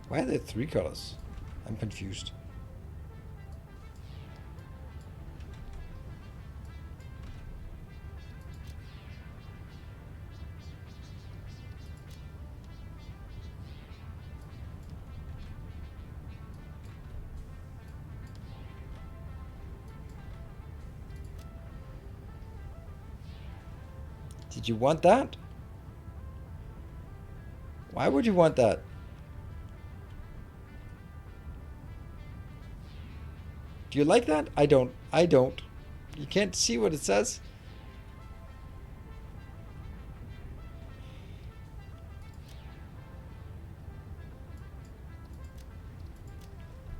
Why are there 3 colors? I'm confused. Did you want that? Why would you want that? Do you like that? I don't. I don't. You can't see what it says.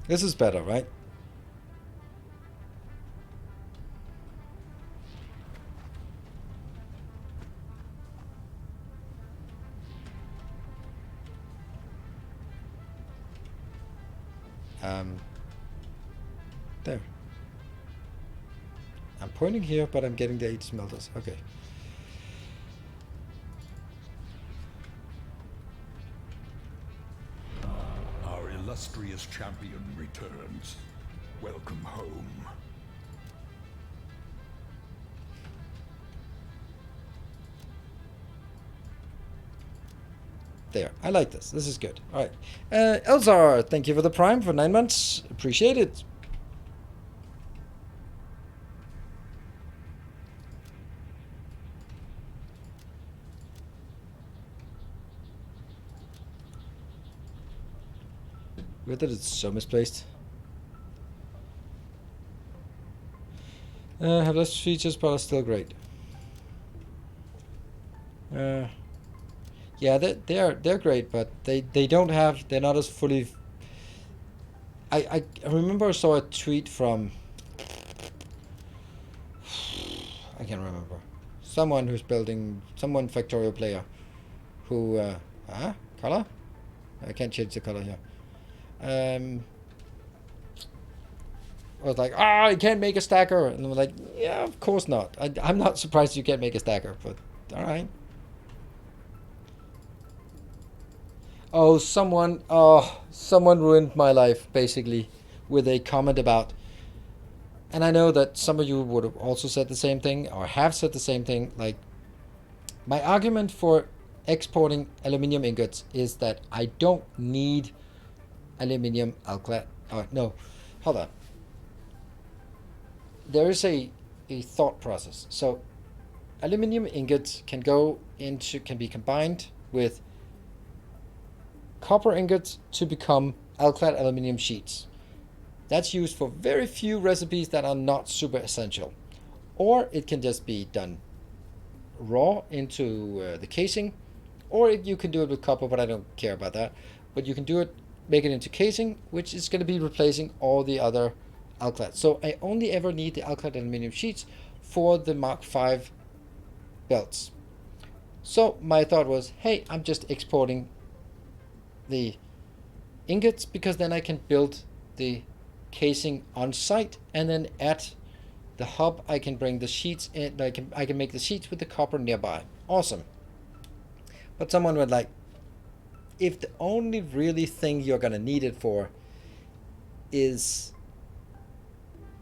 This is better, right? There. I'm pointing here, but I'm getting the 8 smelters. Okay. Our illustrious champion returns. Welcome home. There. I like this. This is good. All right. Elzar, thank you for the Prime for 9 months. Appreciate it. Weird that it's so misplaced. Have less features, but are still great. Yeah, they're great, but they don't have, they're not as fully. I remember I saw a tweet from, I can't remember, someone who's building, someone Factorio player who, color? I can't change the color here. Was like, I can't make a stacker. And I was like, yeah, of course not. I'm not surprised you can't make a stacker, but all right. Oh, someone ruined my life, basically, with a comment about, and I know that some of you would have also said the same thing, or have said the same thing, like, my argument for exporting aluminium ingots is that I don't need aluminium alclad. Oh, no, hold on. There is a thought process. So aluminium ingots can be combined with copper ingots to become alclad aluminium sheets. That's used for very few recipes that are not super essential. Or it can just be done raw into the casing, or you can do it with copper, but I don't care about that. But you can do it, make it into casing, which is going to be replacing all the other alclad. So I only ever need the alclad aluminium sheets for the Mark V belts. So my thought was, hey, I'm just exporting the ingots, because then I can build the casing on site, and then at the hub I can bring the sheets in. I can make the sheets with the copper nearby. Awesome. But someone would like, if the only really thing you're gonna need it for is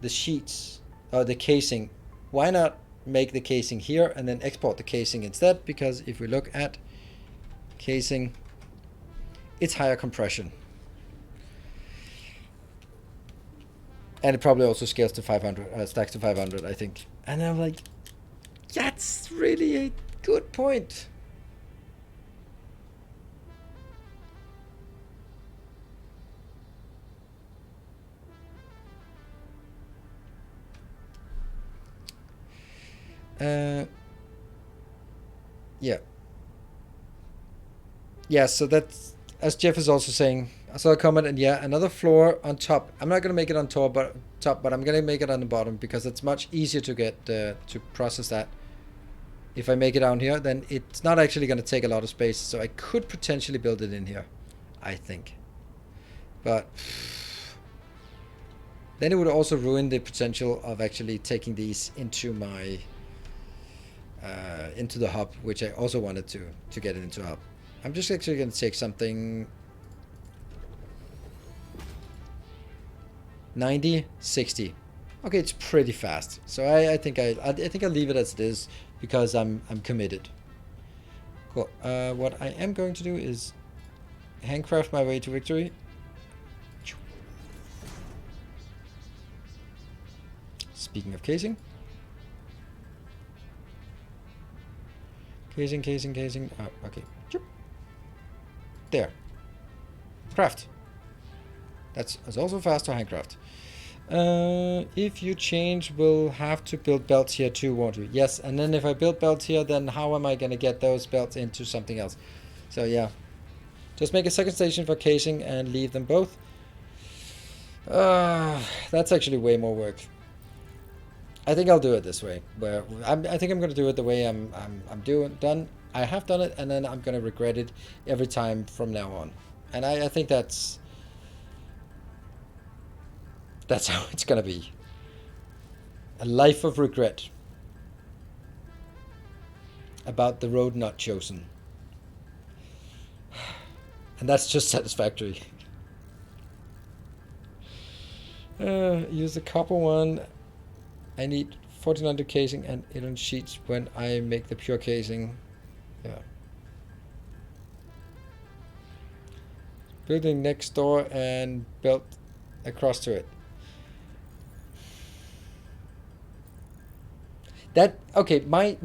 the sheets or the casing, why not make the casing here and then export the casing instead? Because if we look at casing, it's higher compression. And it probably also scales to 500, stacks to 500, I think. And I'm like, that's really a good point. Yeah. Yeah, so that's, as Jeff is also saying, I saw a comment, and yeah, another floor on top. I'm not going to make it on top, but I'm going to make it on the bottom, because it's much easier to get to process that. If I make it down here, then it's not actually going to take a lot of space, so I could potentially build it in here, I think. But then it would also ruin the potential of actually taking these into my into the hub, which I also wanted to get it into hub. I'm just actually going to take something 90, 60. Okay, it's pretty fast. So I think I think I'll leave it as it is, because I'm committed. Cool. What I am going to do is handcraft my way to victory. Speaking of casing. Casing. Oh, okay. There. Craft. That's also fast to handcraft. If you change, we'll have to build belts here too, won't we? Yes, and then if I build belts here, then how am I going to get those belts into something else? So yeah. Just make a second station for casing and leave them both. That's actually way more work. I think I'll do it this way. Where I think I'm going to do it the way I'm done. I have done it, and then I'm going to regret it every time from now on. And I think that's how it's going to be. A life of regret about the road not chosen. And that's just Satisfactory. Use the copper one. I need 1400 casing and 800 sheets when I make the pure casing. Yeah. Building next door and belt across to it. That, okay, my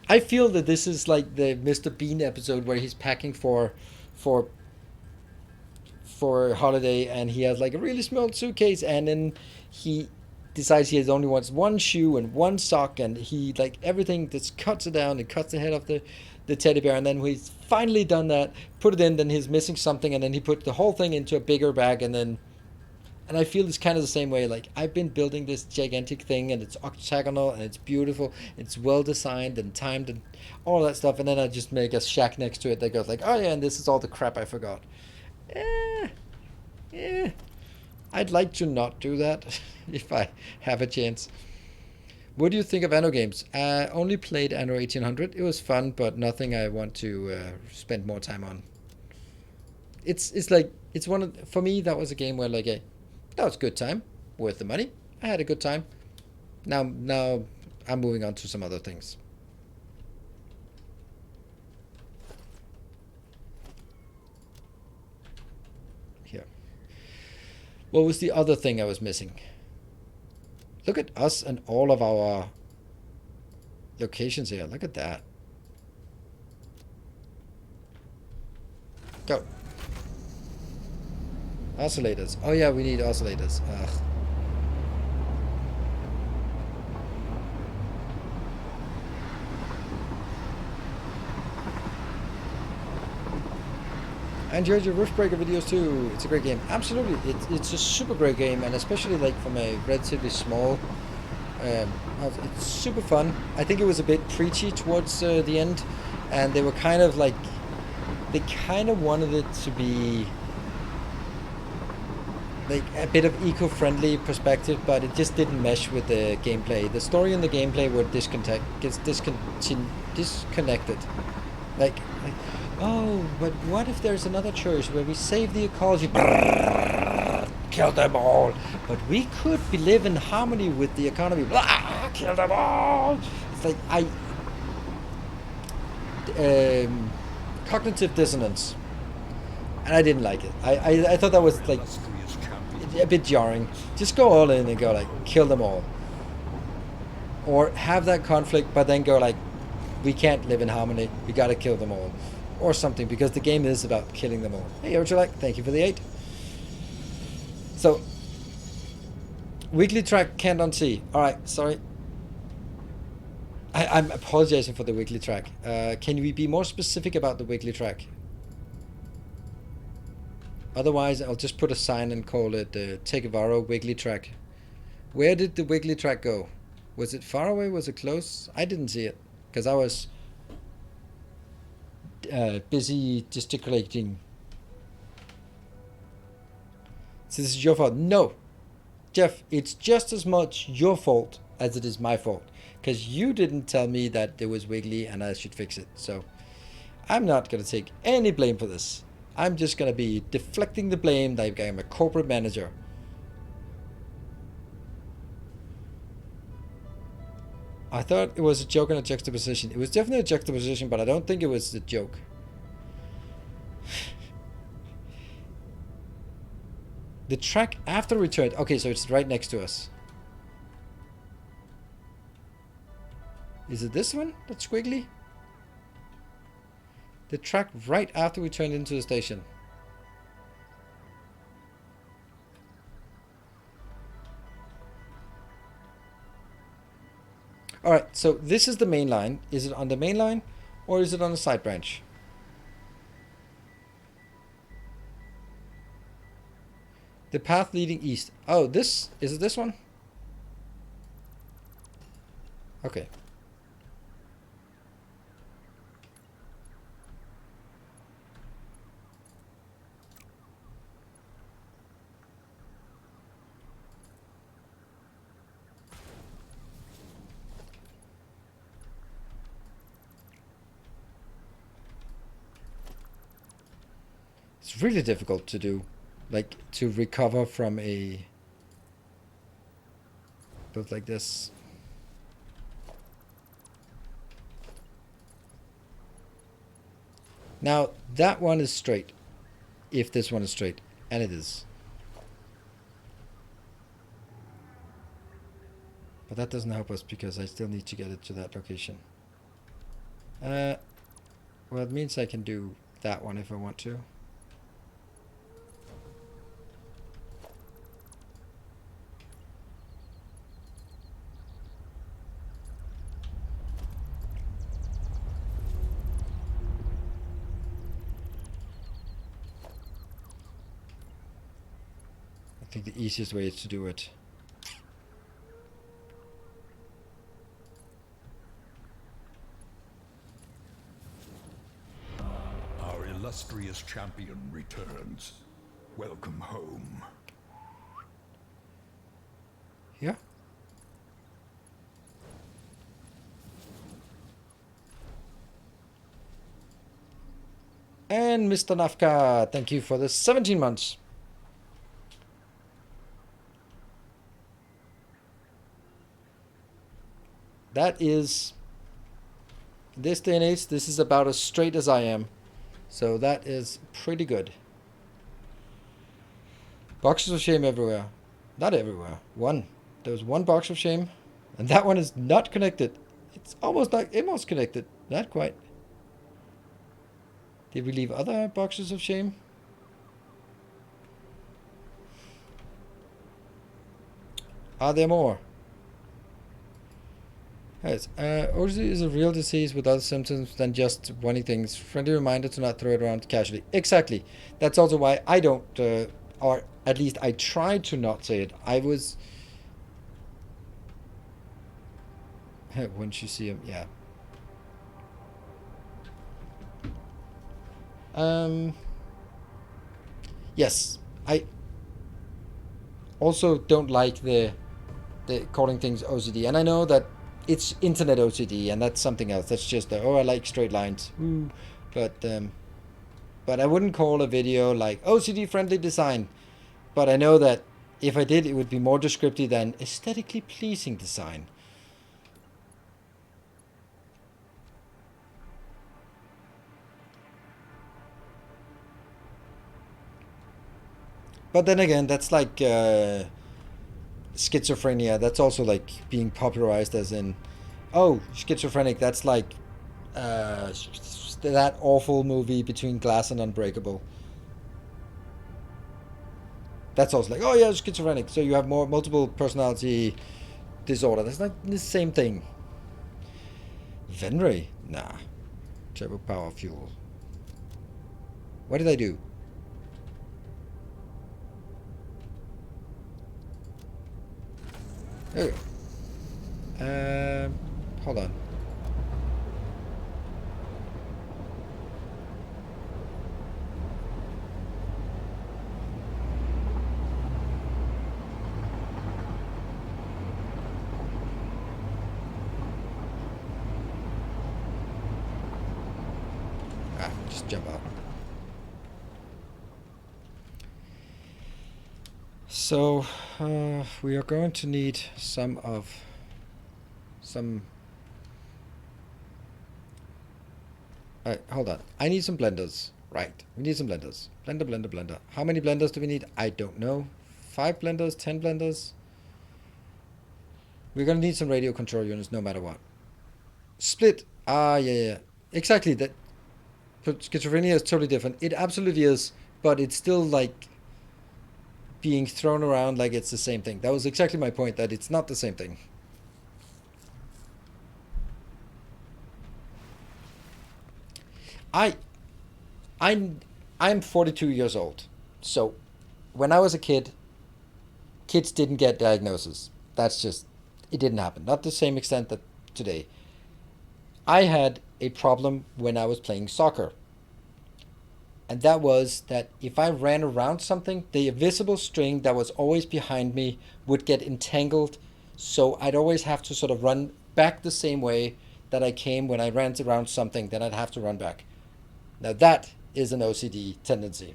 I feel that this is like the Mr. Bean episode where he's packing for holiday, and he has like a really small suitcase, and then he decides he only wants one shoe and one sock, and he like everything just cuts it down and cuts the head off the teddy bear, and then when he's finally done that, put it in, then he's missing something, and then he put the whole thing into a bigger bag, and And I feel it's kind of the same way. Like, I've been building this gigantic thing, and it's octagonal, and it's beautiful, it's well designed and timed, and all that stuff. And then I just make a shack next to it that goes like, oh yeah, and this is all the crap I forgot. I'd like to not do that if I have a chance. What do you think of Anno games? I only played Anno 1800. It was fun, but nothing I want to spend more time on. It's like, it's one of, for me, that was a game where like, that was a good time, worth the money. I had a good time. Now I'm moving on to some other things. Here. What was the other thing I was missing? Look at us and all of our locations here. Look at that. Go. Oscillators. Oh yeah, we need oscillators. Ugh. I enjoyed your Riftbreaker videos too. It's a great game. Absolutely, it's a super great game, and especially like from a relatively small. It's super fun. I think it was a bit preachy towards the end, and they were kind of like, they kind of wanted it to be like a bit of eco-friendly perspective, but it just didn't mesh with the gameplay. The story and the gameplay were disconnected. Like, oh, but what if there's another choice where we save the ecology? Brrr, kill them all. But we could live in harmony with the economy. Blah, kill them all. It's like cognitive dissonance, and I didn't like it. I thought that was like a bit jarring. Just go all in and go like, kill them all, or have that conflict, but then go like, we can't live in harmony. We gotta kill them all, or something, because the game is about killing them all. Hey, Urchulak, thank you for the 8. So, weekly track can't unsee. All right, sorry. I'm apologizing for the weekly track. Can we be more specific about the weekly track? Otherwise, I'll just put a sign and call it Tekevaro weekly track. Where did the weekly track go? Was it far away? Was it close? I didn't see it because I was busy gesticulating. So this is your fault. No, Jeff, it's just as much your fault as it is my fault, because you didn't tell me that there was wiggly and I should fix it. So I'm not going to take any blame for this. I'm just going to be deflecting the blame like I'm a corporate manager. I thought it was a joke and a juxtaposition. It was definitely a juxtaposition, but I don't think it was a joke. The track after return. Okay, so it's right next to us. Is it this one that's squiggly? The track right after we turned into the station. Alright, so this is the main line. Is it on the main line or is it on the side branch? The path leading east. Oh, this? Is it this one? Okay. It's really difficult to do, like to recover from a build like this. Now that one is straight, if this one is straight, and it is. But that doesn't help us because I still need to get it to that location. Well, it means I can do that one if I want to. think the easiest way is to do it. Our illustrious champion returns. Welcome home. Yeah. And Mr. Nafka, thank you for the 17 months. That is, this day and age, this is about as straight as I am. So that is pretty good. Boxes of shame everywhere. Not everywhere. One. There was one box of shame, and that one is not connected. It's almost connected. Not quite. Did we leave other boxes of shame? Are there more? Yes. OCD is a real disease with other symptoms than just wanting things. Friendly reminder to not throw it around casually. Exactly. That's also why I don't, or at least I tried to not say it. I was... Once you see him, yeah. Yes, I also don't like the calling things OCD, and I know that it's internet OCD, and that's something else. That's just oh, I like straight lines. But I wouldn't call a video like OCD friendly design. But I know that if I did, it would be more descriptive than aesthetically pleasing design. But then again, that's like schizophrenia. That's also like being popularized as in, oh, schizophrenic. That's like that awful movie Between Glass and Unbreakable. That's also like, oh yeah, schizophrenic. So you have multiple personality disorder. That's not the same thing. Venray? Nah. Turbo power fuel. What did I do? There we go. Hold on. Just jump out. So we are going to need some. Hold on. I need some blenders. Right. We need some blenders. Blender. How many blenders do we need? I don't know. 5 blenders? 10 blenders? We're going to need some radio control units no matter what. Split. Yeah. Exactly. That. Schizophrenia is totally different. It absolutely is. But it's still like being thrown around like it's the same thing. That was exactly my point, that it's not the same thing. I'm 42 years old. So when I was a kid, kids didn't get diagnoses. That's just, it didn't happen. Not the same extent that today. I had a problem when I was playing soccer. And that was that if I ran around something, the invisible string that was always behind me would get entangled. So I'd always have to sort of run back the same way that I came when I ran around something. Then I'd have to run back. Now that is an OCD tendency.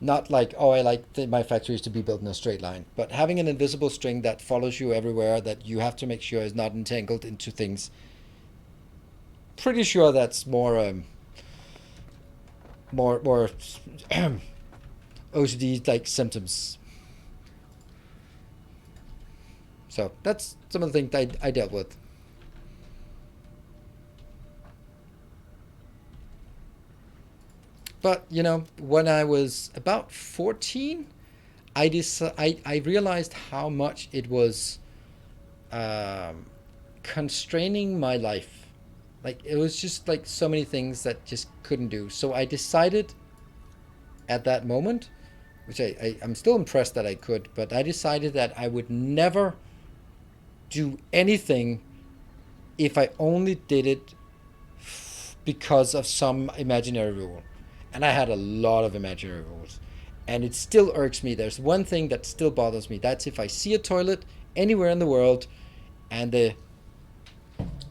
Not like, oh, I like my factories to be built in a straight line. But having an invisible string that follows you everywhere that you have to make sure is not entangled into things. Pretty sure that's more OCD like symptoms. So that's some of the things I dealt with. But you know, when I was about 14, I realized how much it was constraining my life. Like, it was just like so many things that just couldn't do. So I decided at that moment which I'm still impressed that I could, but I decided that I would never do anything if I only did it because of some imaginary rule. And I had a lot of imaginary rules. And it still irks me. There's one thing that still bothers me. That's if I see a toilet anywhere in the world and the...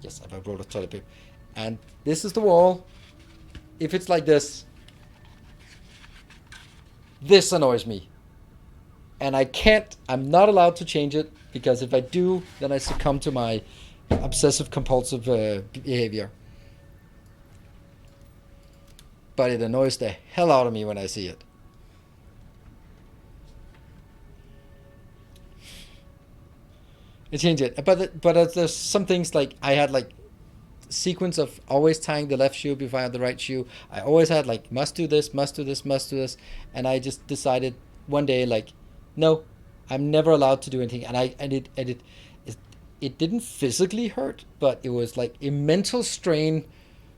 Yes, I wrote a toilet paper. And this is the wall. If it's like this annoys me. And I'm not allowed to change it, because if I do, then I succumb to my obsessive compulsive behavior. But it annoys the hell out of me when I see it. I change it, but there's some things, like I had like sequence of always tying the left shoe before I had the right shoe. I always had like must do this, and I just decided one day, like, no, I'm never allowed to do anything. And it didn't physically hurt, but it was like a mental strain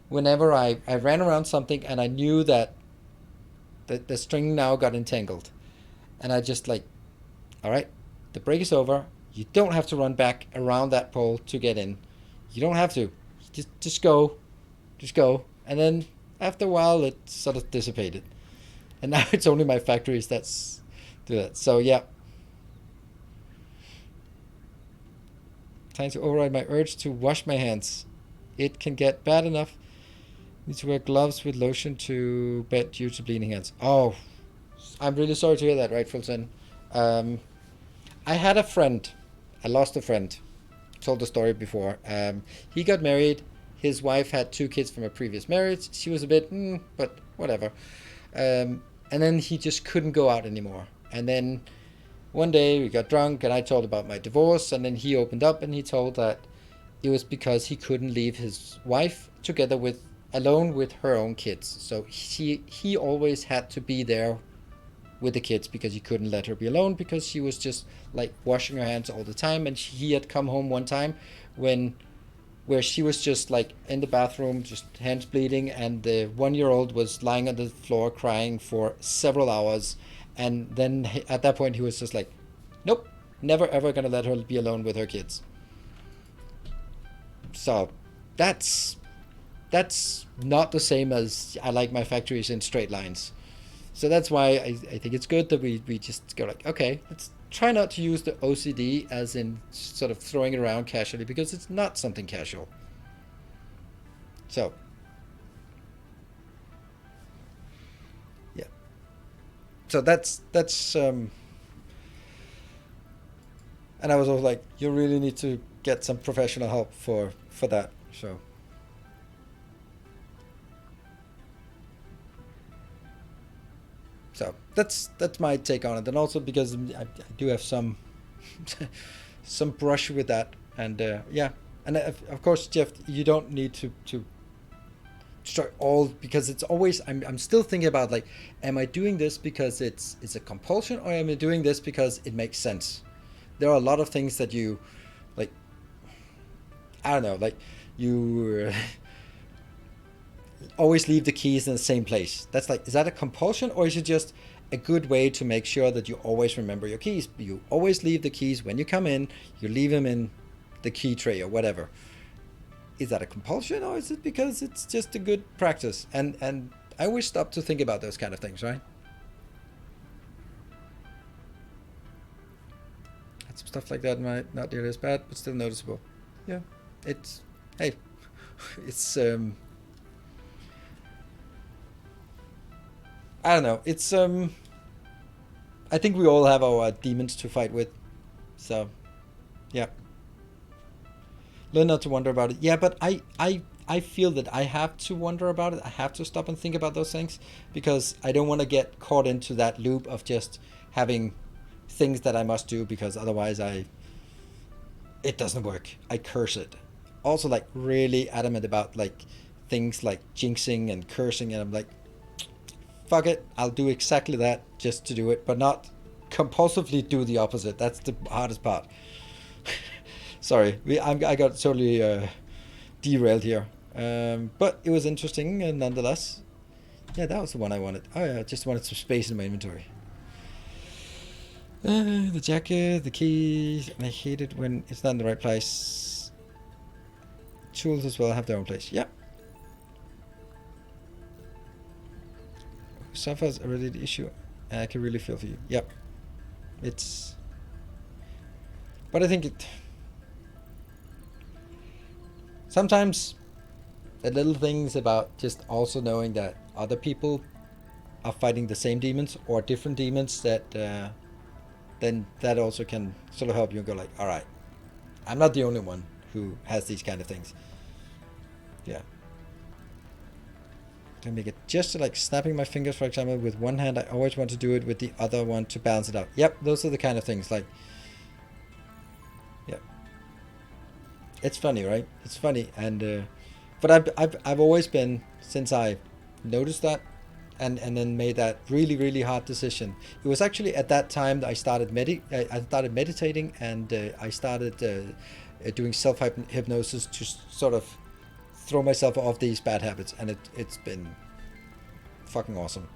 whenever I ran around something and I knew that the string now got entangled, and I just like, all right, the break is over. You don't have to run back around that pole to get in. You don't have to. Just go. And then after a while, it sort of dissipated. And now it's only my factories that's do that. So yeah. Time to override my urge to wash my hands. It can get bad enough. Need to wear gloves with lotion to bed due to bleeding hands. Oh, I'm really sorry to hear that, Rightful Sin. I had a friend. I lost a friend. Told the story before. He got married. His wife had 2 kids from a previous marriage. She was a bit, but whatever. And then he just couldn't go out anymore. And then one day we got drunk and I told about my divorce. And then he opened up and he told that it was because he couldn't leave his wife alone with her own kids. So he always had to be there with the kids because he couldn't let her be alone, because she was just like washing her hands all the time. And he had come home one time where she was just like in the bathroom, just hands bleeding, and the 1-year-old was lying on the floor crying for several hours. And then at that point he was just like, nope, never ever gonna let her be alone with her kids. So that's not the same as I like my factories in straight lines. So that's why I think it's good that we just go like, okay, let's try not to use the OCD as in sort of throwing it around casually, because it's not something casual. So, yeah. So that's and I was always like, you really need to get some professional help for that. So that's my take on it, and also because I do have some brush with that, and yeah, and of course, Jeff, you don't need to start all, because it's always I'm still thinking about, like, am I doing this because it's a compulsion, or am I doing this because it makes sense? There are a lot of things that you like, I don't know, like you always leave the keys in the same place. That's like, is that a compulsion, or is it just a good way to make sure that you always remember your keys? You always leave the keys when you come in, you leave them in the key tray or whatever. Is that a compulsion, or is it because it's just a good practice? And I always stop to think about those kind of things, right? Some stuff like that might not nearly as bad, but still noticeable. Yeah, it's, hey, it's I don't know. It's I think we all have our demons to fight with. So, yeah. Learn not to wonder about it. Yeah, but I feel that I have to wonder about it. I have to stop and think about those things, because I don't want to get caught into that loop of just having things that I must do, because otherwise it doesn't work. I curse it. Also, like, really adamant about like things like jinxing and cursing, and I'm like, fuck it, I'll do exactly that just to do it, but not compulsively do the opposite. That's the hardest part. Sorry, I got totally derailed here, but it was interesting nonetheless. Yeah, that was the one I wanted. Oh yeah, I just wanted some space in my inventory. The jacket, the keys, and I hate it when it's not in the right place. Tools as well have their own place. Yeah. Suffers a related issue. I can really feel for you. Yep. It's... But I think it... Sometimes the little things about just also knowing that other people are fighting the same demons or different demons, that then that also can sort of help you go like, all right, I'm not the only one who has these kind of things. Yeah. To make it just like snapping my fingers, for example, with one hand, I always want to do it with the other one to balance it out. Yep, those are the kind of things like, yeah. It's funny, right? It's funny, and but I've always been, since I noticed that, and then made that really hard decision. It was actually at that time that I started meditating, and I started doing self hypnosis to sort of throw myself off these bad habits, and it's been fucking awesome.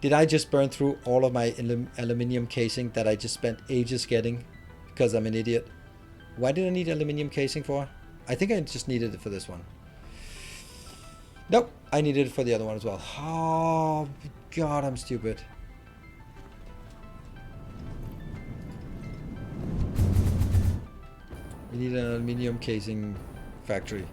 Did I just burn through all of my aluminium casing that I just spent ages getting because I'm an idiot? Why did I need aluminium casing for? I think I just needed it for this one. Nope, I needed it for the other one as well. Oh god, I'm stupid. We need an aluminium casing factory.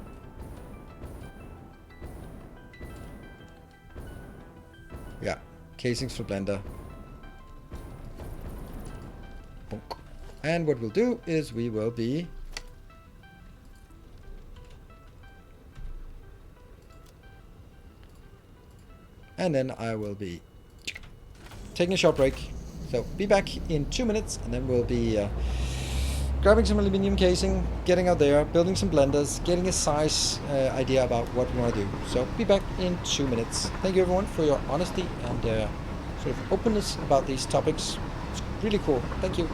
Yeah, casings for blender. Bonk. And what we'll do is we will be and then I will be taking a short break. So be back in 2 minutes, and then we'll be grabbing some aluminium casing, getting out there, building some blenders, getting a size idea about what we want to do. So be back in 2 minutes. Thank you everyone for your honesty and sort of openness about these topics. It's really cool. Thank you.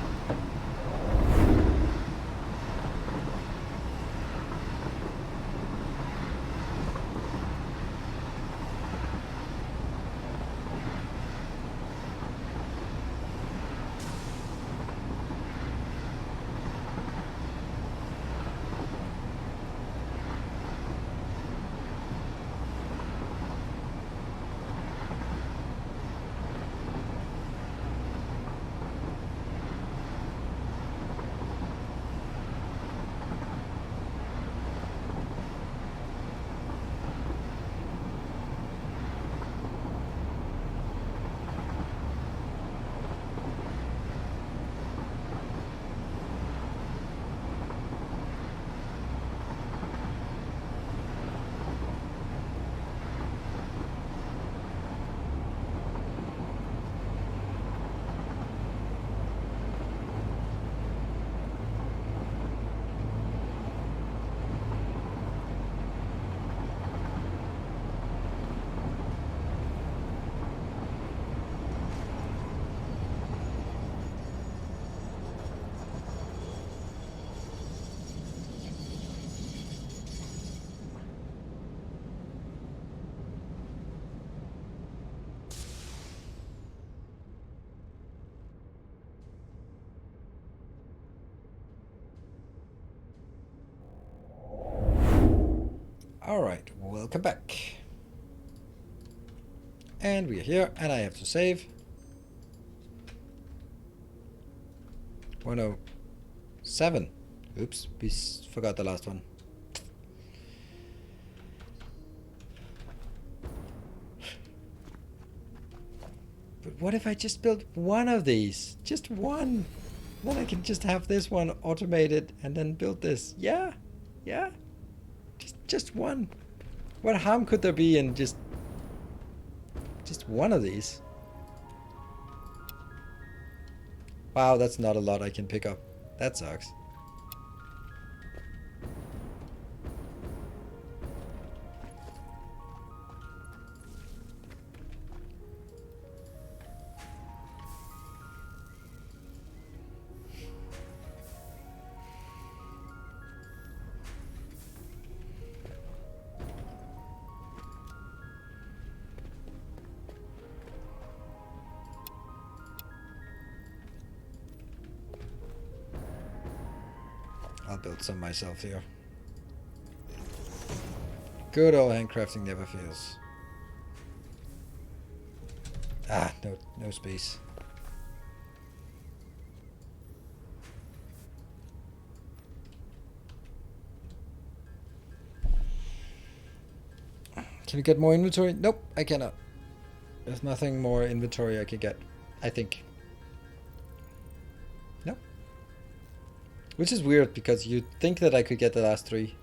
Alright, welcome back. And we are here, and I have to save. 107. Oops, we forgot the last one. But what if I just built one of these? Just one. Then I can just have this one automated and then build this. Yeah, yeah. Just one. What harm could there be in just one of these? Wow, that's not a lot I can pick up. That sucks. build some myself here. Good old handcrafting never fails. Ah, no space. Can we get more inventory? Nope, I cannot. There's nothing more inventory I can get, I think. Nope. Which is weird, because you'd think that I could get the last 3.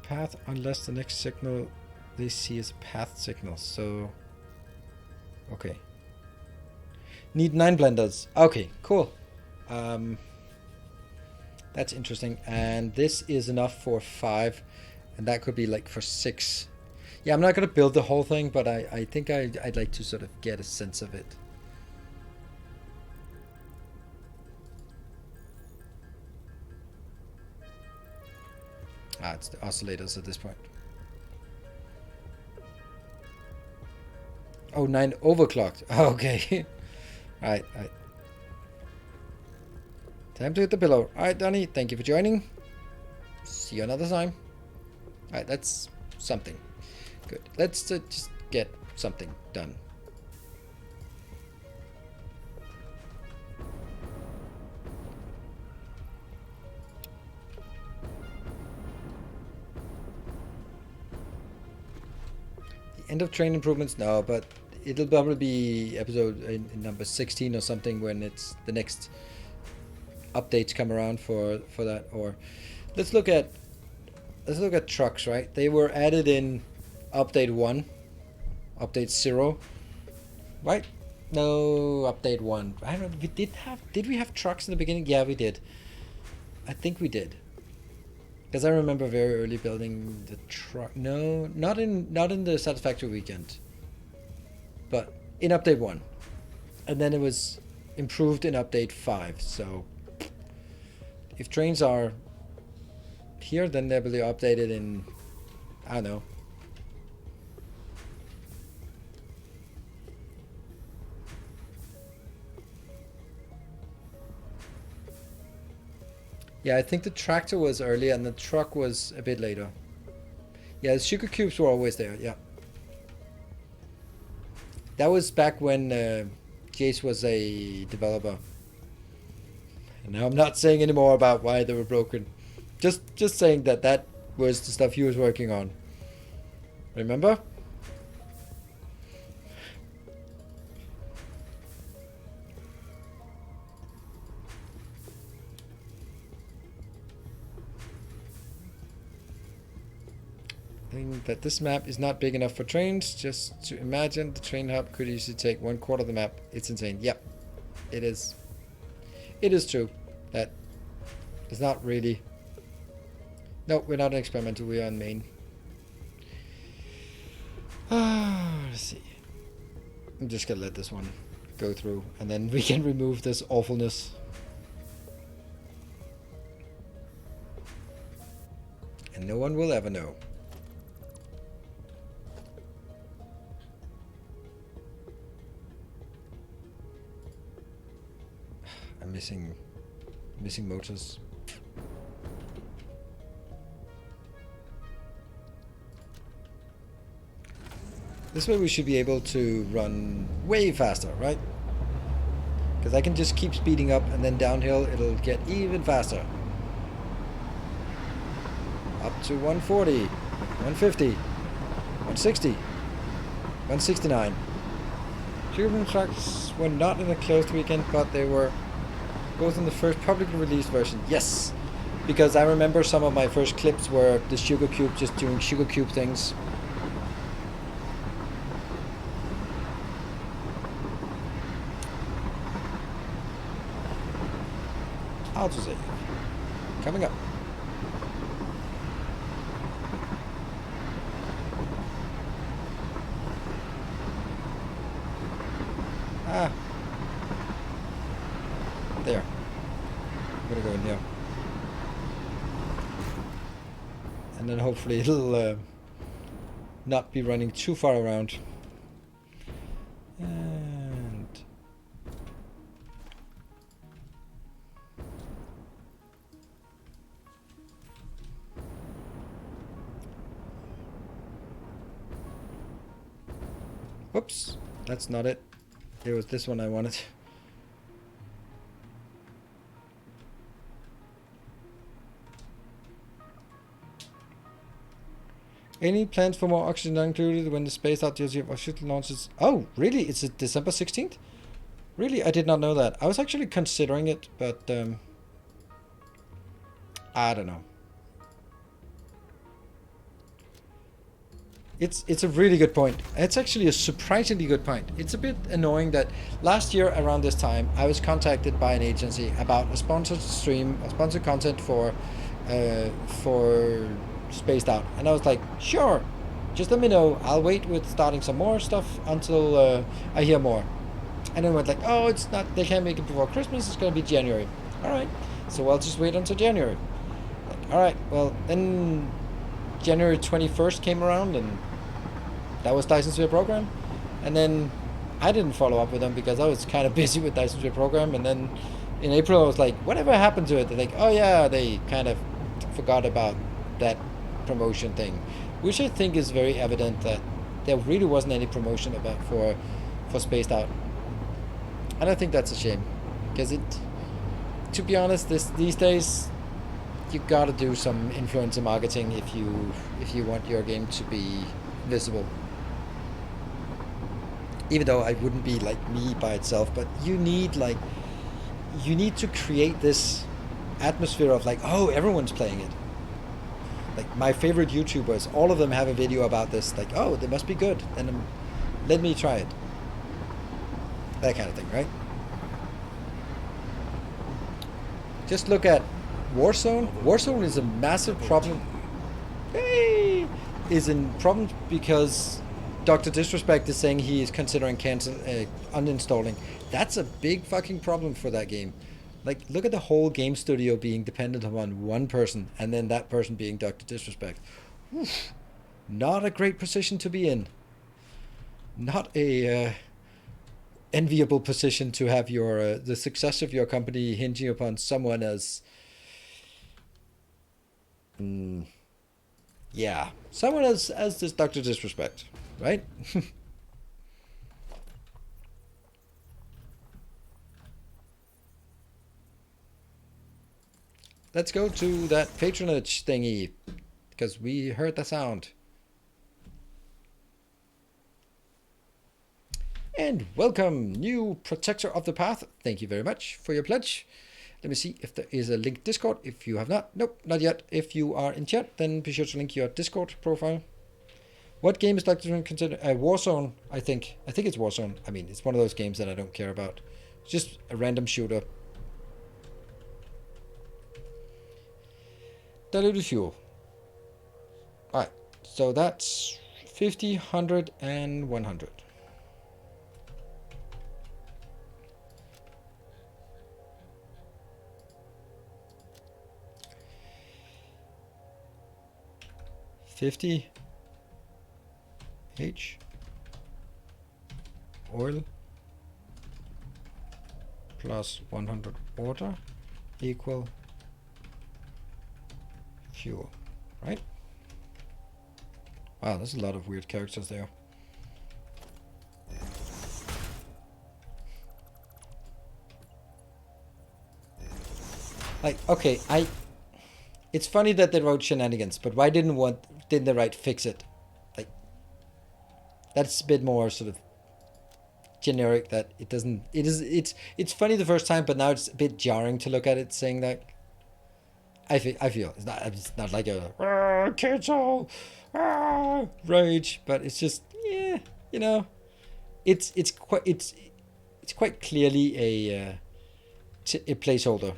Path, unless the next signal they see is a path signal, so... Okay. Need 9 blenders. Okay, cool. That's interesting. And this is enough for 5. And that could be like for 6. Yeah, I'm not going to build the whole thing, but I think I'd like to sort of get a sense of it. Ah, it's the oscillators at this point. Oh, 9 overclocked. Okay. Alright. Time to hit the pillow. Alright, Donnie, thank you for joining. See you another time. Alright, that's something. Good. Let's just get something done. The end of train improvements? No, but it'll probably be episode in number 16 or something when it's the next updates come around for that. Or let's look at trucks, right? They were added in update 1, update 0, right? No, update 1. I don't know. Did we have trucks in the beginning? Yeah, we did. I think we did. Because I remember very early building the truck. No, not in the Satisfactory weekend. But in update 1. And then it was improved in update 5. So if trains are here, then they'll be updated in, I don't know. Yeah, I think the tractor was earlier and the truck was a bit later. Yeah, the sugar cubes were always there, yeah. That was back when Jace was a developer. And now I'm not saying anymore about why they were broken. Just saying that was the stuff he was working on. Remember? That this map is not big enough for trains. Just to imagine, the train hub could easily take 1/4 of the map. It's insane. Yep, it is. It is true that it's not really. No, we're not an experimental. We are in main. Let's see. I'm just gonna let this one go through, and then we can remove this awfulness. And no one will ever know. I'm missing motors. This way we should be able to run way faster, right? Because I can just keep speeding up, and then downhill it'll get even faster. Up to 140, 150, 160, 169. Sugarman trucks were not in a closed weekend, but they were both in the first publicly released version. Yes, because I remember some of my first clips were the sugar cube just doing sugar cube things. Autosave. Coming up. Ah. There. I'm gonna go in here. And then hopefully it'll not be running too far around. And whoops, that's not it. It was this one I wanted. Any plans for more oxygen not included when the Spaced Out DLC officially launches? Oh, really? It's December 16th? Really? I did not know that. I was actually considering it, but I don't know. It's a really good point. It's actually a surprisingly good point. It's a bit annoying that last year around this time I was contacted by an agency about a sponsored stream, a sponsored content for Spaced Out, and I was like, sure, just let me know. I'll wait with starting some more stuff until I hear more. And then went like, oh, it's not. They can't make it before Christmas. It's gonna be January. All right, so I'll just wait until January. Like, all right, well then January 21st came around and that was Dyson Sphere program, and then I didn't follow up with them because I was kind of busy with Dyson Sphere program. And then in April I was like, whatever happened to it? They're like, oh yeah, they kind of forgot about that promotion thing, which I think is very evident that there really wasn't any promotion about for Spaced Out, and I think that's a shame because to be honest, these days you gotta do some influencer marketing if you want your game to be visible. Even though I wouldn't be like me by itself, but you need to create this atmosphere of like, oh, everyone's playing it. Like my favorite YouTubers, all of them have a video about this. Like, oh, they must be good. Then let me try it. That kind of thing, right? Just look at Warzone. Warzone is a massive problem. Hey, is a problem because Dr. Disrespect is saying he is considering uninstalling. That's a big fucking problem for that game. Like, look at the whole game studio being dependent upon one person, and then that person being Dr. Disrespect. Oof, not a great position to be in. Not a enviable position to have your the success of your company hinging upon someone as yeah, someone as this Dr. Disrespect, right? Let's go to that patronage thingy, because we heard the sound. And welcome, new protector of the path. Thank you very much for your pledge. Let me see if there is a linked Discord. If you have not, nope, not yet. If you are in chat, then be sure to link your Discord profile. What game is like to consider? Warzone, I think. I think it's Warzone. I mean, it's one of those games that I don't care about. It's just a random shooter. Diluted fuel. Alright, so that's 50, 100, and 100. $50 H oil plus 100 water equal fuel, right? Wow, there's a lot of weird characters there. Like, okay, it's funny that they wrote shenanigans, but why didn't they write fix it? Like, that's a bit more sort of generic. That it doesn't. It's funny the first time, but now it's a bit jarring to look at it saying that. I feel it's not like a cancel rage, but it's just, yeah, you know, it's quite clearly a placeholder.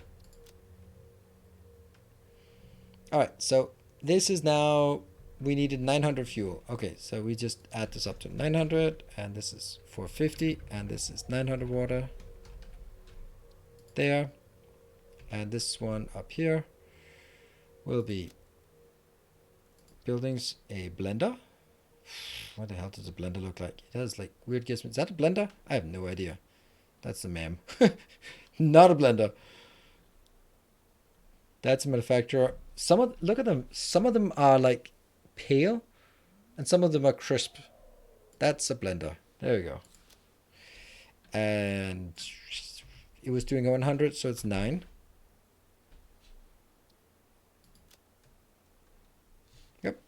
All right, so this is now, we needed 900 fuel. Okay, so we just add this up to 900, and this is 450, and this is 900 water there, and this one up here will be buildings, a blender What the hell does a blender look like? It has like weird gizmos. Is that a blender? I have no idea. That's the ma'am. Not a blender. That's a manufacturer. Look at them. Some of them are like pale and some of them are crisp. That's a blender. There we go. And it was doing 100, so it's 9. Yep.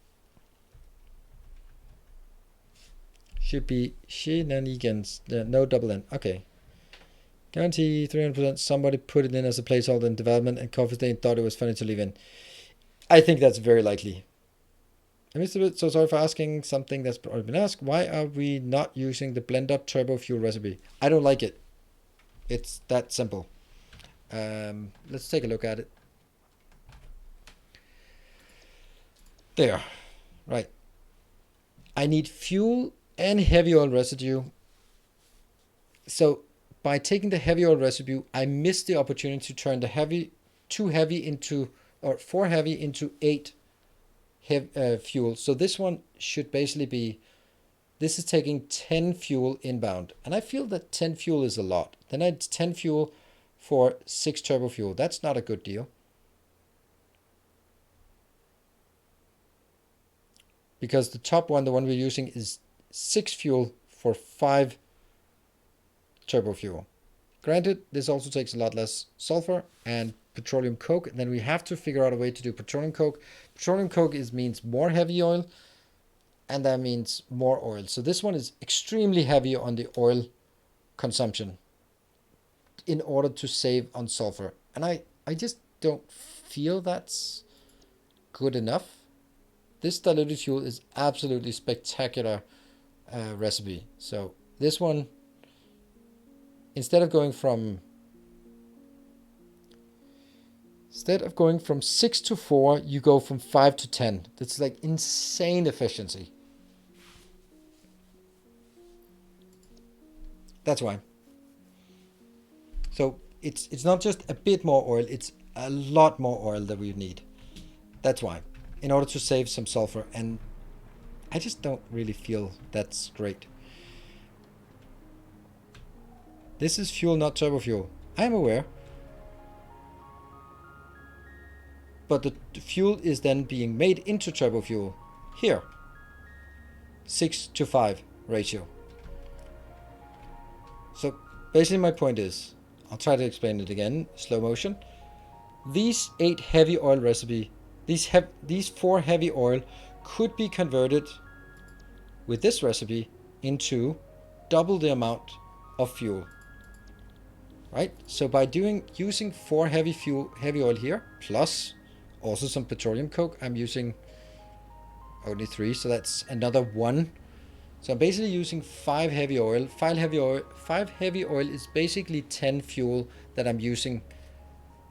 Should be shenanigans. No double N. Okay. Guarantee 300%. Somebody put it in as a placeholder in development and Coffee Stain thought it was funny to leave in. I think that's very likely. I missed a bit, so sorry for asking something that's already been asked. Why are we not using the blend-up turbo fuel recipe? I don't like it. It's that simple. Let's take a look at it. There. Right. I need fuel and heavy oil residue. So by taking the heavy oil residue, I missed the opportunity to turn the 4 heavy into 8 fuel. So this one should basically be, this is taking 10 fuel inbound. And I feel that 10 fuel is a lot. Then I had 10 fuel for 6 turbo fuel. That's not a good deal. Because the top one, the one we're using, is 6 fuel for 5 turbo fuel. Granted, this also takes a lot less sulfur and petroleum coke. And then we have to figure out a way to do petroleum coke. Petroleum coke means more heavy oil, and that means more oil. So this one is extremely heavy on the oil consumption in order to save on sulfur. And I just don't feel that's good enough. This diluted fuel is absolutely spectacular recipe. So this one, instead of going from 6 to 4, you go from 5 to 10. That's like insane efficiency. That's why. So it's not just a bit more oil, it's a lot more oil that we need. That's why. In order to save some sulfur, and I just don't really feel that's great. This is fuel, not turbo fuel. I am aware. But the fuel is then being made into turbo fuel here. 6 to 5 ratio. So basically my point is, I'll try to explain it again, slow motion. These 8 heavy oil recipe, these 4 heavy oil could be converted with this recipe into double the amount of fuel. Right? So by using 4 heavy oil here, plus also some petroleum coke, I'm using only 3, so that's another 1. So I'm basically using 5 heavy oil. 5 heavy oil is basically 10 fuel that I'm using.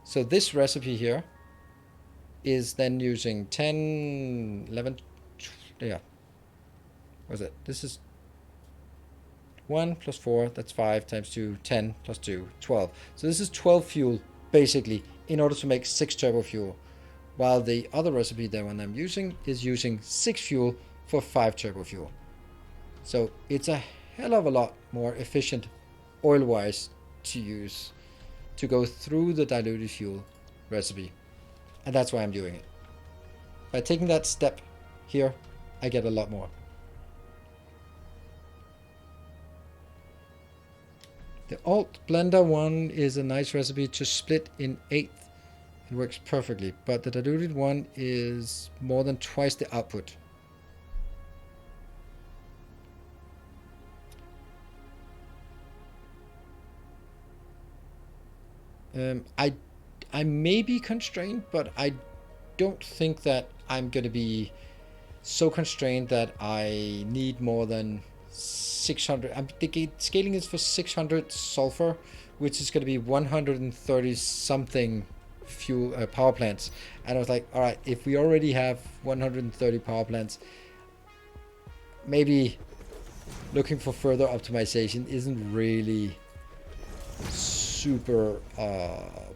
So this recipe here is then using 10, 11, yeah. What is it? This is 1 plus 4, that's 5 times 2, 10 plus 2, 12. So this is 12 fuel, basically, in order to make 6 turbo fuel. While the other recipe, the one I'm using, is using 6 fuel for 5 turbo fuel. So it's a hell of a lot more efficient oil-wise to use, to go through the diluted fuel recipe. And that's why I'm doing it. By taking that step here, I get a lot more. The alt blender one is a nice recipe to split in 1/8. It works perfectly, but the diluted one is more than twice the output. I may be constrained, but I don't think that I'm going to be so constrained that I need more than 600. The scaling is for 600 sulfur, which is going to be 130 something fuel power plants. And I was like, all right, if we already have 130 power plants, maybe looking for further optimization isn't really super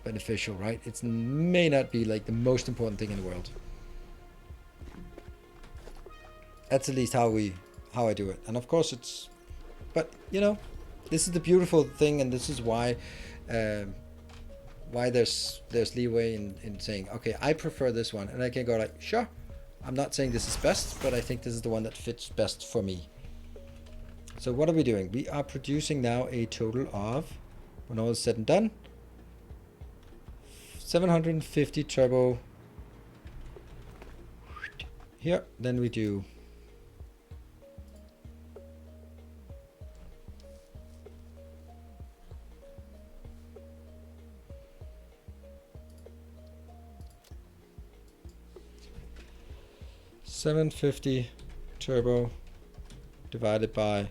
beneficial, right? It may not be like the most important thing in the world. That's at least how we how I do it. And of course it's, but you know, this is the beautiful thing, and this is why there's leeway in saying, okay, I prefer this one, and I can go like, sure, I'm not saying this is best, but I think this is the one that fits best for me. So what are we doing? We are producing now a total of, when all is said and done, 750 turbo here. Then we do 750 turbo divided by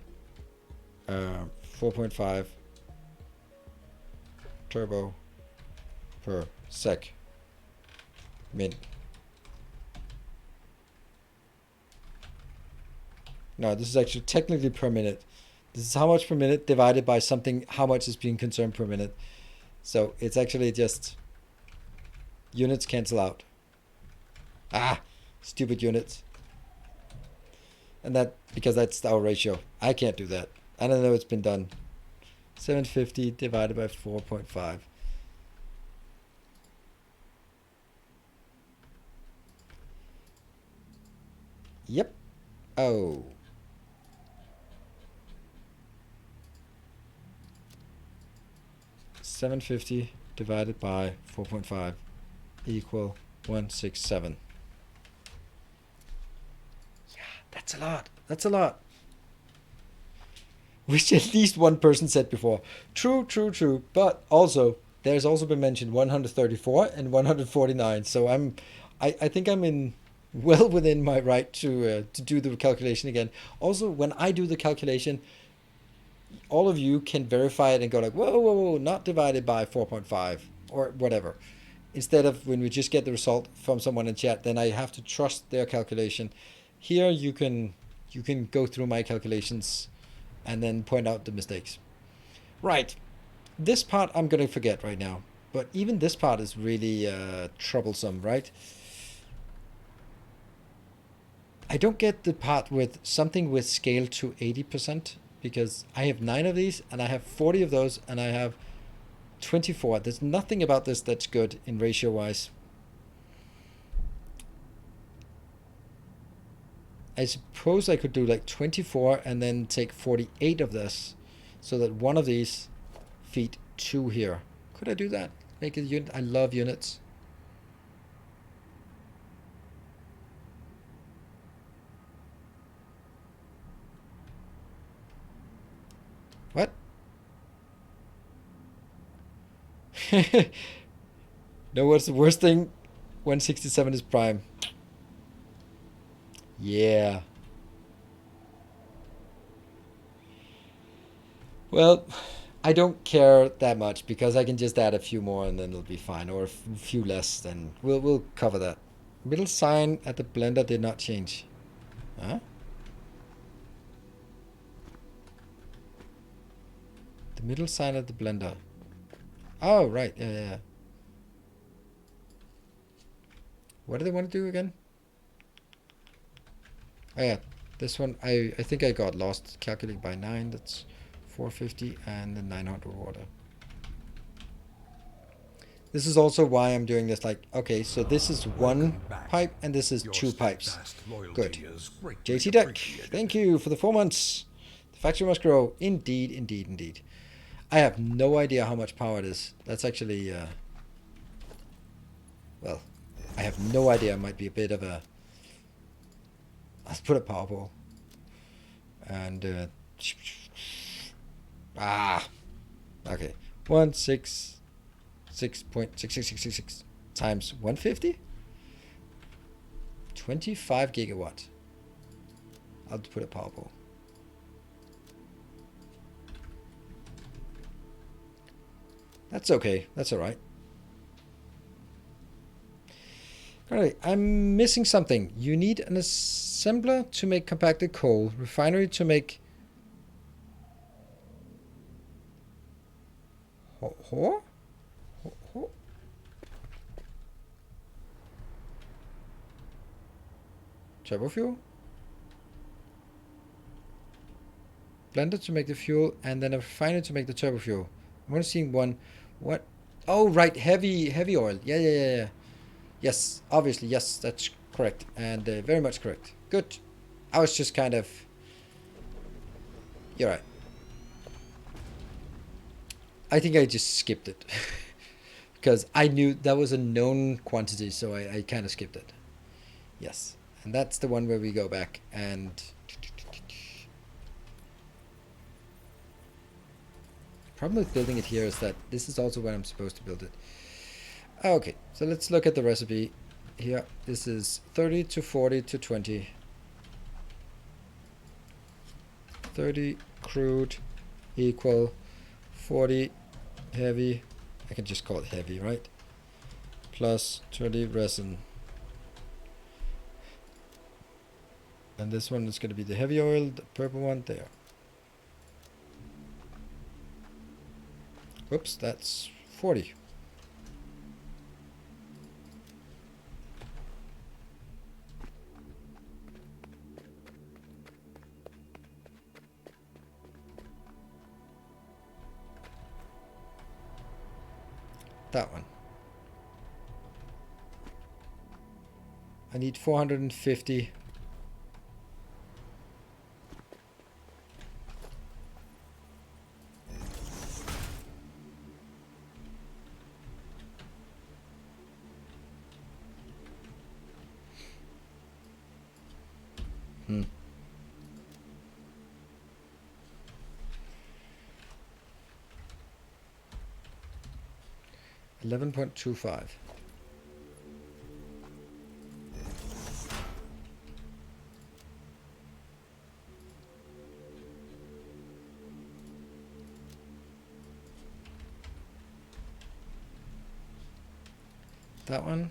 4.5 turbo per sec min. No, this is actually technically per minute. This is how much per minute divided by something, how much is being consumed per minute. So it's actually just units cancel out. Ah, stupid units. And that, because that's our ratio. I can't do that. I don't know it's been done. 750 divided by 4.5. Yep. Oh. $750 divided by 4.5 equal 167. Yeah, that's a lot. That's a lot. Which at least one person said before. True, true, true. But also, there's also been mentioned 134 and 149. So I think I'm in well within my right to do the calculation again. Also, when I do the calculation, all of you can verify it and go like, whoa, whoa, whoa, not divided by 4.5 or whatever. Instead of when we just get the result from someone in chat, then I have to trust their calculation. Here you can go through my calculations and then point out the mistakes. Right. This part I'm going to forget right now. But even this part is really troublesome, right? I don't get the part with something with scale to 80%, because I have 9 of these and I have 40 of those and I have 24. There's nothing about this that's good in ratio wise. I suppose I could do like 24 and then take 48 of this, so that one of these feed 2 here. Could I do that? Make a unit. I love units. What? No, what's the worst thing? 167 is prime. Yeah. Well, I don't care that much, because I can just add a few more and then it'll be fine, or a few less, then we'll cover that. Middle sign at the blender did not change. Huh? The middle sign at the blender. Oh, right. Yeah. What do they want to do again? Oh yeah, this one, I think I got lost calculating by 9. That's 450 and then 900 water. This is also why I'm doing this, like, okay, so this is one pipe and this is 2 pipes. Good. JT Deck, thank you for the 4 months. The factory must grow. Indeed, indeed, indeed. I have no idea how much power it is. That's actually, well, I have no idea. It might be a bit of a... Let's put a power pole. And, okay. 166.66666 times 150? 25 gigawatt. I'll put a power pole. That's okay. That's all right. Alright, I'm missing something. You need an assembler to make compacted coal, refinery to make turbo fuel? blender to make the fuel, and then a refiner to make the turbo fuel. I'm only seeing one. What? Oh, right, heavy oil. Yeah. Yes, obviously, yes, that's correct, and very much correct. Good. I was just kind of... You're right. I think I just skipped it. Because I knew that was a known quantity, so I kind of skipped it. Yes, and that's the one where we go back and... Problem with building it here is that this is also where I'm supposed to build it. Okay, so let's look at the recipe here. This is 30 to 40 to 20. 30 crude equal 40 heavy. I can just call it heavy, right? Plus 20 resin. And this one is going to be the heavy oil, the purple one there. Whoops, that's 40. That one. I need 450. Hmm. 11.25. That one.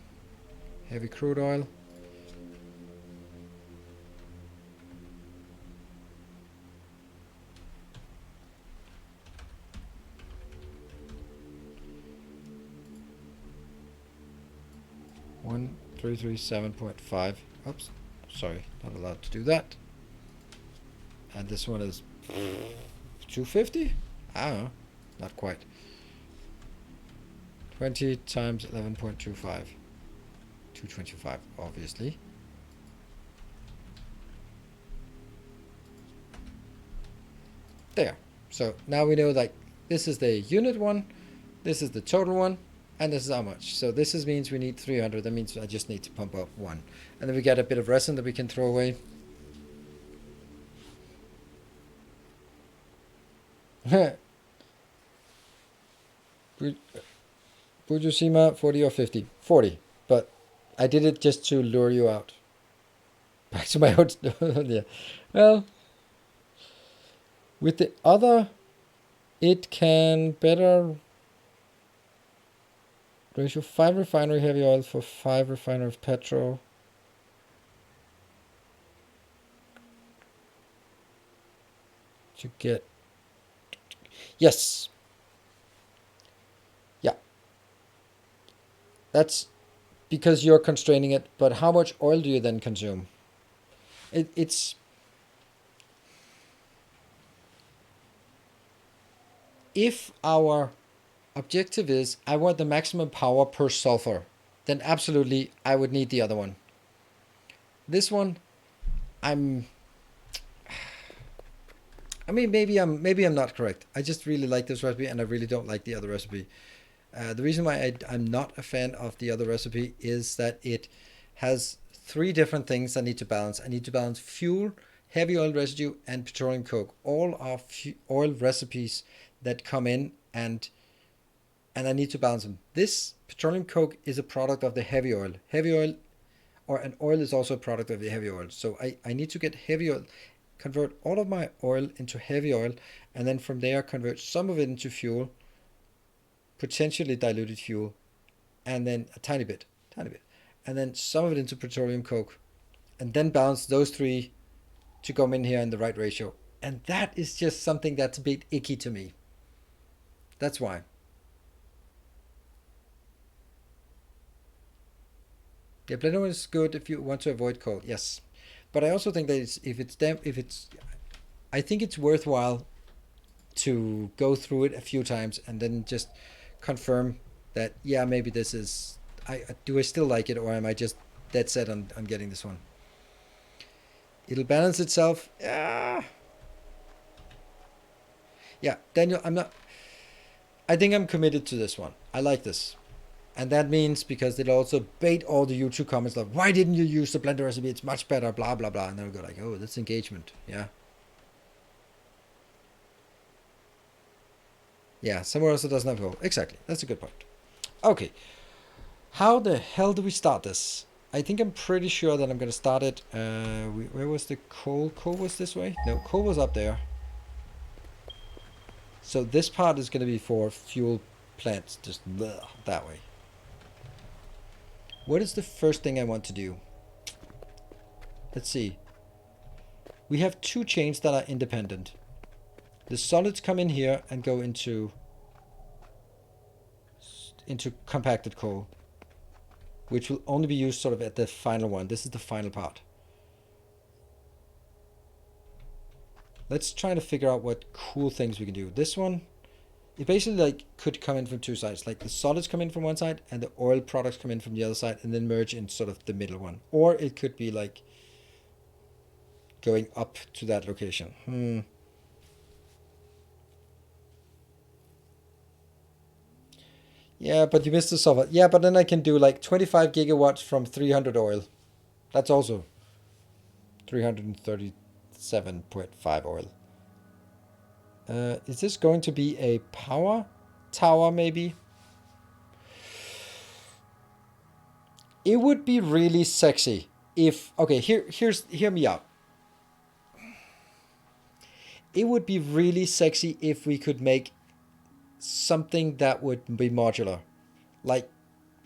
Heavy crude oil. One 337.5. Oops, sorry, not allowed to do that. And this one is 250? I don't know, not quite. 20 times 11.25. 225, obviously. There. So now we know, like, this is the unit one, this is the total one, and this is how much. So this means we need 300. That means I just need to pump up one. And then we get a bit of resin that we can throw away. Fujishima, 40 or 50? 40. But I did it just to lure you out. Back to my own... yeah. Well, with the other, it can better... Ratio 5 refinery heavy oil for 5 refinery of petrol. To get... Yes. Yeah. That's because you're constraining it, but how much oil do you then consume? It's... If our objective is, I want the maximum power per sulfur, then absolutely I would need the other one. This one, I mean, maybe I'm not correct. I just really like this recipe, and I really don't like the other recipe. The reason why I'm not a fan of the other recipe is that it has 3 different things I need to balance. I need to balance fuel, heavy oil residue, and petroleum coke. All are oil recipes that come in, and I need to balance them. This petroleum coke is a product of the heavy oil. Heavy oil, or an oil, is also a product of the heavy oil. So I need to get heavy oil, convert all of my oil into heavy oil, and then from there convert some of it into fuel, potentially diluted fuel, and then a tiny bit, and then some of it into petroleum coke, and then balance those 3 to come in here in the right ratio. And that is just something that's a bit icky to me. That's why. Yeah, blender is good if you want to avoid cold. Yes, but I also think that if it's I think it's worthwhile to go through it a few times and then just confirm that, yeah, maybe this is, do I still like it, or am I just dead set on getting this one? It'll balance itself. Yeah, Daniel, I think I'm committed to this one. I like this. And that means because it'll also bait all the YouTube comments like, why didn't you use the Blender recipe? It's much better, blah, blah, blah. And they'll go like, oh, that's engagement. Yeah. Yeah, somewhere else it doesn't have goal. Exactly. That's a good point. Okay. How the hell do we start this? I think I'm pretty sure that I'm going to start it. Where was the coal? Coal was this way? No, coal was up there. So this part is going to be for fuel plants, just that way. What is the first thing I want to do? Let's see. We have two chains that are independent. The solids come in here and go into compacted coal, which will only be used sort of at the final one. This is the final part. Let's try to figure out what cool things we can do. This one, it basically like could come in from two sides. Like the solids come in from one side and the oil products come in from the other side and then merge in sort of the middle one. Or it could be like going up to that location. Yeah, but you missed the sulfur. Yeah, but then I can do like 25 gigawatts from 300 oil. That's also 337.5 oil. Is this going to be a power tower maybe? It would be really sexy if, okay, hear me out. It would be really sexy if we could make something that would be modular. Like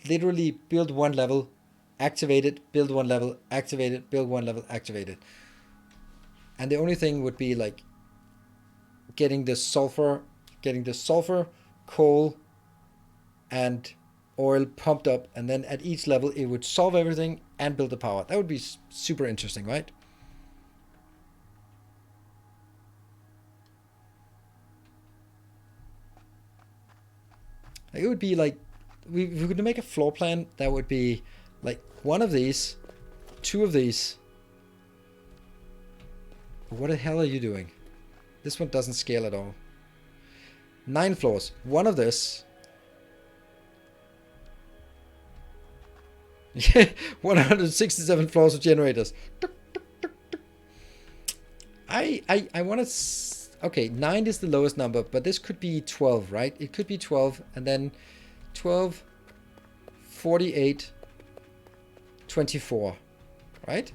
literally build one level, activate it, build one level, activate it, build one level, activate it. And the only thing would be like getting the sulfur, coal, and oil pumped up, and then at each level it would solve everything and build the power. That would be super interesting, right? It would be like, we could make a floor plan that would be like one of these, two of these. What the hell are you doing? This one doesn't scale at all. 9 floors. One of this. 167 floors of generators. I want to... Okay, 9 is the lowest number, but this could be 12, right? It could be 12, and then 12, 48, 24, right?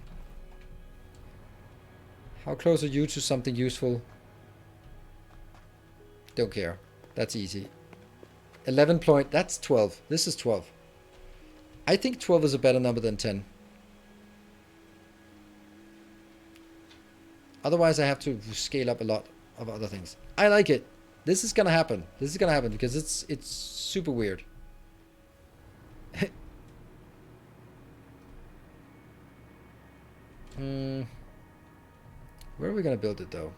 How close are you to something useful? Don't care. That's easy. 11 point, that's 12. This is 12. I think 12 is a better number than 10. Otherwise, I have to scale up a lot of other things. I like it. This is gonna happen. This is gonna happen because it's super weird. Where are we gonna build it though?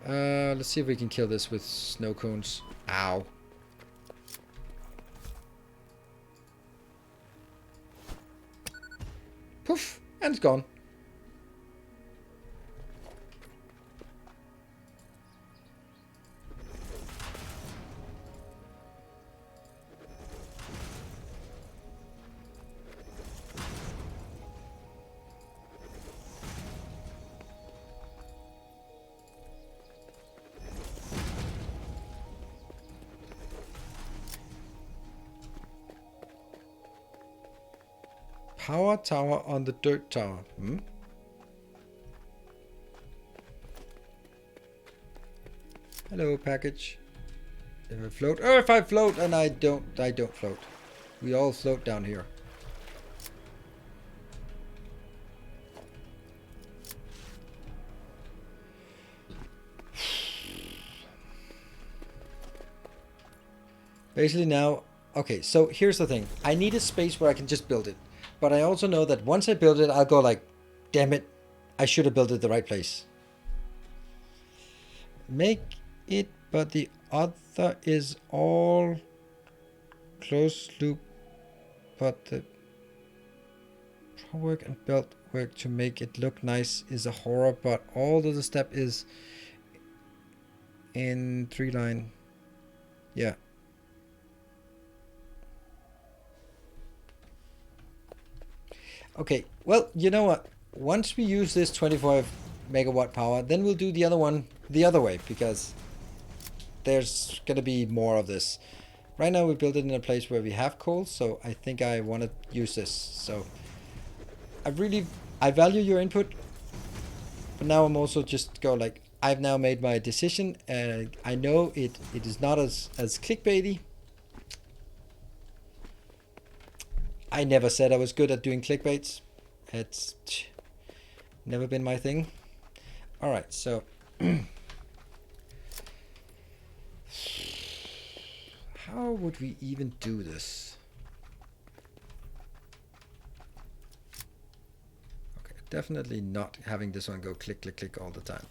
Let's see if we can kill this with snow cones. Ow. Poof, and it's gone. Power tower on the dirt tower. Hello, package. If I float, oh, if I float and I don't float. We all float down here. Basically now, okay, so here's the thing. I need a space where I can just build it. But I also know that once I build it, I'll go like, damn it, I should have built it the right place. Make it, but the other is all close loop, but the work and belt work to make it look nice is a horror, but all of the step is in 3 line. Yeah. Okay, well, you know what? Once we use this 25 megawatt power, then we'll do the other one the other way, because there's gonna be more of this. Right now we built it in a place where we have coal, so I think I want to use this. So I value your input, but now I'm also just go like, I've now made my decision, and I know it is not as clickbaity. I never said I was good at doing clickbaits. It's never been my thing. All right, so how would we even do this? Okay, definitely not having this one go click, click, click all the time.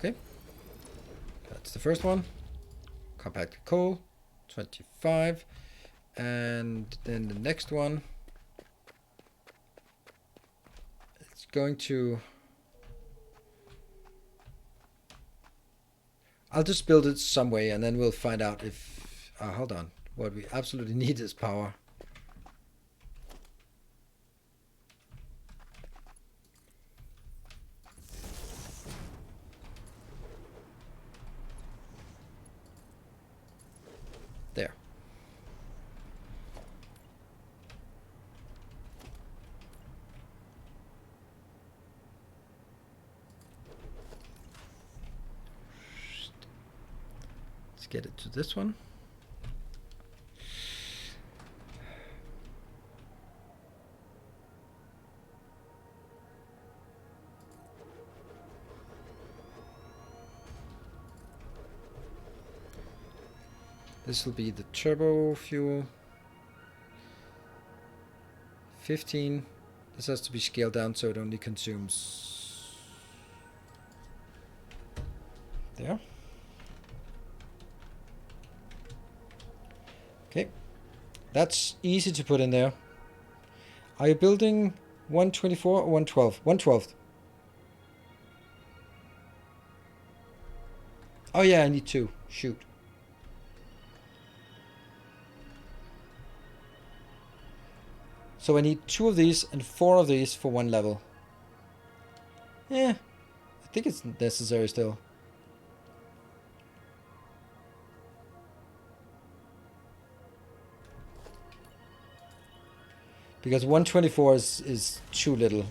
Okay, that's the first one. Compact coal, 25. And then the next one, it's going to, I'll just build it some way and then we'll find out if, hold on, what we absolutely need is power. There. Let's get it to this one. This will be the turbo fuel. 15. This has to be scaled down so it only consumes there. Okay, that's easy to put in there. Are you building 124 or 112? 112. Oh yeah, I need 2. Shoot. So I need 2 of these and 4 of these for 1 level. Yeah, I think it's necessary still. Because 124 is too little.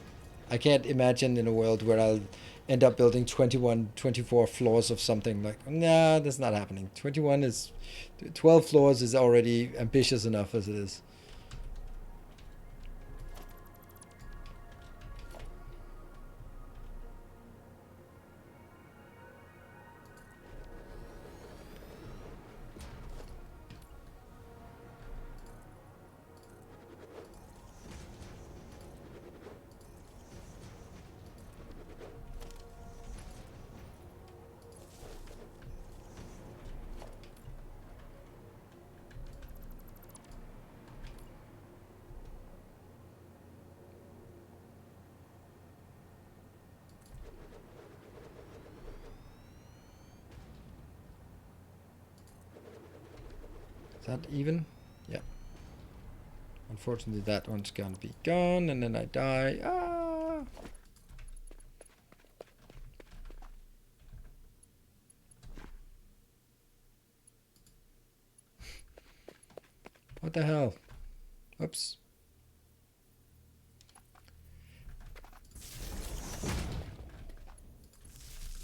I can't imagine in a world where I'll end up building 21, 24 floors of something. Like, nah, that's not happening. 12 floors is already ambitious enough as it is. Is that even? Yeah. Unfortunately, that one's gonna be gone, and then I die. Ah! What the hell? Oops.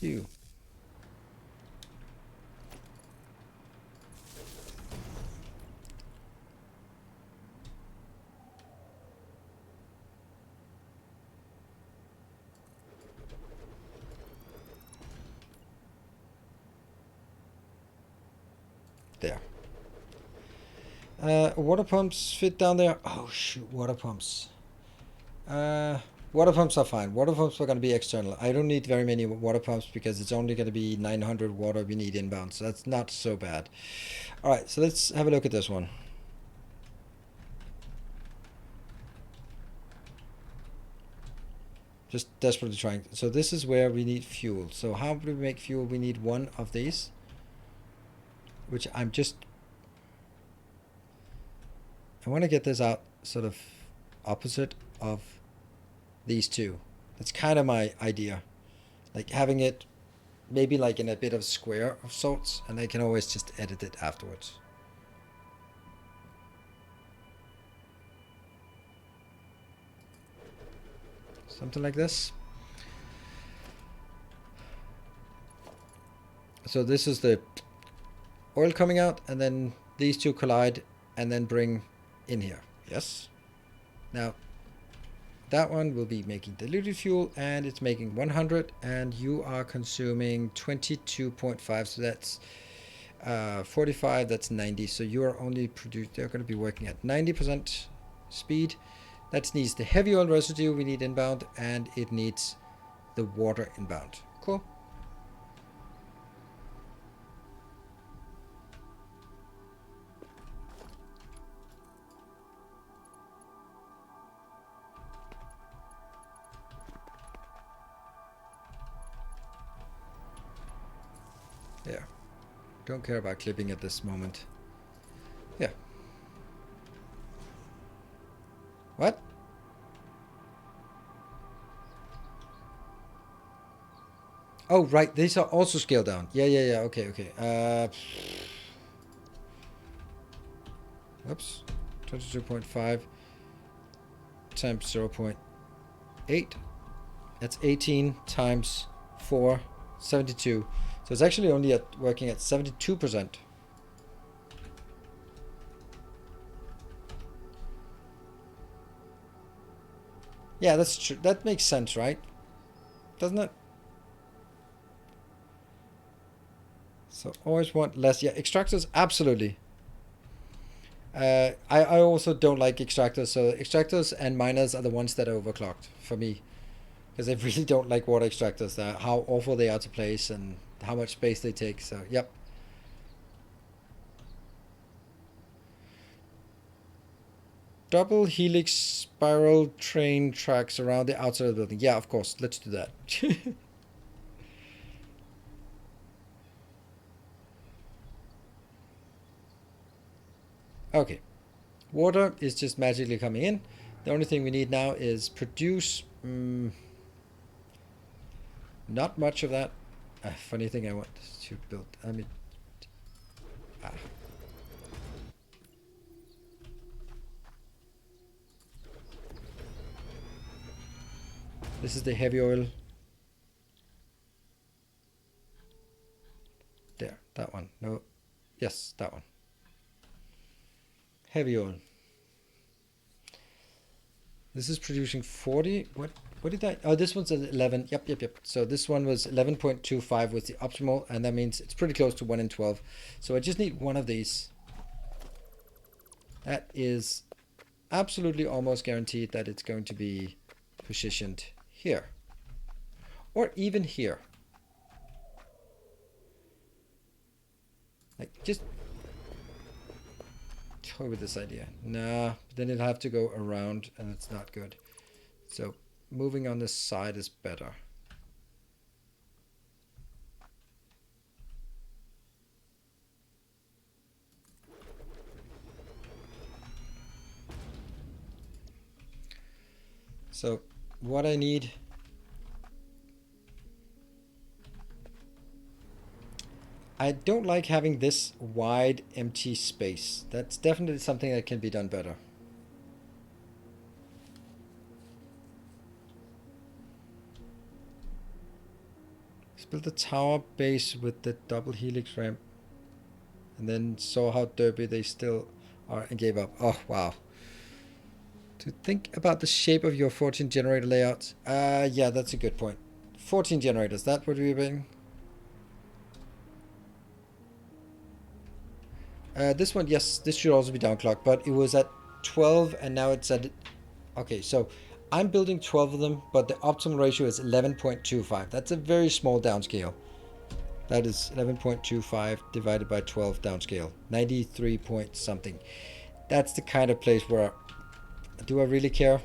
You. Water pumps fit down there. Oh shoot, water pumps. Water pumps are fine. Water pumps are going to be external. I don't need very many water pumps because it's only going to be 900 water we need inbound. So that's not so bad. All right, so let's have a look at this one. Just desperately trying. So this is where we need fuel. So how do we make fuel? We need one of these, which I want to get this out sort of opposite of these two. That's kind of my idea. Like having it maybe like in a bit of square of sorts, and I can always just edit it afterwards. Something like this. So this is the oil coming out, and then these two collide and then bring in here. Yes. Now that one will be making diluted fuel, and it's making 100, and you are consuming 22.5, so that's 45, that's 90. So you are only they're going to be working at 90% speed. That needs the heavy oil residue we need inbound, and it needs the water inbound. Cool. Yeah. Don't care about clipping at this moment. Yeah. What? Oh, right. These are also scaled down. Yeah. Okay. Oops. 22.5 times 0.8. That's 18 times 4, 72. So it's actually only working at 72%. Yeah, that's true. That makes sense, right? Doesn't it? So always want less. Yeah, extractors, absolutely. I also don't like extractors. So extractors and miners are the ones that are overclocked for me. Because I really don't like water extractors. How awful they are to place and how much space they take. So, yep. Double helix spiral train tracks around the outside of the building. Yeah, of course. Let's do that. Okay. Water is just magically coming in. The only thing we need now is produce. Not much of that. Funny thing I want to build. This is the heavy oil. There, that one. No. Yes, that one. Heavy oil. This is producing 40. What did I? Oh, this one's at 11. Yep. So this one was 11.25 was the optimal, and that means it's pretty close to 1 in 12. So I just need one of these. That is absolutely almost guaranteed that it's going to be positioned here. Or even here. Like, just toy with this idea. Nah, then it'll have to go around, and it's not good. So moving on this side is better. So what I need, I don't like having this wide empty space. That's definitely something that can be done better. Let's build the tower base with the double helix ramp, and then saw how derpy they still are and gave up. Oh, wow. To think about the shape of your 14 generator layouts. Yeah, that's a good point. 14 generators, that would be a bit. This one, yes, this should also be downclocked, but it was at 12 and now it's at... Okay, so I'm building 12 of them, but the optimal ratio is 11.25. That's a very small downscale. That is 11.25 divided by 12 downscale. 93 point something. That's the kind of place where... Do I really care?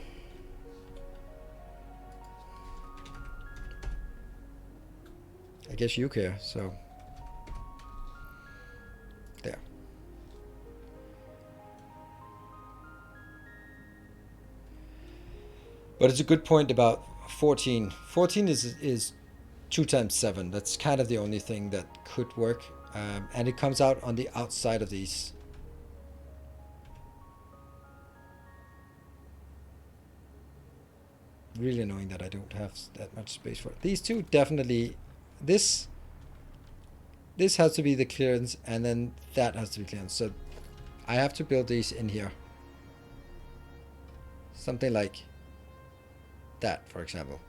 I guess you care, so... There. But it's a good point about 14. 14 is 2 times 7. That's kind of the only thing that could work. And it comes out on the outside of these. Really annoying that I don't have that much space for it. These two definitely... This has to be the clearance, and then that has to be clearance. So I have to build these in here. Something like that, for example.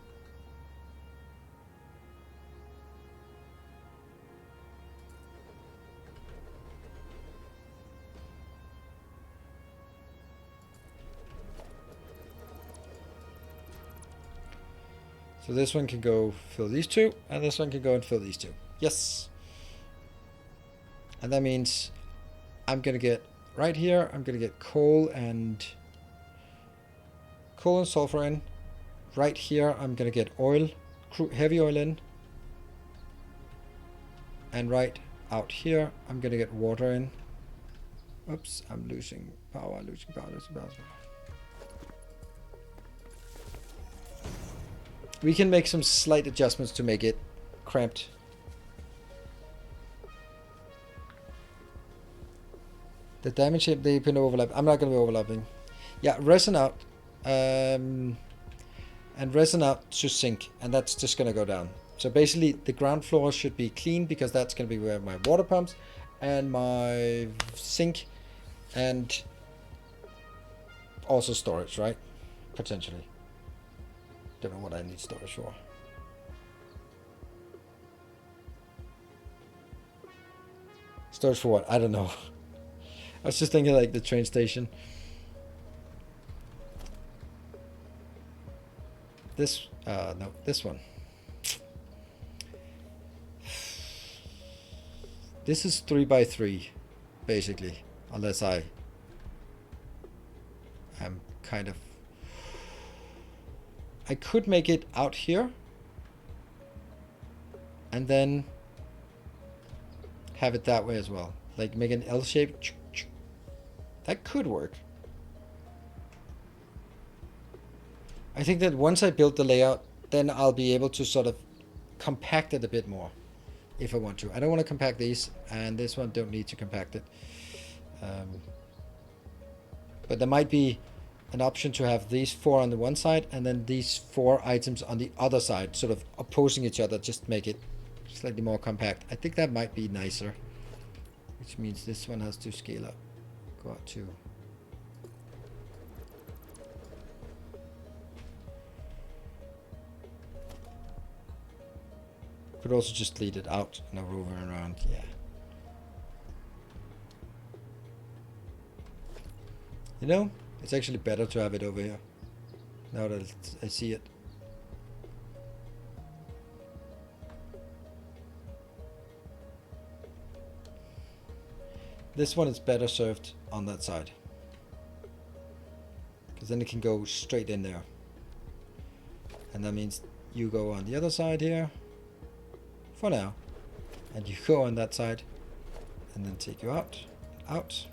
So this one can go fill these two, and this one can go and fill these two. Yes. And that means I'm going to get right here, I'm going to get coal and sulfur in. Right here, I'm going to get oil, heavy oil in. And right out here, I'm going to get water in. Oops, I'm losing power, losing power. We can make some slight adjustments to make it cramped. The damage they pin overlap. I'm not going to be overlapping. Yeah, resin out. And resin out to sink. And that's just going to go down. So basically the ground floor should be clean because that's going to be where my water pumps and my sink and also storage, right? Potentially. Don't know what I need storage for. Storage for what? I don't know. I was just thinking like the train station. This, no, this one. This is 3 by 3, basically, unless I am kind of... I could make it out here and then have it that way as well. Like make an L shape. That could work. I think that once I build the layout, then I'll be able to sort of compact it a bit more if I want to. I don't want to compact these, and this one don't need to compact it. But there might be an option to have these 4 on the one side and then these 4 items on the other side, sort of opposing each other, just make it slightly more compact. I think that might be nicer, which means this one has to scale up, go out to... Could also just lead it out and over and around, yeah. You know, it's actually better to have it over here, now that I see it. This one is better served on that side, because then it can go straight in there. And that means you go on the other side here, for now, and you go on that side, and then take you out, out.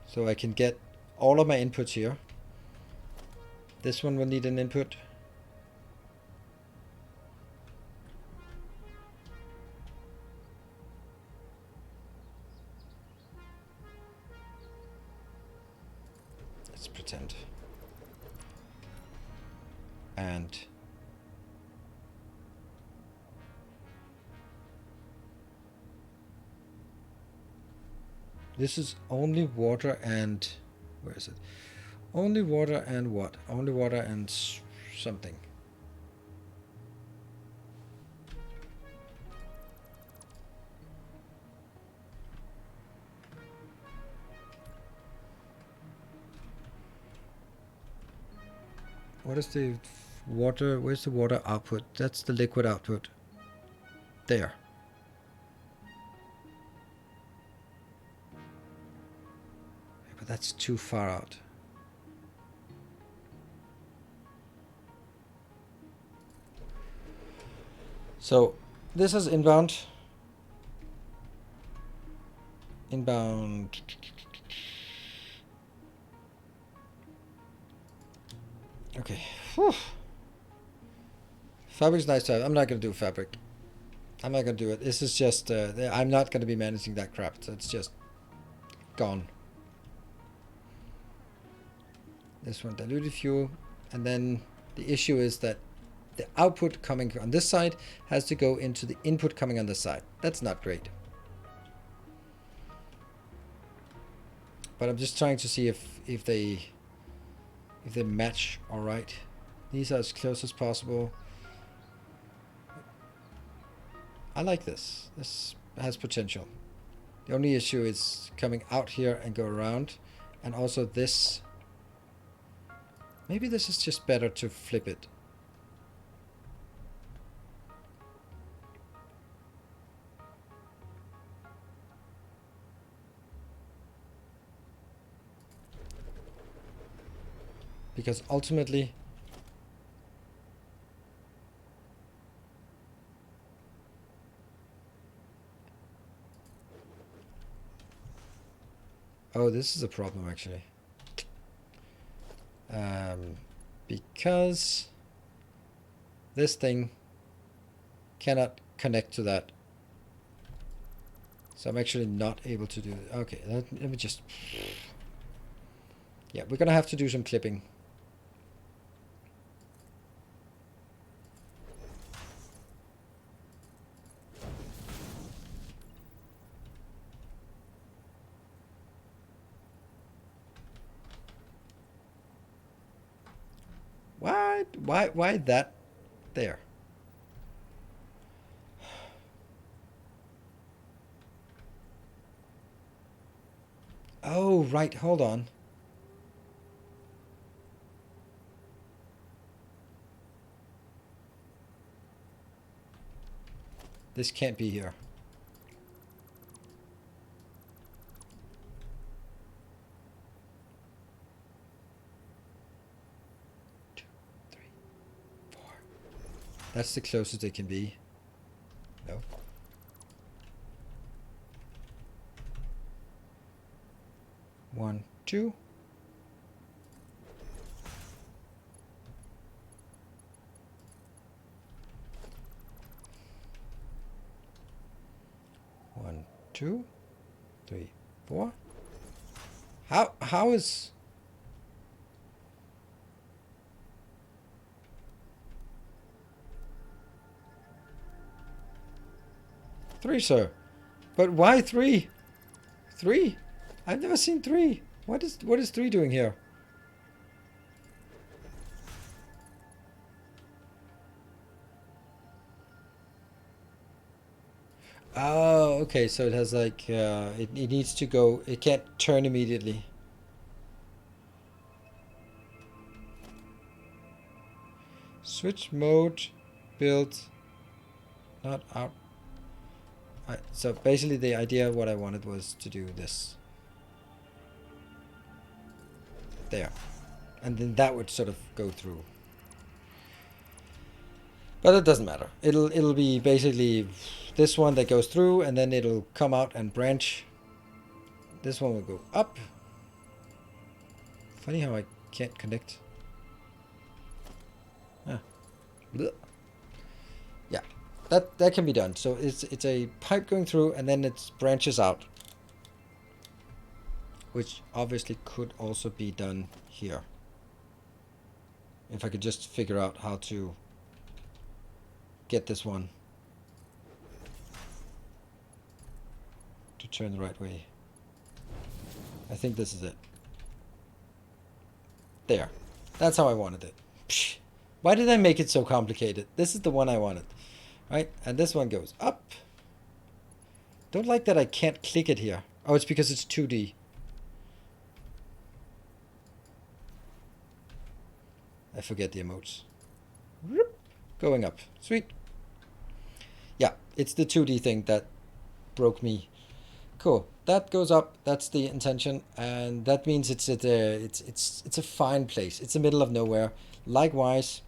So I can get all of my inputs here. This one will need an input. Let's pretend. And This is only water and... Where is it? Only water and what? Only water and something. What is the water? Where's the water output? That's the liquid output. There. But that's too far out. So this is inbound. Inbound. Okay. Whew. Fabric's nice to have. I'm not going to do fabric. I'm not going to do it. This is just... I'm not going to be managing that crap. So it's just gone. This one, diluted fuel. And then the issue is that the output coming on this side has to go into the input coming on this side. That's not great. But I'm just trying to see if they match all right. These are as close as possible. I like this. This has potential. The only issue is coming out here and go around. And also this. Maybe this is just better to flip it. Because ultimately... Oh, this is a problem actually. Because this thing cannot connect to that. So I'm actually not able to do it. Okay, let me just... Yeah, we're gonna have to do some clipping. Why that there? Oh, right, hold on. This can't be here. That's the closest it can be. No. One, two. One, two, three, four. How is... Three, sir. But why three? Three? I've never seen three. What is three doing here? Oh, okay. So it has like it needs to go. It can't turn immediately. Switch mode, build, not out. So basically the idea what I wanted was to do this. There. And then that would sort of go through. But it doesn't matter. It'll be basically this one that goes through and then it'll come out and branch. This one will go up. Funny how I can't connect. Ah. Blech. Yeah. That can be done. So it's a pipe going through and then it branches out. Which obviously could also be done here. If I could just figure out how to get this one to turn the right way. I think this is it. There. That's how I wanted it. Psh. Why did I make it so complicated? This is the one I wanted. Right? And this one goes up. Don't like that I can't click it here. Oh, it's because it's 2D. I forget the emotes. Going up. Sweet. Yeah, it's the 2D thing that broke me. Cool. That goes up. That's the intention, and that means it's a fine place. It's the middle of nowhere. Likewise,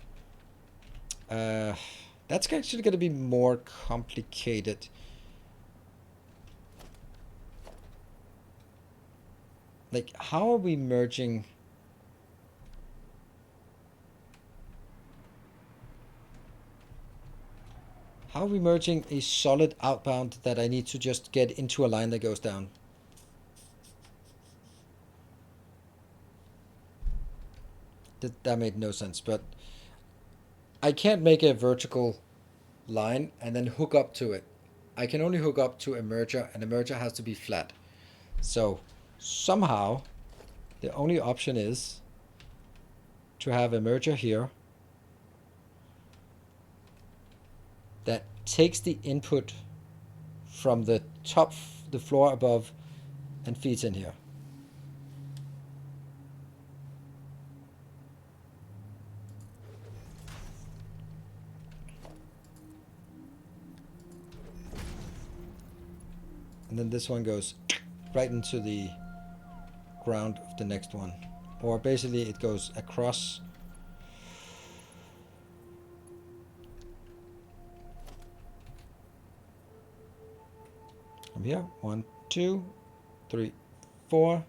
that's actually going to be more complicated. Like, how are we merging? How are we merging a solid outbound that I need to just get into a line that goes down? That made no sense, but I can't make a vertical line and then hook up to it. I can only hook up to a merger, and the merger has to be flat. So somehow the only option is to have a merger here that takes the input from the top, the floor above, and feeds in here. And then this one goes right into the ground of the next one. Or basically it goes across. From here, 1, 2, 3, 4.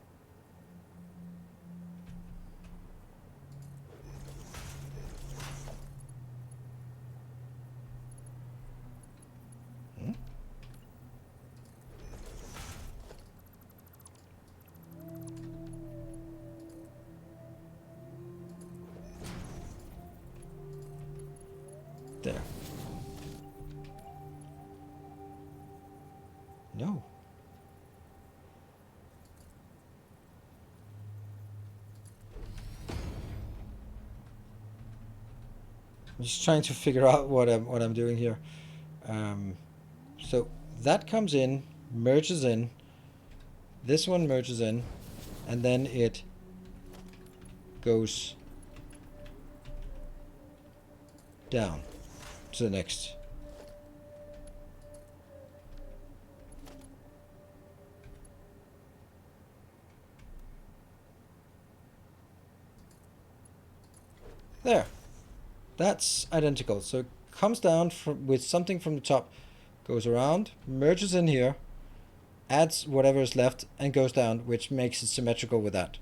There. No. I'm just trying to figure out what I'm doing here. So that comes in, merges in. This one merges in, and then it goes down to the next. There. That's identical. So it comes down with something from the top, goes around, merges in here, adds whatever is left, and goes down, which makes it symmetrical with that.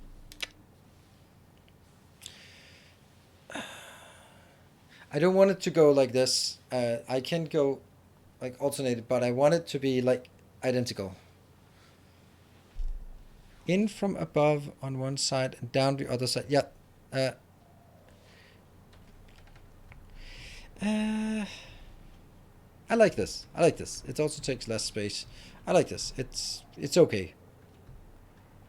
I don't want it to go like this. I can go like alternated, but I want it to be like identical. In from above on one side and down the other side. Yeah. I like this. I like this. It also takes less space. I like this. It's okay.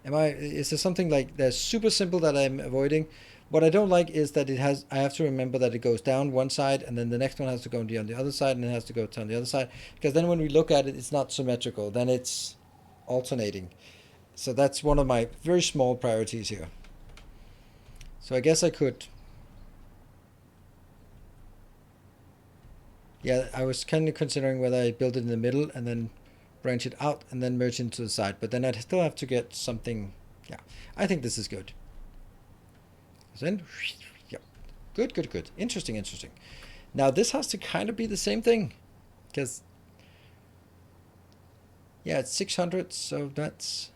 Is there something like that's super simple that I'm avoiding? What I don't like is that I have to remember that it goes down one side and then the next one has to go on the other side and it has to go down the other side. Because then when we look at it, it's not symmetrical. Then it's alternating. So that's one of my very small priorities here. So I guess I could. Yeah, I was kind of considering whether I build it in the middle and then branch it out and then merge into the side. But then I'd still have to get something. Yeah, I think this is good. Then, yeah, good. Interesting. Now this has to kind of be the same thing, because yeah, it's 600. So that's,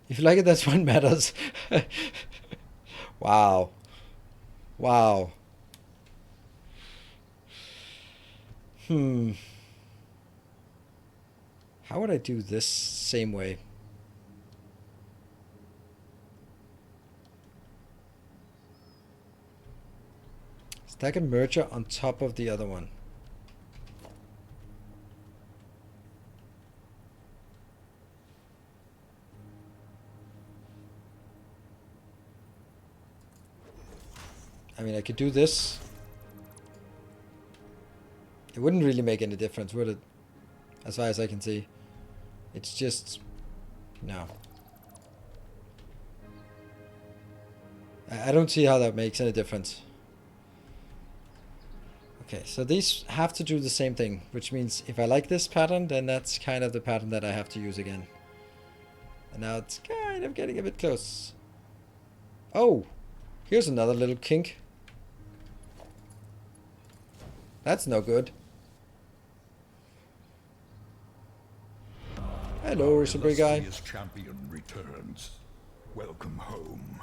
if you like it, that's what matters. Wow. How would I do this same way? Stack a merger on top of the other one. I mean, I could do this. It wouldn't really make any difference, would it? As far as I can see. It's just... no. I don't see how that makes any difference. Okay, so these have to do the same thing, which means if I like this pattern, then that's kind of the pattern that I have to use again. And now it's kind of getting a bit close. Oh, here's another little kink. That's no good. Hello, Rishabri guy. Illustrious champion returns. Welcome home.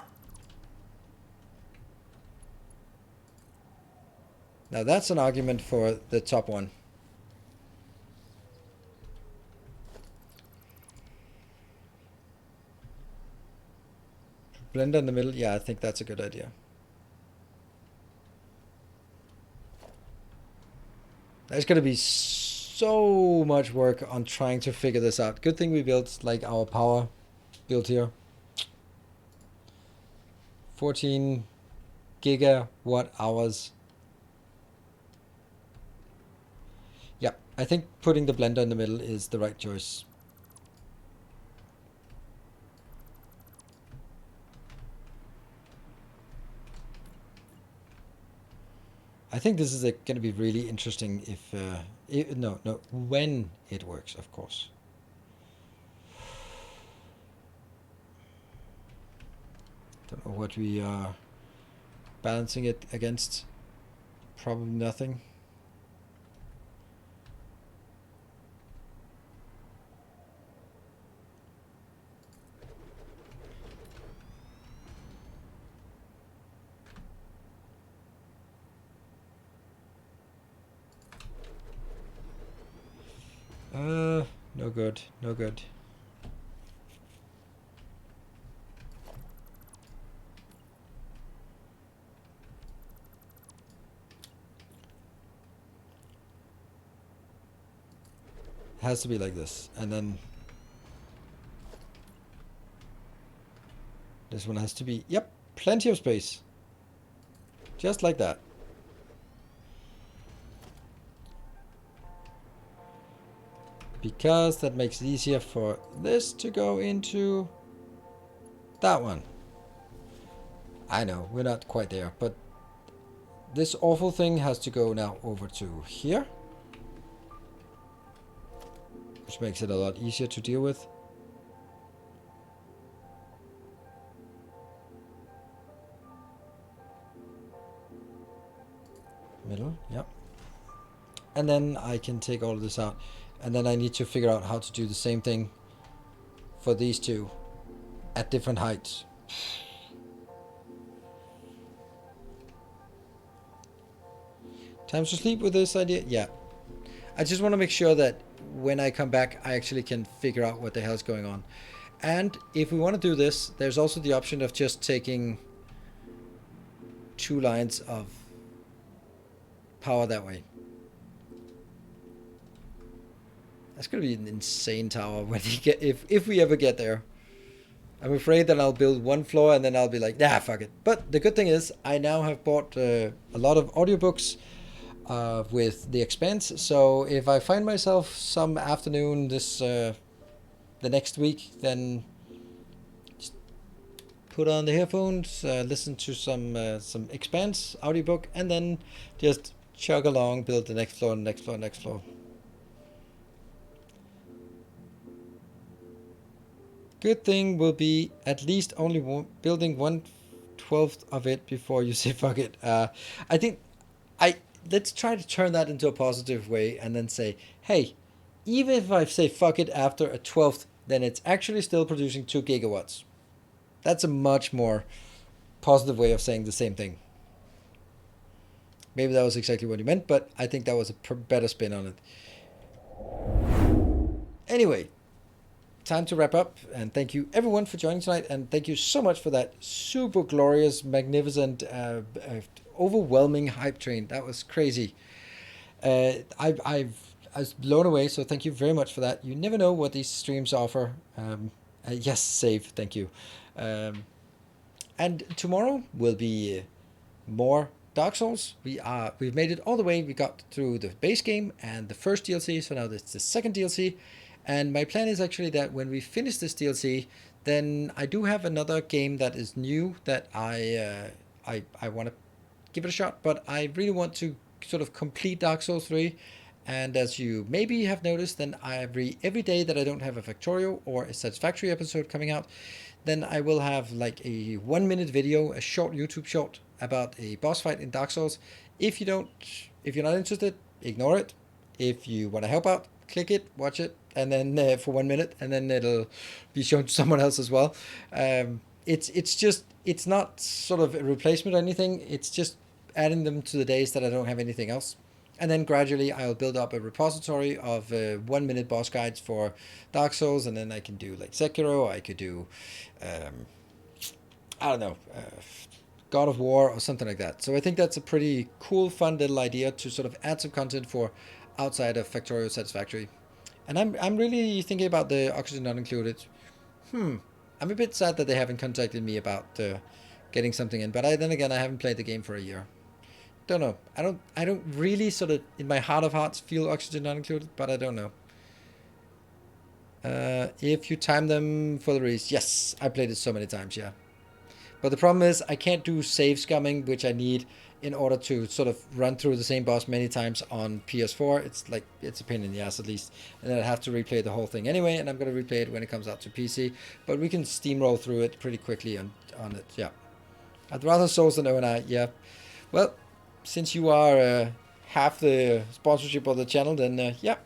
Now that's an argument for the top one. Blender in the middle, yeah, I think that's a good idea. There's going to be so much work on trying to figure this out. Good thing we built like our power build here. 14 gigawatt hours. Yeah, I think putting the blender in the middle is the right choice. I think this is going to be really interesting if, no, when it works, of course. Don't know what we are balancing it against. Probably nothing. No good, no good. It has to be like this, and then this one has to be, yep, plenty of space. Just like that. Because that makes it easier for this to go into that one. I know, we're not quite there, but this awful thing has to go now over to here. Which makes it a lot easier to deal with. Middle, yep. And then I can take all of this out. And then I need to figure out how to do the same thing for these two at different heights. Time to sleep with this idea? Yeah. I just want to make sure that when I come back, I actually can figure out what the hell is going on. And if we want to do this, there's also the option of just taking 2 lines of power that way. That's gonna be an insane tower when you get if we ever get there. I'm afraid that I'll build 1 floor and then I'll be like, nah, fuck it. But the good thing is I now have bought a lot of audiobooks with The Expanse. So if I find myself some afternoon this the next week, then just put on the headphones, listen to some Expanse audiobook, and then just chug along, build the next floor, next floor, next floor. Good thing will be at least only building 1/12 of it before you say fuck it. I think let's try to turn that into a positive way and then say, hey, even if I say fuck it after a 12th, then it's actually still producing 2 gigawatts. That's a much more positive way of saying the same thing. Maybe that was exactly what he meant, but I think that was a better spin on it. Anyway, time to wrap up, and thank you everyone for joining tonight, and thank you so much for that super glorious, magnificent, overwhelming hype train. That was crazy. I was blown away, so thank you very much for that. You never know what these streams offer. Yes, save, thank you. And tomorrow will be more Dark Souls. We've made it all the way. We got through the base game and the first DLC, so now it's the second DLC. And my plan is actually that when we finish this DLC, then I do have another game that is new that I want to give it a shot, but I really want to sort of complete Dark Souls 3. And as you maybe have noticed, then every day that I don't have a Factorio or a Satisfactory episode coming out, then I will have like a 1 minute video, a short YouTube short about a boss fight in Dark Souls. If you're not interested, ignore it. If you want to help out, click it, watch it, and then for 1 minute, and then it'll be shown to someone else as well. It's not sort of a replacement or anything. It's just adding them to the days that I don't have anything else. And then gradually I'll build up a repository of 1 minute boss guides for Dark Souls, and then I can do like Sekiro, I could do, I don't know, God of War or something like that. So I think that's a pretty cool, fun little idea to sort of add some content for outside of Factorio Satisfactory. And I'm really thinking about the Oxygen Not Included. I'm a bit sad that they haven't contacted me about getting something in, but then again, I haven't played the game for a year. Don't know. I don't really sort of in my heart of hearts feel Oxygen Not Included, but I don't know. If you time them for the release, yes, I played it so many times, yeah. But the problem is I can't do save scumming, which I need in order to sort of run through the same boss many times on PS4. It's a pain in the ass at least, and then I'd have to replay the whole thing anyway, and I'm gonna replay it when it comes out to PC. But we can steamroll through it pretty quickly on it, yeah. I'd rather Souls than ONI, yeah. Well, since you are half the sponsorship of the channel, then yeah.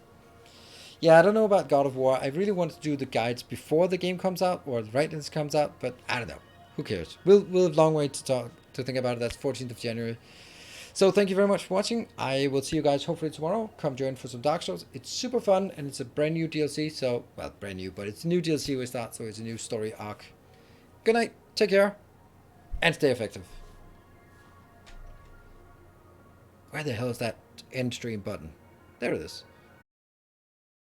Yeah, I don't know about God of War. I really want to do the guides before the game comes out, or right as it comes out, but I don't know. Who cares? We'll have a long way to think about it. That's 14th of January. So thank you very much for watching. I will see you guys hopefully tomorrow. Come join for some Dark Souls. It's super fun, and it's a brand new DLC. So, well, brand new, but it's a new DLC we start, so it's a new story arc. Good night. Take care, and stay effective. Where the hell is that end stream button? There it is.